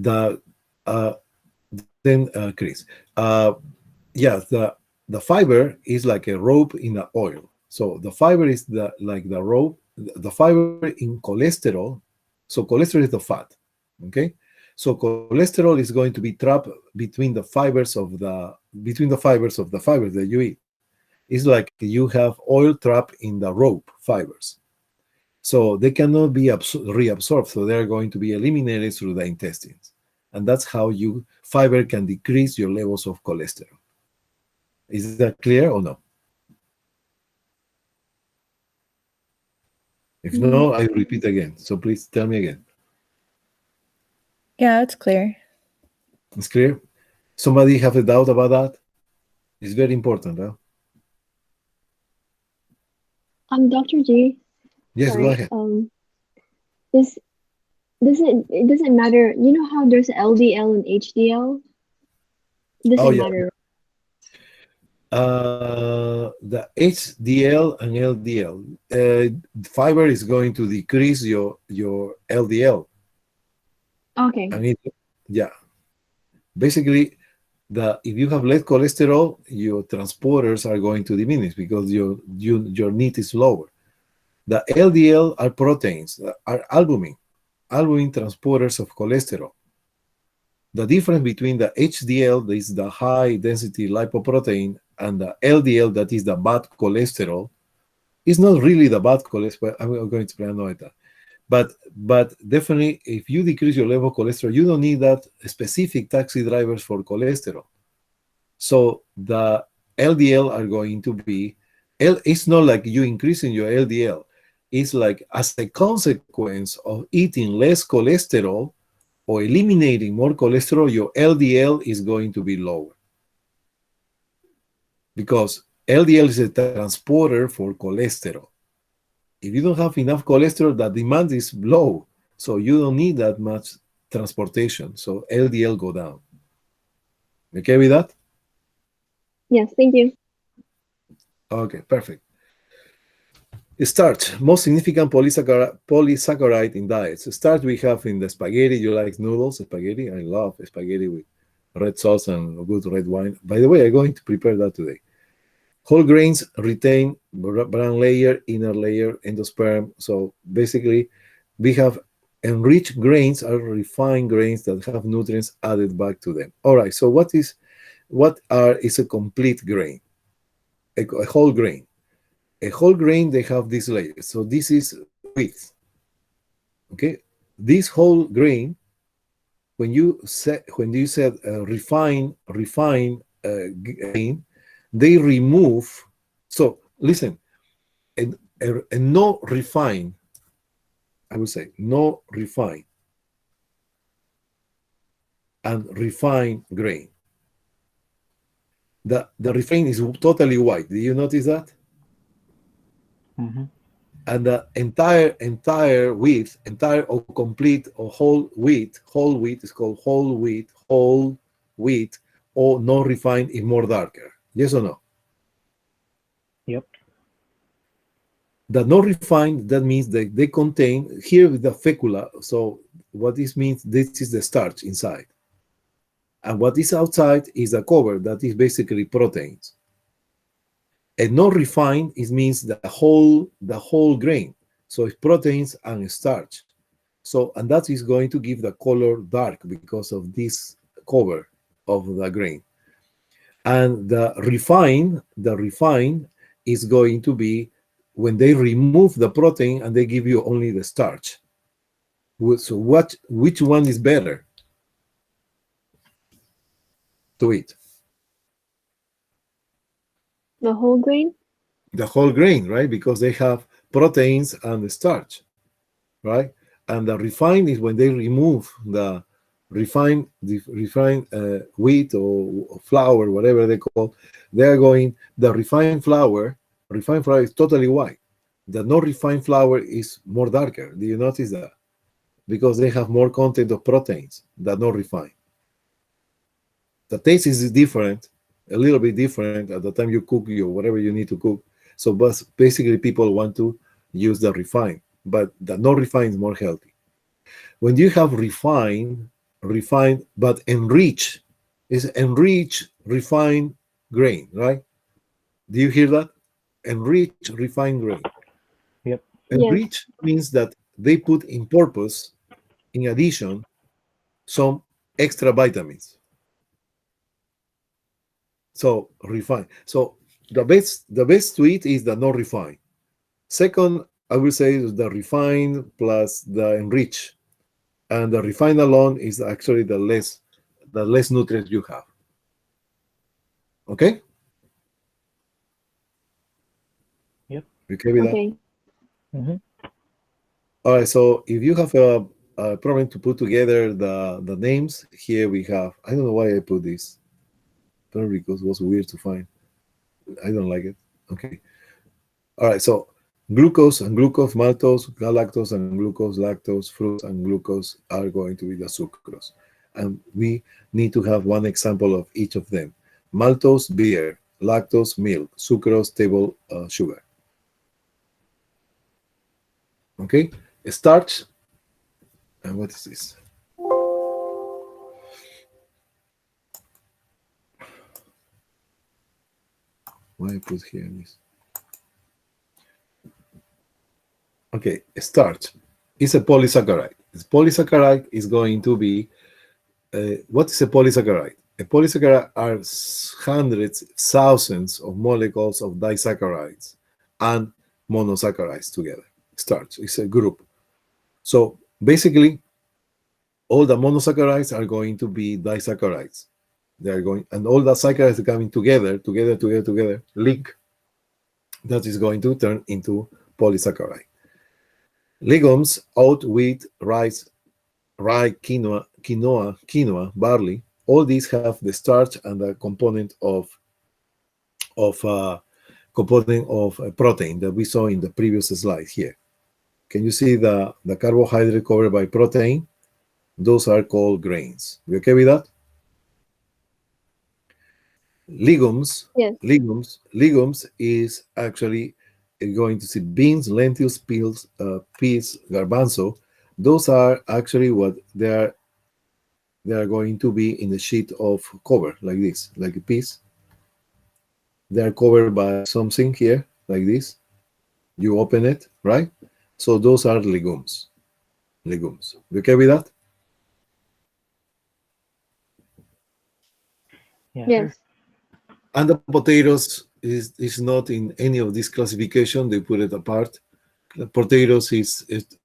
Speaker 1: then Chris, yeah, the fiber is like a rope in the oil. So the fiber is the rope, the fiber in cholesterol. So cholesterol is the fat, okay? So cholesterol is going to be trapped between the fibers of the fibers that you eat. It's like you have oil trapped in the rope fibers. So they cannot be reabsorbed. So they're going to be eliminated through the intestines. And that's how fiber can decrease your levels of cholesterol. Is that clear or no? If no, I repeat again. So please tell me again.
Speaker 9: Yeah, it's clear.
Speaker 1: It's clear? Somebody have a doubt about that? It's very important, huh?
Speaker 2: Dr. G.
Speaker 1: Yes, go
Speaker 2: Sorry.
Speaker 1: ahead.
Speaker 2: This it doesn't matter. You know how there's LDL and HDL? It doesn't
Speaker 1: Yeah.
Speaker 2: matter.
Speaker 1: The HDL and LDL. Fiber is going to decrease your LDL.
Speaker 2: Okay.
Speaker 1: And yeah. Basically, if you have less cholesterol, your transporters are going to diminish because your need is lower. The LDL are proteins, are albumin transporters of cholesterol. The difference between the HDL, that is the high density lipoprotein, and the LDL, that is the bad cholesterol, is not really the bad cholesterol. I'm going to explain later. But definitely, if you decrease your level of cholesterol, you don't need that specific taxi drivers for cholesterol. So the LDL are going to be, it's not like you increasing your LDL. It's like as a consequence of eating less cholesterol or eliminating more cholesterol, your LDL is going to be lower. Because LDL is a transporter for cholesterol. If you don't have enough cholesterol, the demand is low. So you don't need that much transportation. So LDL go down. Okay with that?
Speaker 2: Yes, thank you.
Speaker 1: Okay, perfect. Starch, most significant polysaccharide in diets. Starch we have in the spaghetti. You like noodles, spaghetti? I love spaghetti with red sauce and good red wine. By the way, I'm going to prepare that today. Whole grains retain bran layer, inner layer, endosperm. So basically, we have enriched grains are refined grains that have nutrients added back to them. All right. So is a complete grain? A whole grain. A whole grain, they have this layer. So this is wheat. Okay, this whole grain, when you said refined grain, they remove. So listen, a no refined, I would say no refined and refined grain. The refined is totally white. Do you notice that?
Speaker 6: Mm-hmm.
Speaker 1: And the entire wheat, entire or complete or whole wheat is called whole wheat, or non refined is more darker. Yes or no?
Speaker 6: Yep.
Speaker 1: The non refined, that means that they contain here with the fecula. So what this means, this is the starch inside, and what is outside is the cover that is basically proteins. And non refined, it means the whole grain. So it's proteins and starch. So, and that is going to give the color dark because of this cover of the grain. And the refined is going to be when they remove the protein and they give you only the starch. So which one is better to eat?
Speaker 2: The whole grain?
Speaker 1: The whole grain, right? Because they have proteins and the starch, right? And the refined is when they remove the refined wheat or flour, whatever they call. They are going, the refined flour is totally white. The not refined flour is more darker. Do you notice that? Because they have more content of proteins that not refined. The taste is different, a little bit different at the time you cook your whatever you need to cook. So, but basically, people want to use the refined, but the not refined is more healthy. When you have refined, but enrich is enrich refined grain, right? Do you hear that? Enrich refined grain.
Speaker 6: Yep.
Speaker 2: Yes.
Speaker 1: Enrich means that they put in purpose, in addition, some extra vitamins. So refined. So the best to eat is the not refined. Second, I will say is the refined plus the enrich, and the refined alone is actually the less nutrients you have. Okay.
Speaker 6: Yep.
Speaker 1: You okay with that?
Speaker 2: Okay.
Speaker 6: Mm-hmm.
Speaker 1: All right. So if you have a problem to put together the names, here we have. I don't know why I put this. Probably because it was weird to find. I don't like it. Okay. All right. So glucose and glucose, maltose, galactose and glucose, lactose, fruits and glucose are going to be the sucrose. And we need to have one example of each of them. Maltose, beer; lactose, milk; sucrose, table sugar. Okay. Starch. And what is this? Why I put here this? Okay. Starch is a polysaccharide. This polysaccharide is going to be what is a polysaccharide? A polysaccharide are hundreds, thousands of molecules of disaccharides and monosaccharides together. Starch is a group. So basically, all the monosaccharides are going to be disaccharides. They are going, and all the saccharides are coming together, link. That is going to turn into polysaccharide. Legumes, oat, wheat, rice, rye, quinoa, barley. All these have the starch and the component of protein that we saw in the previous slide here. Can you see the carbohydrate covered by protein? Those are called grains. You okay with that? Legumes,
Speaker 2: Yes.
Speaker 1: legumes is actually going to see beans, lentils, peas, garbanzo. Those are actually what they are going to be in the sheet of cover like this, like a piece. They are covered by something here like this. You open it, right? So those are legumes. Legumes. You okay with that?
Speaker 6: Yes,
Speaker 2: Yes.
Speaker 6: sir.
Speaker 1: And the potatoes is not in any of this classification. They put it apart. The potatoes is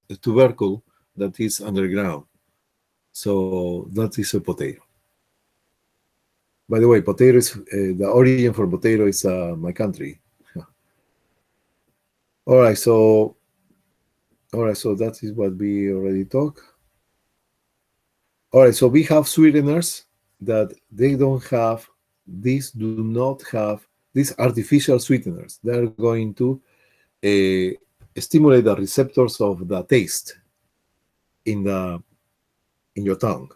Speaker 1: a tubercle that is underground. So that is a potato. By the way, potato is the origin for potato is my country. All right, so that is what we already talked. All right, so we have sweeteners that they don't have. These do not have these artificial sweeteners. They are going to stimulate the receptors of the taste in your tongue.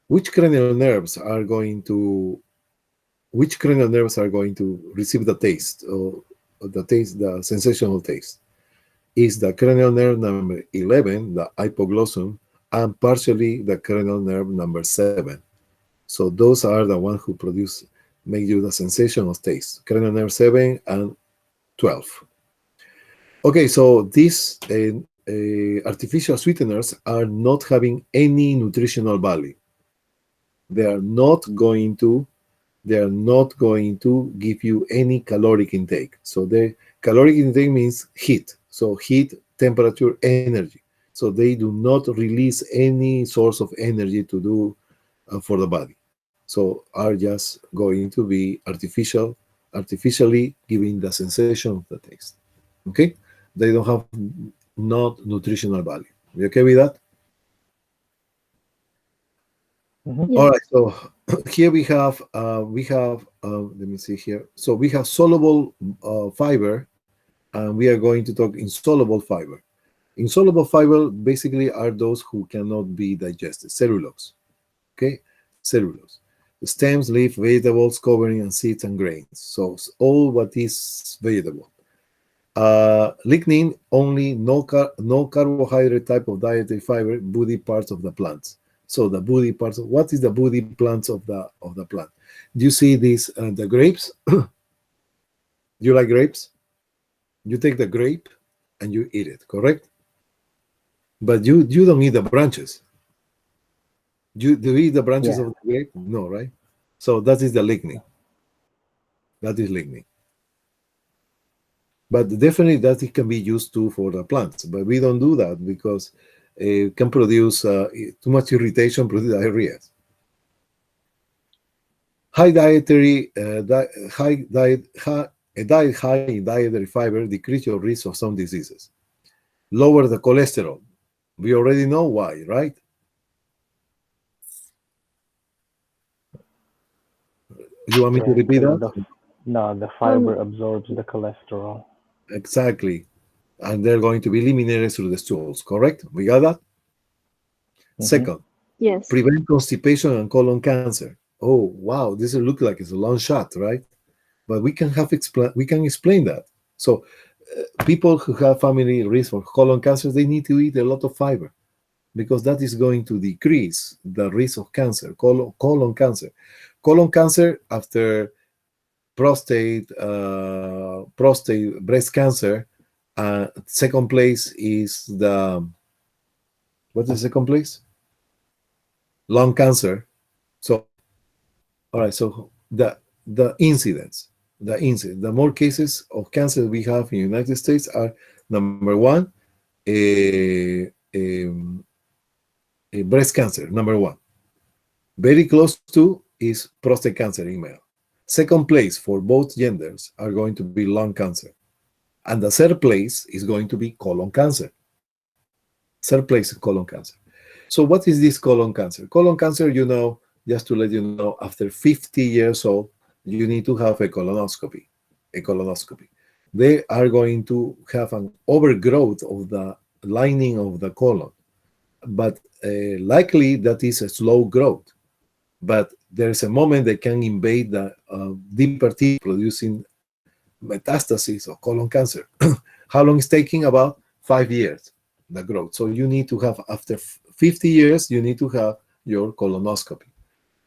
Speaker 1: Which cranial nerves are going to receive the taste or the sensational taste? Is the cranial nerve number 11, the hypoglossum, and partially the cranial nerve number 7. So those are the ones who make you the sensation of taste. Cranial nerve 7 and 12. Okay, so these artificial sweeteners are not having any nutritional value. They are not going to give you any caloric intake. So the caloric intake means heat. So heat, temperature, energy. So they do not release any source of energy to do for the body. So are just going to be artificially giving the sensation of the taste. Okay? They don't have not nutritional value. You okay with that?
Speaker 6: Mm-hmm.
Speaker 2: Yes.
Speaker 1: All right, so here let me see here. So we have soluble fiber, and we are going to talk insoluble fiber. Insoluble fiber basically are those who cannot be digested, cellulose. Okay, cellulose. stems, leaf, vegetables, covering, and seeds and grains. So all what is vegetable. Lignin only no carbohydrate type of dietary fiber, body parts of the plants. So the body parts. What is the body plants of the plant? Do you see these the grapes? Do you like grapes? You take the grape and you eat it, correct? But you don't eat the branches. Do you eat the branches
Speaker 6: Yeah.
Speaker 1: of the grape? No, right? So that is the lignin. That is lignin. But definitely that it can be used too for the plants. But we don't do that because it can produce too much irritation, produce diarrhea. High dietary high diet a diet high in dietary fiber decrease your risk of some diseases. Lower the cholesterol. We already know why, right? You want me to
Speaker 6: Yeah,
Speaker 1: repeat
Speaker 6: 'cause
Speaker 1: that?
Speaker 6: the fiber absorbs the cholesterol.
Speaker 1: Exactly. And they're going to be eliminated through the stools, correct? We got that? Second,
Speaker 2: Yes.
Speaker 1: prevent constipation and colon cancer. Oh, wow, this will look like it's a long shot, right? But we can explain that. So people who have family risk for colon cancer, they need to eat a lot of fiber because that is going to decrease the risk of cancer, colon cancer. Colon cancer after prostate, breast cancer. Second place is what's the second place? Lung cancer. So, all right. So the incidence, the more cases of cancer we have in the United States are number one, breast cancer. Number one, very close to is prostate cancer in male. Second place for both genders are going to be lung cancer. And the third place is going to be colon cancer. Third place is colon cancer. So what is this colon cancer? Colon cancer, just to let you know, after 50 years old, you need to have a colonoscopy. They are going to have an overgrowth of the lining of the colon. But likely that is a slow growth. But there's a moment they can invade the deeper tissue, producing metastasis of colon cancer. How long is taking? About 5 years, the growth. So you need to have, after 50 years, you need to have your colonoscopy.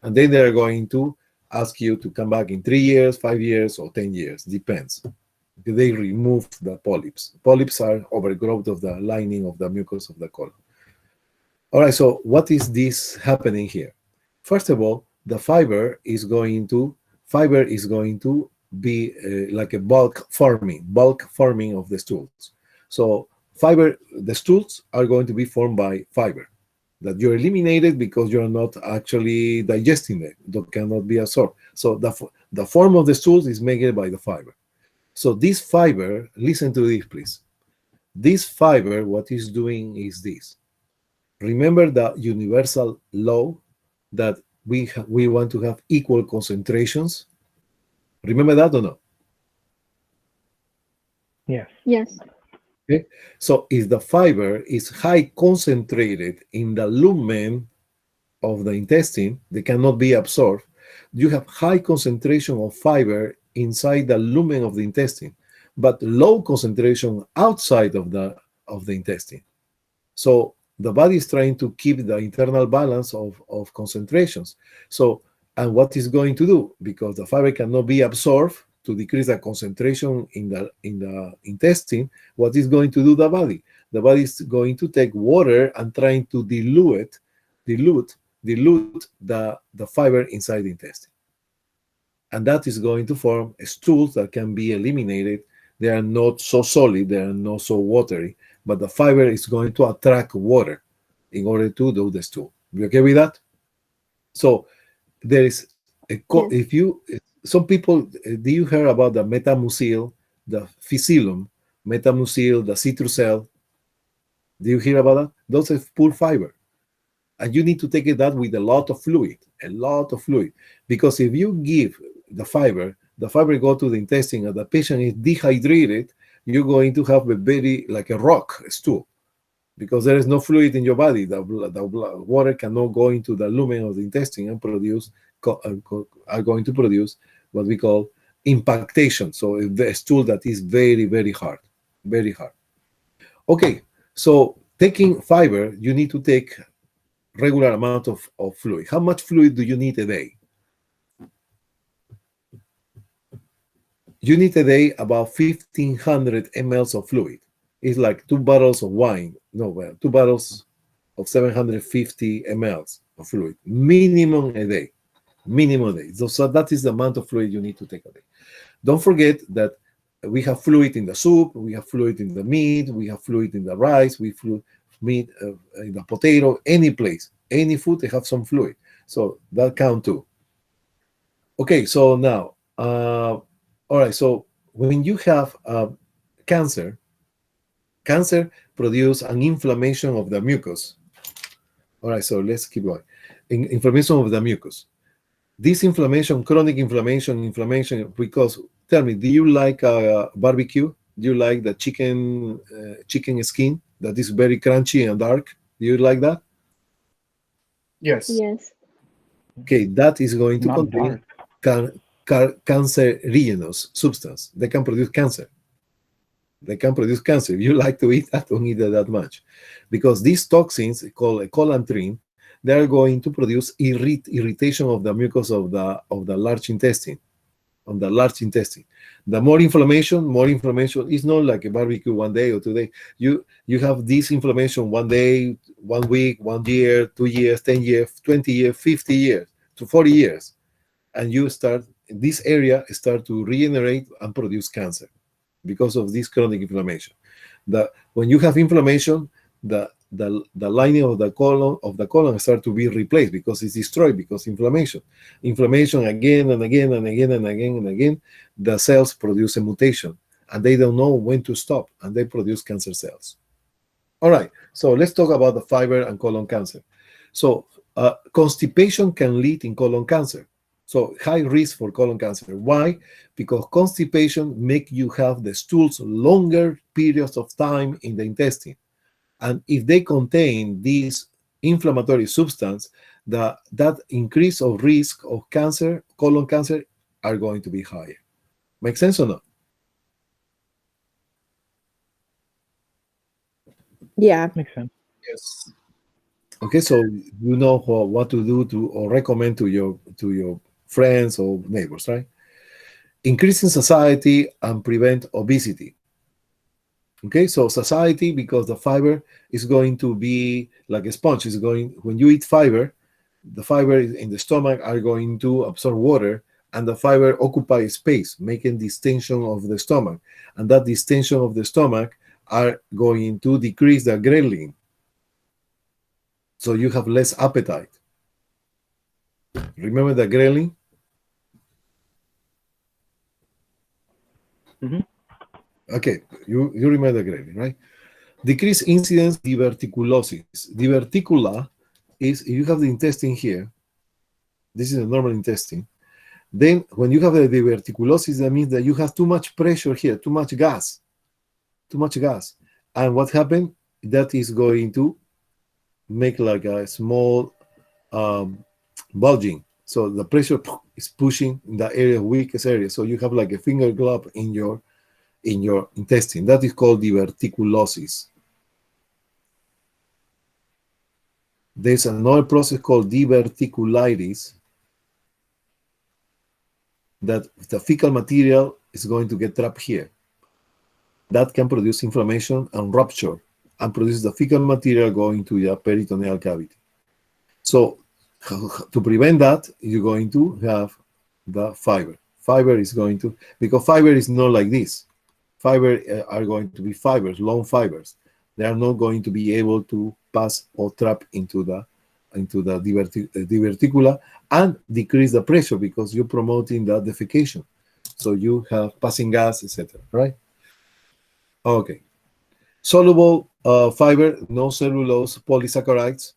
Speaker 1: And then they're going to ask you to come back in 3 years, 5 years, or 10 years, depends. They remove the polyps. Polyps are overgrowth of the lining of the mucus of the colon. All right, so what is this happening here? First of all, the fiber is going to be like a bulk forming of the stools. So the stools are going to be formed by fiber that you're eliminated because you're not actually digesting them. That cannot be absorbed. So the form of the stools is made by the fiber. So this fiber, listen to this, please. This fiber, what it's doing is this. Remember the universal law that we want to have equal concentrations? Remember that or no?
Speaker 6: Yes.
Speaker 2: Yes.
Speaker 1: Okay. So if the fiber is high concentrated in the lumen of the intestine, they cannot be absorbed. You have high concentration of fiber inside the lumen of the intestine, but low concentration outside of the intestine. So the body is trying to keep the internal balance of concentrations. So, and what is going to do? Because the fiber cannot be absorbed to decrease the concentration in the intestine, what is going to do the body? The body is going to take water and trying to dilute the fiber inside the intestine. And that is going to form stools that can be eliminated. They are not so solid, they are not so watery, but the fiber is going to attract water in order to do the stool. You okay with that? So there is some people, do you hear about the metamucil, the phycillum, metamucil, the citrusel? Do you hear about that? Those are poor fiber. And you need to take it that with a lot of fluid, because if you give the fiber go to the intestine and the patient is dehydrated, you're going to have like a rock stool, because there is no fluid in your body. The water cannot go into the lumen of the intestine and produce are going to produce what we call impactation. So a stool that is very, very hard, very hard. Okay, so taking fiber, you need to take regular amount of fluid. How much fluid do you need a day? You need a day about 1,500 mLs of fluid. It's like 2 bottles of wine. No, well, 2 bottles of 750 mLs of fluid. Minimum a day. Minimum a day. So that is the amount of fluid you need to take a day. Don't forget that we have fluid in the soup, we have fluid in the meat, we have fluid in the rice, we have meat in the potato, any place, any food, they have some fluid. So that count too. Okay, so now, all right, so when you have cancer produces an inflammation of the mucus. All right, so let's keep going. Inflammation of the mucus. This inflammation, chronic inflammation, because, tell me, do you like barbecue? Do you like the chicken skin that is very crunchy and dark? Do you like that?
Speaker 8: Yes.
Speaker 2: Yes.
Speaker 1: Okay, that is going to
Speaker 6: Not
Speaker 1: contain
Speaker 6: dark.
Speaker 1: cancerogenous substance. They can produce cancer. They can produce cancer. If you like to eat that, don't eat that much. Because these toxins, called colantrine, they are going to produce irritation of the mucus of the large intestine, on the large intestine. The more inflammation is not like a barbecue 1 day or 2 days. You have this inflammation 1 day, 1 week, 1 year, 2 years, 10 years, 20 years, 50 years, to 40 years. And this area start to regenerate and produce cancer because of this chronic inflammation. When you have inflammation, the lining of the colon start to be replaced because it's destroyed because inflammation again and again and again and again and again, the cells produce a mutation and they don't know when to stop and they produce cancer cells. All right, so let's talk about the fiber and colon cancer. So constipation can lead in colon cancer. So high risk for colon cancer. Why? Because constipation make you have the stools longer periods of time in the intestine. And if they contain this inflammatory substance, that increase of risk of cancer, colon cancer, are going to be higher. Make sense or not?
Speaker 9: Yeah.
Speaker 6: Makes sense.
Speaker 8: Yes.
Speaker 1: Okay, so you know what to do or recommend to your friends or neighbors, right? Increase in society and prevent obesity. Okay, so satiety, because the fiber is going to be like a sponge. When you eat fiber, the fiber in the stomach are going to absorb water, and the fiber occupies space, making distension of the stomach. And that distension of the stomach are going to decrease the ghrelin. So you have less appetite. Remember the ghrelin?
Speaker 6: Mm-hmm.
Speaker 1: Okay, you remember the ghrelin, right? Decrease incidence diverticulosis. Diverticula is, if you have the intestine here, this is a normal intestine, then when you have the diverticulosis, that means that you have too much pressure here, too much gas. And what happened? That is going to make like a small bulging. So the pressure is pushing in the area, weakest area. So you have like a finger glove in your intestine. That is called diverticulosis. There's another process called diverticulitis, that the fecal material is going to get trapped here. That can produce inflammation and rupture and produce the fecal material going to the peritoneal cavity. So to prevent that, you're going to have the fiber. Fiber is going to, because fiber is not like this. Fiber are going to be fibers, long fibers. They are not going to be able to pass or trap into the diverticula and decrease the pressure because you're promoting the defecation. So you have passing gas, etc. Right? Okay. Soluble fiber, no cellulose polysaccharides.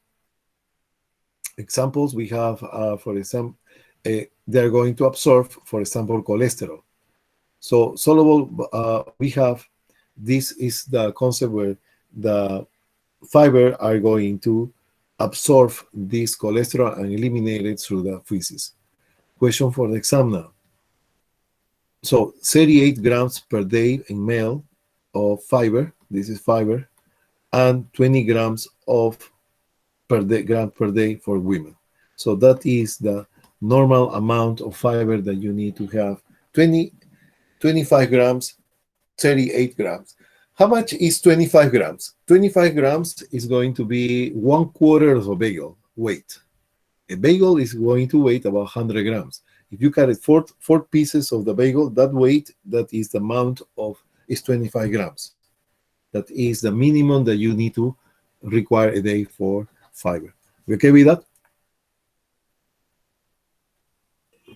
Speaker 1: Examples we have, for example, they're going to absorb, for example, cholesterol. So soluble, we have, this is the concept where the fiber are going to absorb this cholesterol and eliminate it through the feces. Question for the exam now. So 38 grams per day in male of fiber, this is fiber, and 20 grams of gram per day for women. So that is the normal amount of fiber that you need to have. 25 grams, 38 grams. How much is 25 grams? 25 grams is going to be 1/4 of a bagel weight. A bagel is going to weigh about 100 grams. If you carry four pieces of the bagel, that weight, that is the amount of, is 25 grams. That is the minimum that you need to require a day for fiber. You okay with that?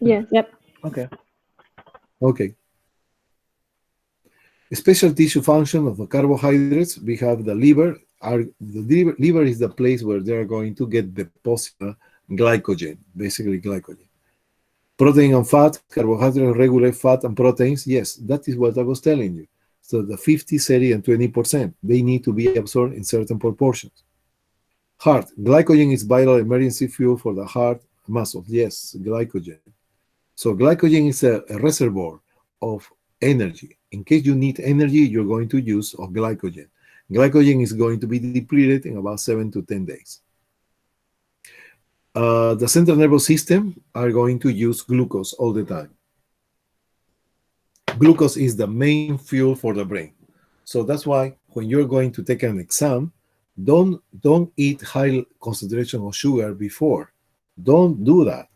Speaker 2: Yes. Yep.
Speaker 6: Okay.
Speaker 1: Okay. A special tissue function of the carbohydrates, we have the liver. The liver is the place where they are going to get deposited glycogen, basically glycogen. Protein and fat, carbohydrates regulate fat and proteins. Yes, that is what I was telling you. So the 50, 30, and 20%, they need to be absorbed in certain proportions. Heart, glycogen is vital emergency fuel for the heart muscle. Yes, glycogen. So glycogen is a reservoir of energy. In case you need energy, you're going to use of glycogen. Glycogen is going to be depleted in about 7 to 10 days. The central nervous system are going to use glucose all the time. Glucose is the main fuel for the brain. So that's why when you're going to take an exam, don't eat high concentration of sugar before. Don't do that,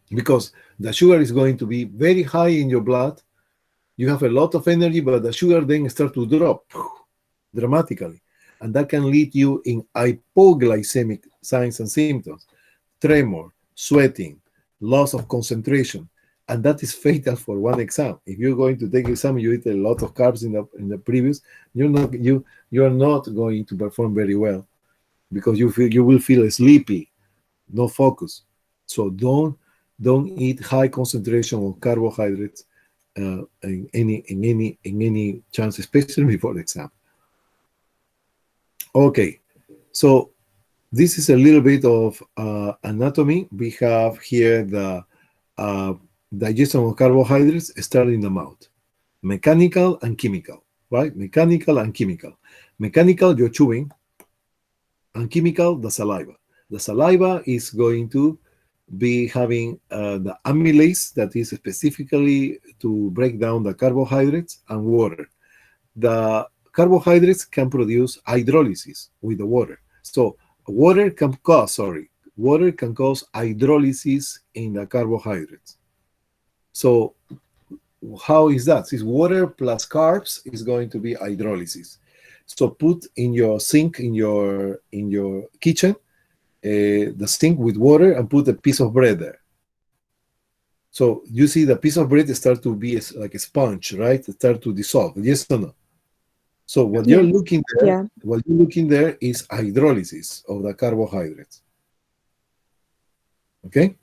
Speaker 1: because the sugar is going to be very high in your blood. You have a lot of energy, but the sugar then starts to drop dramatically. And that can lead you in hypoglycemic signs and symptoms, tremor, sweating, loss of concentration. And that is fatal for one exam. If you're going to take exam, you eat a lot of carbs in the previous, you're not going to perform very well, because you will feel sleepy, no focus. So don't eat high concentration of carbohydrates in any chance, especially before the exam. Okay, so this is a little bit of anatomy. We have here the digestion of carbohydrates starting in the mouth. Mechanical and chemical, right? Mechanical and chemical. Mechanical, you're chewing, and chemical, the saliva. The saliva is going to be having the amylase that is specifically to break down the carbohydrates, and water. The carbohydrates can produce hydrolysis with the water. So water can cause hydrolysis in the carbohydrates. So how is that? It's water plus carbs is going to be hydrolysis. So put in your sink in your kitchen the sink with water, and put a piece of bread there. So you see the piece of bread start to be like a sponge, right? It start to dissolve. Yes or no? So what you're looking there is hydrolysis of the carbohydrates. Okay.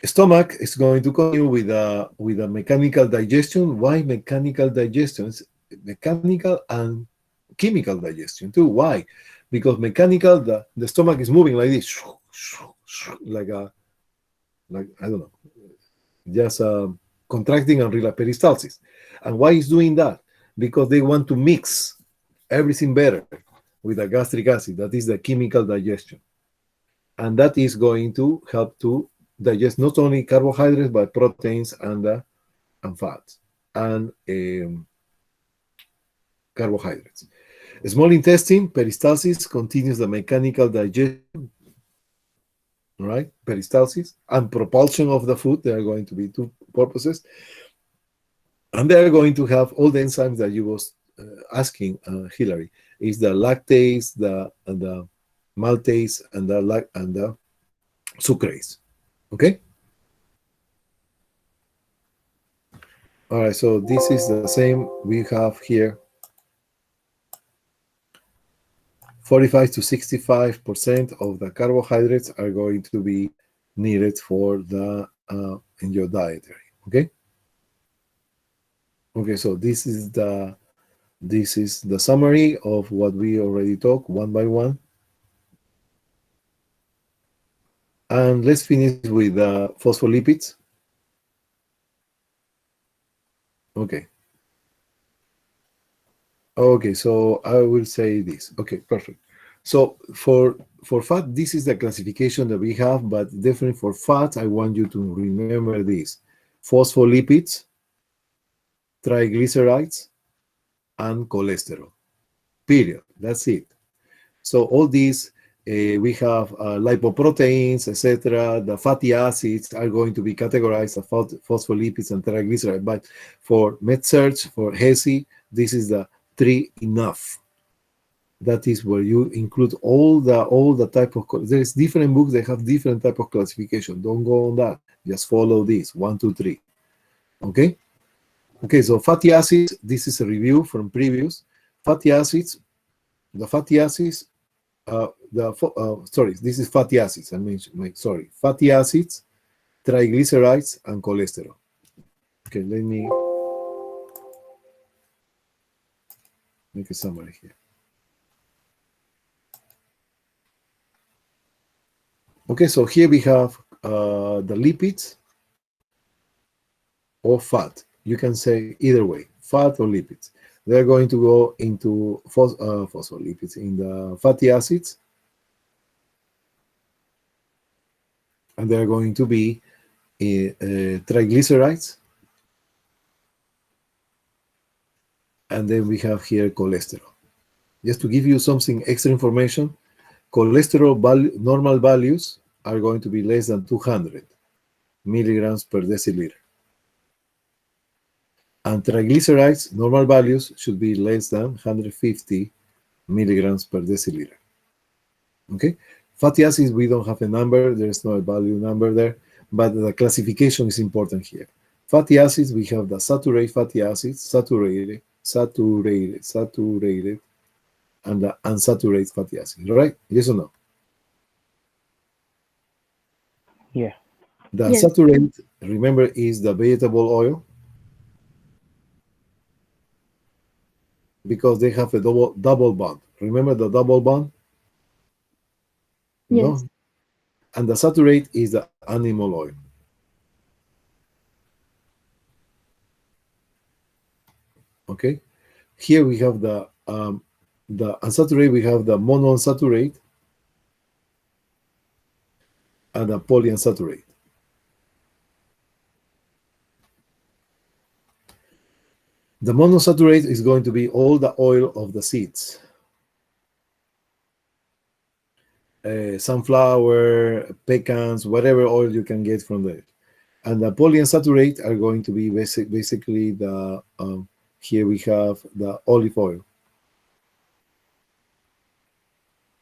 Speaker 1: Stomach is going to continue with a mechanical digestion. Why mechanical digestion? It's mechanical and chemical digestion too. Why? Because mechanical, the stomach is moving like this, like I don't know, just contracting and peristalsis. And why is doing that? Because they want to mix everything better with the gastric acid. That is the chemical digestion, and that is going to help to digest not only carbohydrates but proteins and fats and carbohydrates. Small intestine, peristalsis, continues the mechanical digestion, right? Peristalsis and propulsion of the food. There are going to be two purposes. And they are going to have all the enzymes that you was asking, Hillary. Is the lactase, the maltase, and the sucrase. Okay? All right, so this is the same we have here. 45 to 65% of the carbohydrates are going to be needed for the in your dietary. Okay. Okay, so this is the summary of what we already talked one by one. And let's finish with phospholipids. Okay. Okay, so I will say this. Okay, perfect. So for fat, this is the classification that we have, but definitely for fat, I want you to remember this: phospholipids, triglycerides, and cholesterol. Period. That's it. So all these, we have lipoproteins, etc. The fatty acids are going to be categorized as phospholipids and triglycerides. But for MedSearch, for HESI, this is the 3 enough. That is where you include all the type of. There's different books that have different type of classification. Don't go on that. Just follow this 1, 2, 3. Okay. Okay. So fatty acids. This is a review from previous fatty acids. The fatty acids. Sorry, this is fatty acids. Sorry, fatty acids, triglycerides, and cholesterol. Okay, let me make a summary here. Okay, so here we have the lipids or fat. You can say either way, fat or lipids. They're going to go into phospholipids in the fatty acids, and they're going to be triglycerides, and then we have here cholesterol. Just to give you something extra information, cholesterol normal values are going to be less than 200 milligrams per deciliter. And triglycerides, normal values should be less than 150 milligrams per deciliter. Okay? Fatty acids, we don't have a number. There's no value number there, but the classification is important here. Fatty acids, we have the saturated fatty acids, saturated, and the unsaturated fatty acids, right? Yes or no?
Speaker 6: Yeah.
Speaker 1: The
Speaker 2: Yes.
Speaker 1: unsaturated, remember, is the vegetable oil, because they have a double bond. Remember the double bond?
Speaker 2: Yes.
Speaker 1: No? And the saturate is the animal oil. Okay? Here we have the unsaturated, we have the monounsaturated and the polyunsaturated. The monounsaturated is going to be all the oil of the seeds. Sunflower, pecans, whatever oil you can get from there. And the polyunsaturated are going to be basically the, here we have the olive oil.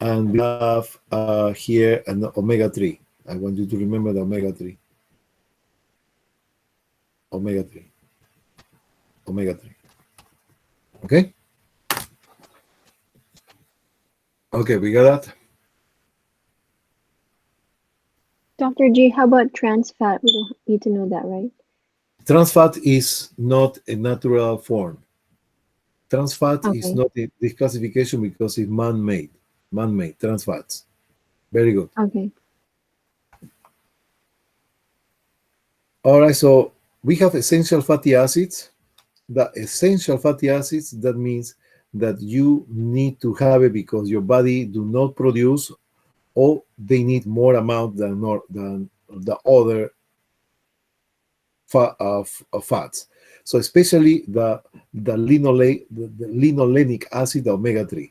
Speaker 1: And we have here an omega-3. I want you to remember the omega-3. Omega-3. Omega-3. Okay? Okay, we got that.
Speaker 2: Dr. G, how about trans fat? We don't need to know that, right?
Speaker 1: Trans fat is not a natural form. Trans fat is
Speaker 2: Okay.
Speaker 1: not in this classification because it's man-made. Man-made, trans fats. Very good.
Speaker 2: Okay.
Speaker 1: All right, so we have essential fatty acids. The essential fatty acids, that means that you need to have it because your body do not produce, or they need more amount than the other fats. So especially the linolenic acid, omega-3.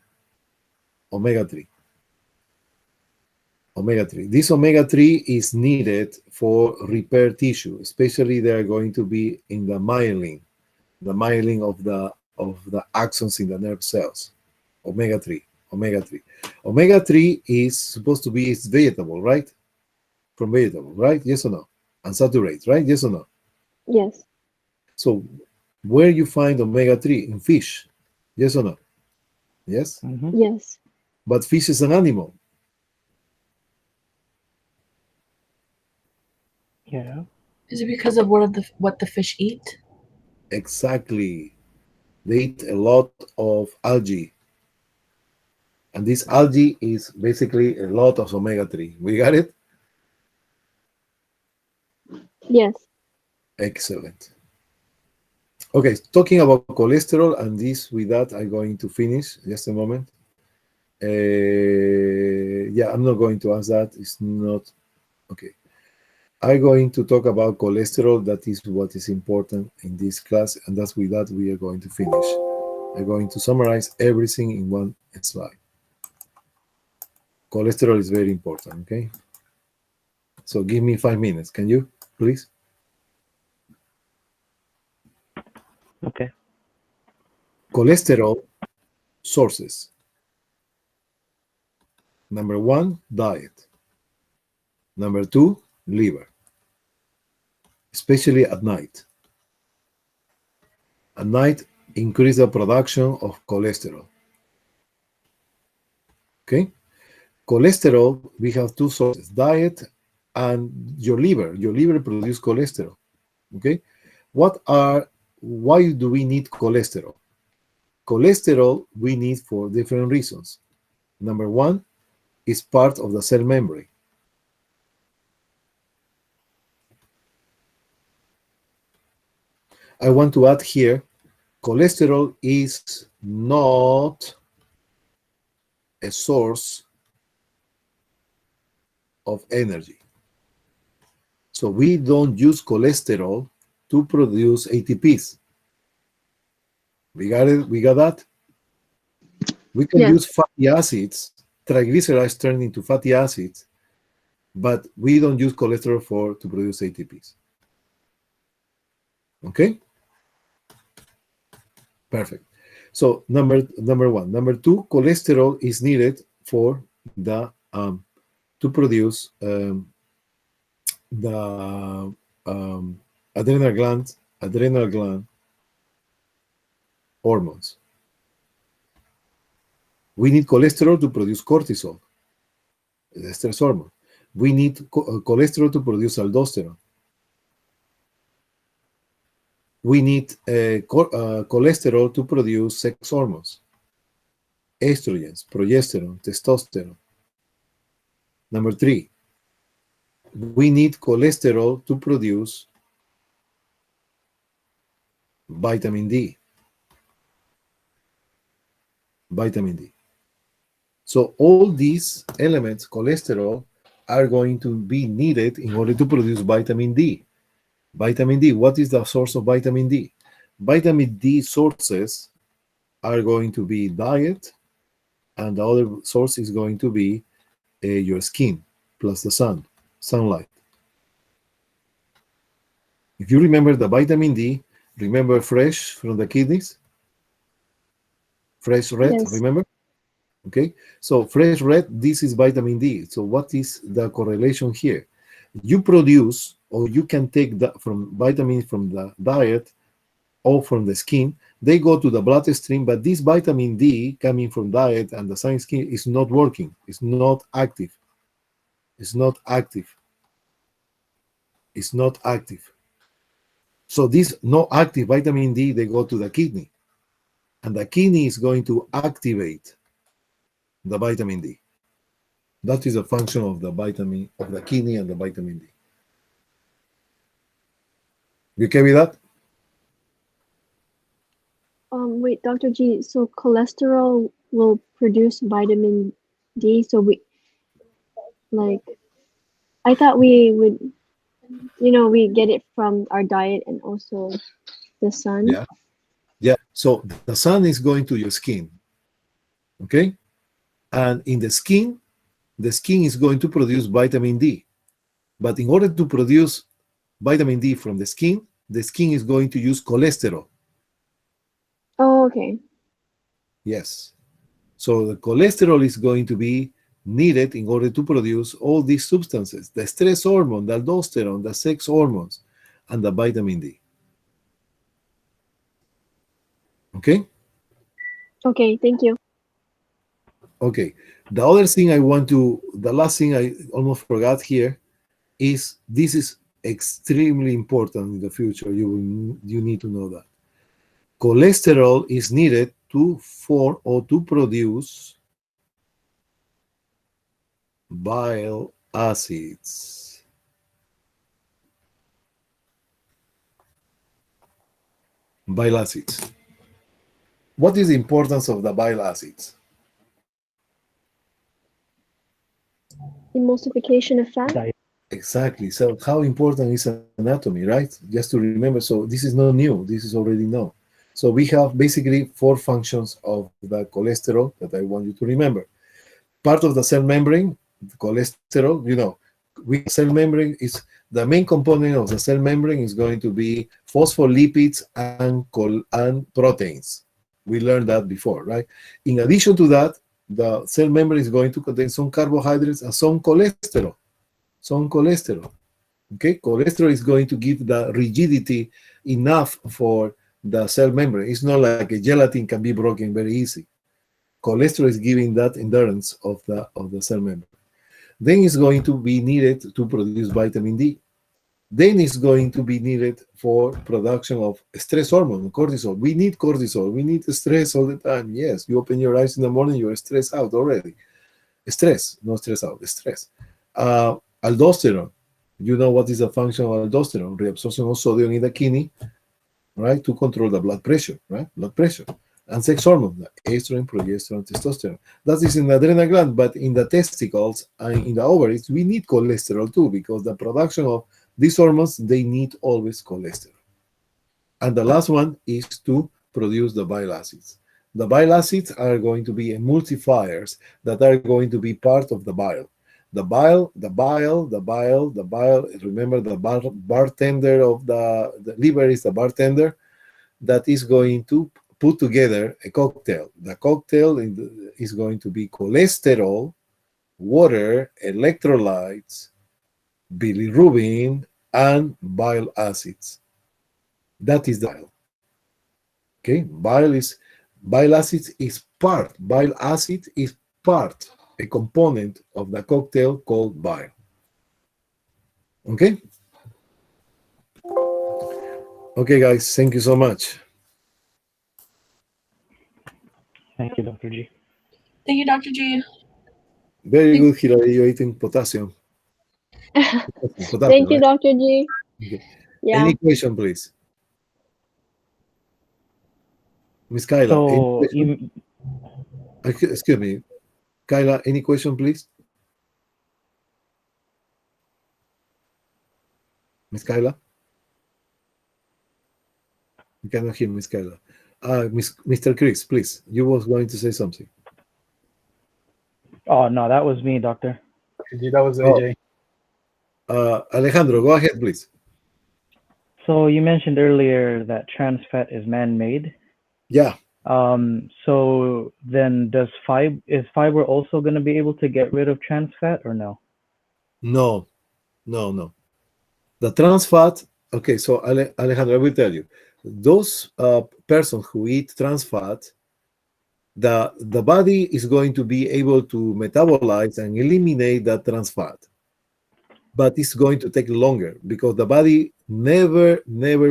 Speaker 1: Omega-3. Omega-3. This omega-3 is needed for repair tissue, especially they are going to be in the myelin of the axons in the nerve cells. Omega-3. Omega-3. Omega-3 is supposed to be, it's vegetable, right? From vegetable, right? Yes or no? Unsaturated, right? Yes or no?
Speaker 2: Yes.
Speaker 1: So where you find omega-3? In fish. Yes or no? Yes?
Speaker 6: Mm-hmm.
Speaker 2: Yes.
Speaker 1: But fish is an animal.
Speaker 6: Yeah.
Speaker 3: Is it because of what the fish eat?
Speaker 1: Exactly. They eat a lot of algae. And this algae is basically a lot of omega-3. We got it?
Speaker 2: Yes.
Speaker 1: Excellent. Okay, talking about cholesterol, and this with that I'm going to finish. Just a moment. Yeah, I'm not going to ask that. It's not okay. I'm going to talk about cholesterol. That is what is important in this class, and that's with that we are going to finish. I'm going to summarize everything in one slide. Cholesterol is very important, okay? So give me 5 minutes, can you, please?
Speaker 6: Okay.
Speaker 1: Cholesterol sources. Number 1, diet. Number 2, liver, especially at night. At night, increase the production of cholesterol. Okay? Cholesterol, we have two sources, diet and your liver. Your liver produces cholesterol. Okay? Why do we need cholesterol? Cholesterol we need for different reasons. Number 1 is part of the cell membrane. I want to add here, cholesterol is not a source of energy. So we don't use cholesterol to produce ATPs. We got it? We got that? We can
Speaker 2: Yes.
Speaker 1: use fatty acids, triglycerides turn into fatty acids, but we don't use cholesterol to produce ATPs. Okay? Perfect. So number 1. Number 2, cholesterol is needed for the to produce the adrenal gland hormones. We need cholesterol to produce cortisol, the stress hormone. We need cholesterol to produce aldosterone. We need cholesterol to produce sex hormones, estrogens, progesterone, testosterone. Number 3, we need cholesterol to produce vitamin D. Vitamin D. So all these elements, cholesterol, are going to be needed in order to produce vitamin D. Vitamin D, what is the source of vitamin D? Vitamin D sources are going to be diet, and the other source is going to be your skin plus the sunlight. If you remember the vitamin D, remember fresh from the kidneys? Fresh red,
Speaker 2: Yes.
Speaker 1: remember? Okay, so fresh red, this is vitamin D. So what is the correlation here? You produce, or you can take that from vitamin from the diet or from the skin. They go to the bloodstream, but this vitamin D coming from diet and the sun skin is not working. It's not active. It's not active. It's not active. So this no active vitamin D, they go to the kidney, and the kidney is going to activate the vitamin D. That is a function of the vitamin of the kidney and the vitamin D. You okay with that?
Speaker 2: Wait, Dr. G, so cholesterol will produce vitamin D, so I thought we would, we get it from our diet and also the sun.
Speaker 1: Yeah. Yeah. So the sun is going to your skin. Okay? And in the skin is going to produce vitamin D. But in order to produce vitamin D from the skin is going to use cholesterol.
Speaker 2: Oh, okay.
Speaker 1: Yes. So the cholesterol is going to be needed in order to produce all these substances, the stress hormone, the aldosterone, the sex hormones, and the vitamin D. Okay?
Speaker 2: Okay, thank you.
Speaker 1: Okay. The last thing I almost forgot here is this is extremely important in the future. You need to know that. Cholesterol is needed to form or to produce bile acids. Bile acids. What is the importance of the bile acids?
Speaker 2: Emulsification of fat.
Speaker 6: Diet.
Speaker 1: Exactly. So how important is anatomy, right? Just to remember. So this is not new. This is already known. So we have basically 4 functions of the cholesterol that I want you to remember. Part of the cell membrane, the cholesterol, we cell membrane is the main component of the cell membrane is going to be phospholipids and proteins. We learned that before, right? In addition to that, the cell membrane is going to contain some carbohydrates and some cholesterol. Okay, cholesterol is going to give the rigidity enough for the cell membrane. It's not like a gelatin can be broken very easy. Cholesterol is giving that endurance of the cell membrane. Then it's going to be needed to produce vitamin D. Then it's going to be needed for production of stress hormone, cortisol. We need cortisol. We need stress all the time. Yes, you open your eyes in the morning, you are stressed out already. Stress, not stress out, stress. Aldosterone. You know what is the function of aldosterone? Reabsorption of sodium in the kidney, right, to control the blood pressure, right? Blood pressure. And sex hormone, the estrogen, progesterone, testosterone. That is in the adrenal gland, but in the testicles and in the ovaries, we need cholesterol too, because the production of these hormones, they need always cholesterol. And the last one is to produce the bile acids. The bile acids are going to be emulsifiers that are going to be part of the bile. The bile. Remember, the bartender of the liver is the bartender that is going to put together a cocktail. The cocktail is going to be cholesterol, water, electrolytes, bilirubin, and bile acids. That is the bile. Okay, bile acids is part. Bile acid is part, a component of the cocktail called bile. Okay? Okay, guys, thank you so much.
Speaker 6: Thank you, Dr. G.
Speaker 3: Thank you, Dr. G.
Speaker 1: Very good, Hilary. You're eating potassium. Potassium,
Speaker 2: Thank you,
Speaker 1: right?
Speaker 2: Dr. G.
Speaker 1: Okay.
Speaker 2: Yeah.
Speaker 1: Any question, please? Miss Kyla,
Speaker 6: So you,
Speaker 1: excuse me. Kyla, any question, please? Miss Kyla? You cannot hear Miss Kyla. Mr. Chris, please. You was going to say something.
Speaker 6: oh no, that was me, doctor.
Speaker 8: That was AJ.
Speaker 1: Alejandro, go ahead, please.
Speaker 6: So you mentioned earlier that trans fat is man-made.
Speaker 1: Yeah.
Speaker 6: So then is fiber also going to be able to get rid of trans fat or no?
Speaker 1: No. The trans fat, okay, so Alejandro, I will tell you, those persons who eat trans fat, the body is going to be able to metabolize and eliminate that trans fat. But it's going to take longer because the body never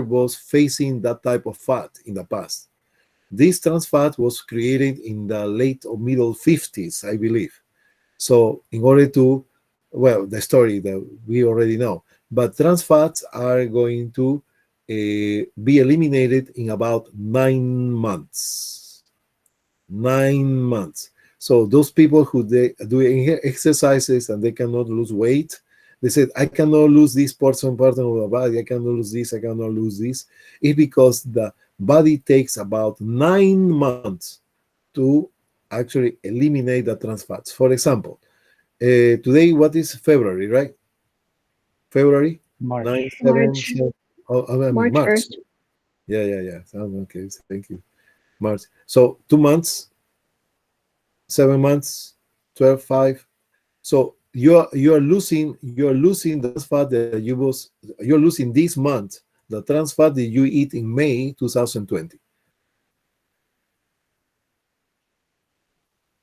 Speaker 1: was facing that type of fat in the past. This trans fat was created in the late or middle 50s, I believe. So in order to, well, the story that we already know, but trans fats are going to be eliminated in about 9 months. 9 months. So those people who they do exercises and they cannot lose weight, they said, I cannot lose this portion part of the body, I cannot lose this, I cannot lose this. It's because the body takes about 9 months to actually eliminate the trans fats. For example, today, what is February, right? February?
Speaker 6: March.
Speaker 1: 9, 7,
Speaker 2: March.
Speaker 1: 7 I mean,
Speaker 2: March
Speaker 1: March.
Speaker 2: 1st.
Speaker 1: Yeah. Okay, thank you. March. So 2 months, 7 months, 12, 5. So you're losing the trans fat that you're losing this month, the trans fat that you eat in May 2020.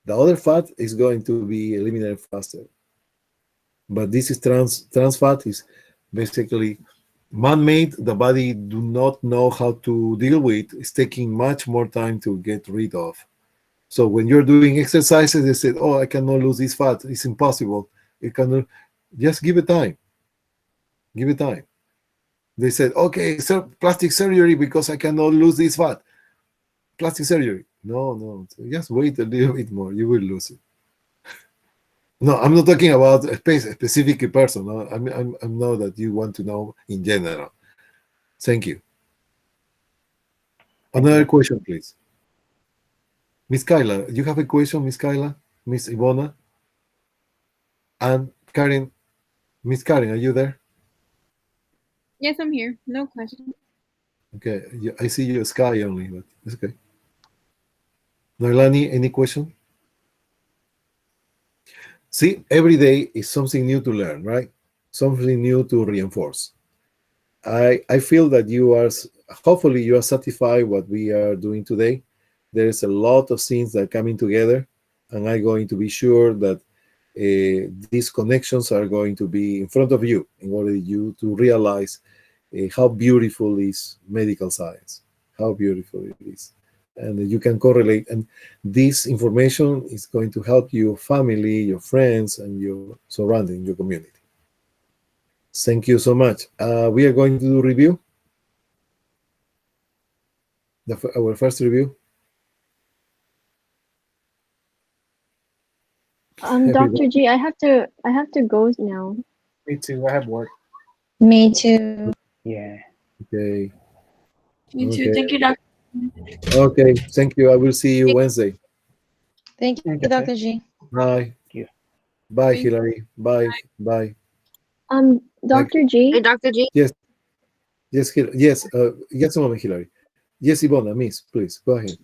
Speaker 1: The other fat is going to be eliminated faster. But this is trans fat is basically man-made. The body do not know how to deal with. It's taking much more time to get rid of. So when you're doing exercises, they said, "Oh, I cannot lose this fat. It's impossible. It cannot." Just give it time. Give it time. They said, okay, so plastic surgery because I cannot lose this fat. Plastic surgery. No, just wait a little bit more. You will lose it. No, I'm not talking about a specific person. No? I know that you want to know in general. Thank you. Another question, please. Miss Kyla, you have a question, Miss Kyla? Miss Ivona? And Karen, Miss Karen, are you there?
Speaker 10: Yes, I'm here. No question.
Speaker 1: Okay, I see your sky only, but it's okay. Noelani, any question? See, every day is something new to learn, right? Something new to reinforce. I feel that you are, hopefully you are satisfied what we are doing today. There's a lot of things that are coming together, and I'm going to be sure that these connections are going to be in front of you in order you to realize how beautiful is medical science, how beautiful it is. And you can correlate. And this information is going to help your family, your friends, and your surrounding, your community. Thank you so much. We are going to do review. Our first review.
Speaker 2: Dr. G, I have to go now.
Speaker 8: Me too. I have work.
Speaker 5: Me too.
Speaker 6: Yeah.
Speaker 1: Okay.
Speaker 3: Me too.
Speaker 1: Okay.
Speaker 3: Thank you, Doctor.
Speaker 1: Okay. Thank you. I will see you Wednesday.
Speaker 5: Thank you,
Speaker 6: Okay.
Speaker 5: Dr. G.
Speaker 1: Bye.
Speaker 6: Thank you.
Speaker 1: Bye,
Speaker 10: Thank you.
Speaker 1: Hilary. Bye. Bye.
Speaker 2: Dr.
Speaker 10: Hey,
Speaker 2: G.
Speaker 10: Dr. G.
Speaker 1: Yes. Yes. Yes. Just a moment, Hilary. Yes, Ivona, miss, please go ahead.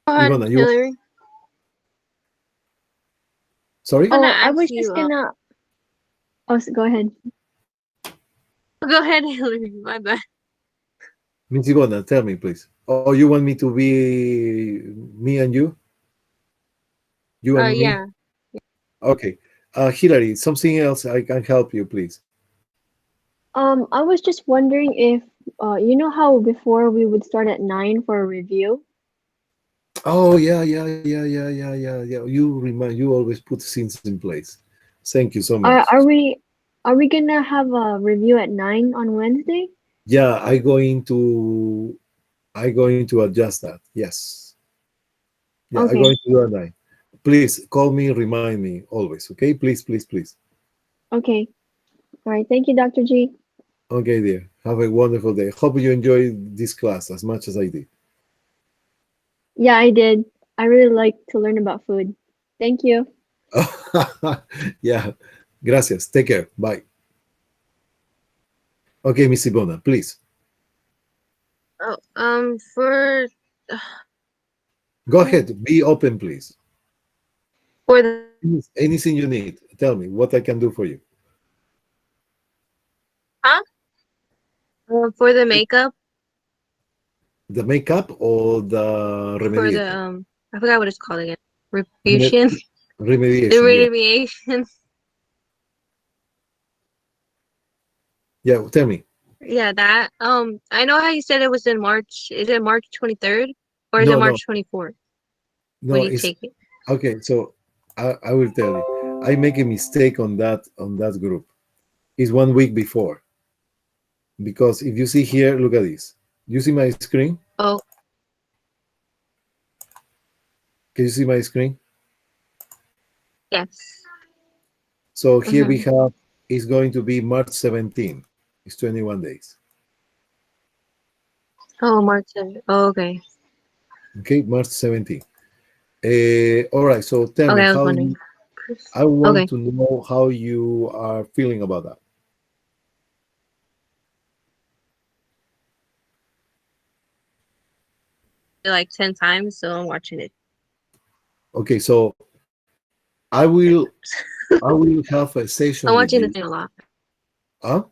Speaker 10: Go ahead,
Speaker 1: Ivona, you
Speaker 10: Hillary.
Speaker 1: sorry?
Speaker 10: I'm gonna
Speaker 2: I
Speaker 10: ask
Speaker 2: was
Speaker 10: you.
Speaker 2: just gonna. Go ahead.
Speaker 10: Go ahead, Hillary. My bad.
Speaker 1: Miss Ivona, tell me, please. Oh, you want me to be me and you? You and me?
Speaker 10: Yeah.
Speaker 1: Okay. Hilary, something else I can help you, please.
Speaker 2: I was just wondering if you know how before we would start at 9 for a review.
Speaker 1: Oh, yeah. You always put things in place. Thank you so much.
Speaker 2: Are we gonna have a review at 9 on Wednesday?
Speaker 1: Yeah, I'm going to adjust that. Yes. Yeah, I'm
Speaker 2: Okay.
Speaker 1: going to do that. Please call me, remind me always. Okay, please.
Speaker 2: Okay. All right. Thank you, Dr. G.
Speaker 1: Okay, dear. Have a wonderful day. Hope you enjoy this class as much as I did.
Speaker 2: Yeah, I did. I really like to learn about food. Thank you.
Speaker 1: Yeah. Gracias. Take care. Bye. Okay, Miss Ibona, please.
Speaker 10: Oh, for
Speaker 1: Go ahead. Be open, please.
Speaker 10: the
Speaker 1: Anything you need. Tell me what I can do for you.
Speaker 10: for the makeup
Speaker 1: The makeup or the
Speaker 10: for the
Speaker 1: remediation?
Speaker 10: I forgot what it's called again. Remediation. The
Speaker 1: Remediation, yeah.
Speaker 10: remediation.
Speaker 1: Yeah, tell me.
Speaker 10: Yeah, that. I know how you said it was in March. Is it March 23rd or is it
Speaker 1: No,
Speaker 10: March 24th when you
Speaker 1: it's
Speaker 10: take it?
Speaker 1: okay. So I will tell you. I make a mistake on that group. It's 1 week before. Because if you see here, look at this. You see my screen?
Speaker 10: Oh,
Speaker 1: Can you see my screen?
Speaker 10: yes.
Speaker 1: So here we
Speaker 10: Mhm.
Speaker 1: have, it's going to be March 17. It's 21 days.
Speaker 10: Oh, March 7th. Oh, okay.
Speaker 1: Okay, March 17. All right, so tell me
Speaker 10: Okay, I was
Speaker 1: how
Speaker 10: wondering.
Speaker 1: I want
Speaker 10: Okay.
Speaker 1: to know how you are feeling about that.
Speaker 10: Like 10 times, so I'm watching it.
Speaker 1: Okay, so I will have a session
Speaker 10: I'm
Speaker 1: with
Speaker 10: watching the
Speaker 1: you.
Speaker 10: thing a lot.
Speaker 1: Huh?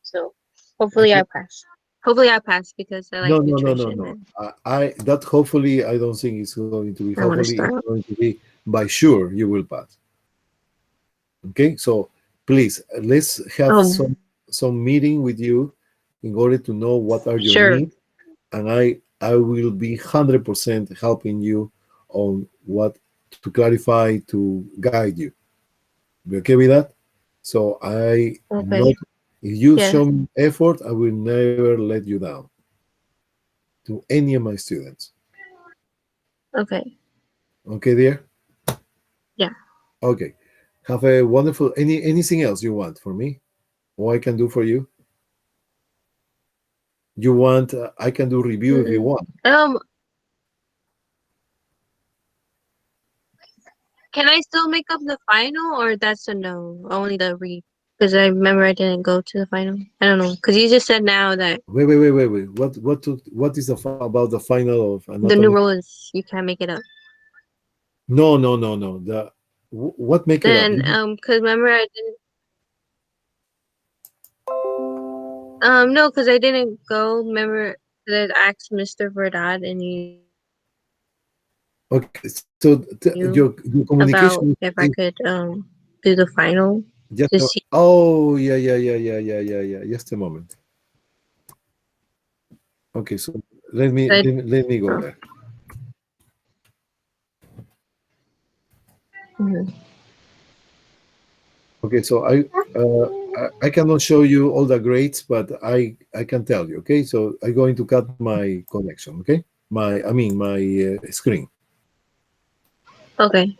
Speaker 10: So hopefully I pass. Hopefully I pass because I like
Speaker 1: No.
Speaker 10: nutrition and
Speaker 1: I that hopefully I don't think it's going to be.
Speaker 10: I want to
Speaker 1: Hopefully it's
Speaker 10: start.
Speaker 1: going to be by sure you will pass. Okay, so please let's have
Speaker 10: Um,
Speaker 1: some meeting with you in order to know what are your
Speaker 10: sure.
Speaker 1: needs, and I will be 100% helping you on what to clarify to guide you. You okay with that? So I
Speaker 10: Okay.
Speaker 1: not if you
Speaker 10: Yeah.
Speaker 1: show me effort, I will never let you down to any of my students.
Speaker 10: Okay.
Speaker 1: Okay, dear?
Speaker 10: Yeah.
Speaker 1: Okay. Have a wonderful anything else you want for me? Or I can do for you? You want I can do review if you want.
Speaker 10: Can I still make up the final, or that's a no? Only the read. Because I remember I didn't go to the final. I don't know. Because you just said now that
Speaker 1: Wait. What is about the final of
Speaker 10: the new
Speaker 1: anatomy?
Speaker 10: rule is you can't make it up.
Speaker 1: No. What make it up?
Speaker 10: Then, because remember I didn't. No, because I didn't go. Remember that I asked Mr. Verdad and you
Speaker 1: Okay, so your
Speaker 10: about
Speaker 1: communication
Speaker 10: if I
Speaker 1: is
Speaker 10: could do the final
Speaker 1: just
Speaker 10: to see.
Speaker 1: oh yeah. Just a moment. Okay, so let me go there.
Speaker 10: Mhm.
Speaker 1: Okay, so I cannot show you all the grades, but I can tell you. Okay, so I'm going to cut my connection. Okay, my screen.
Speaker 10: Okay.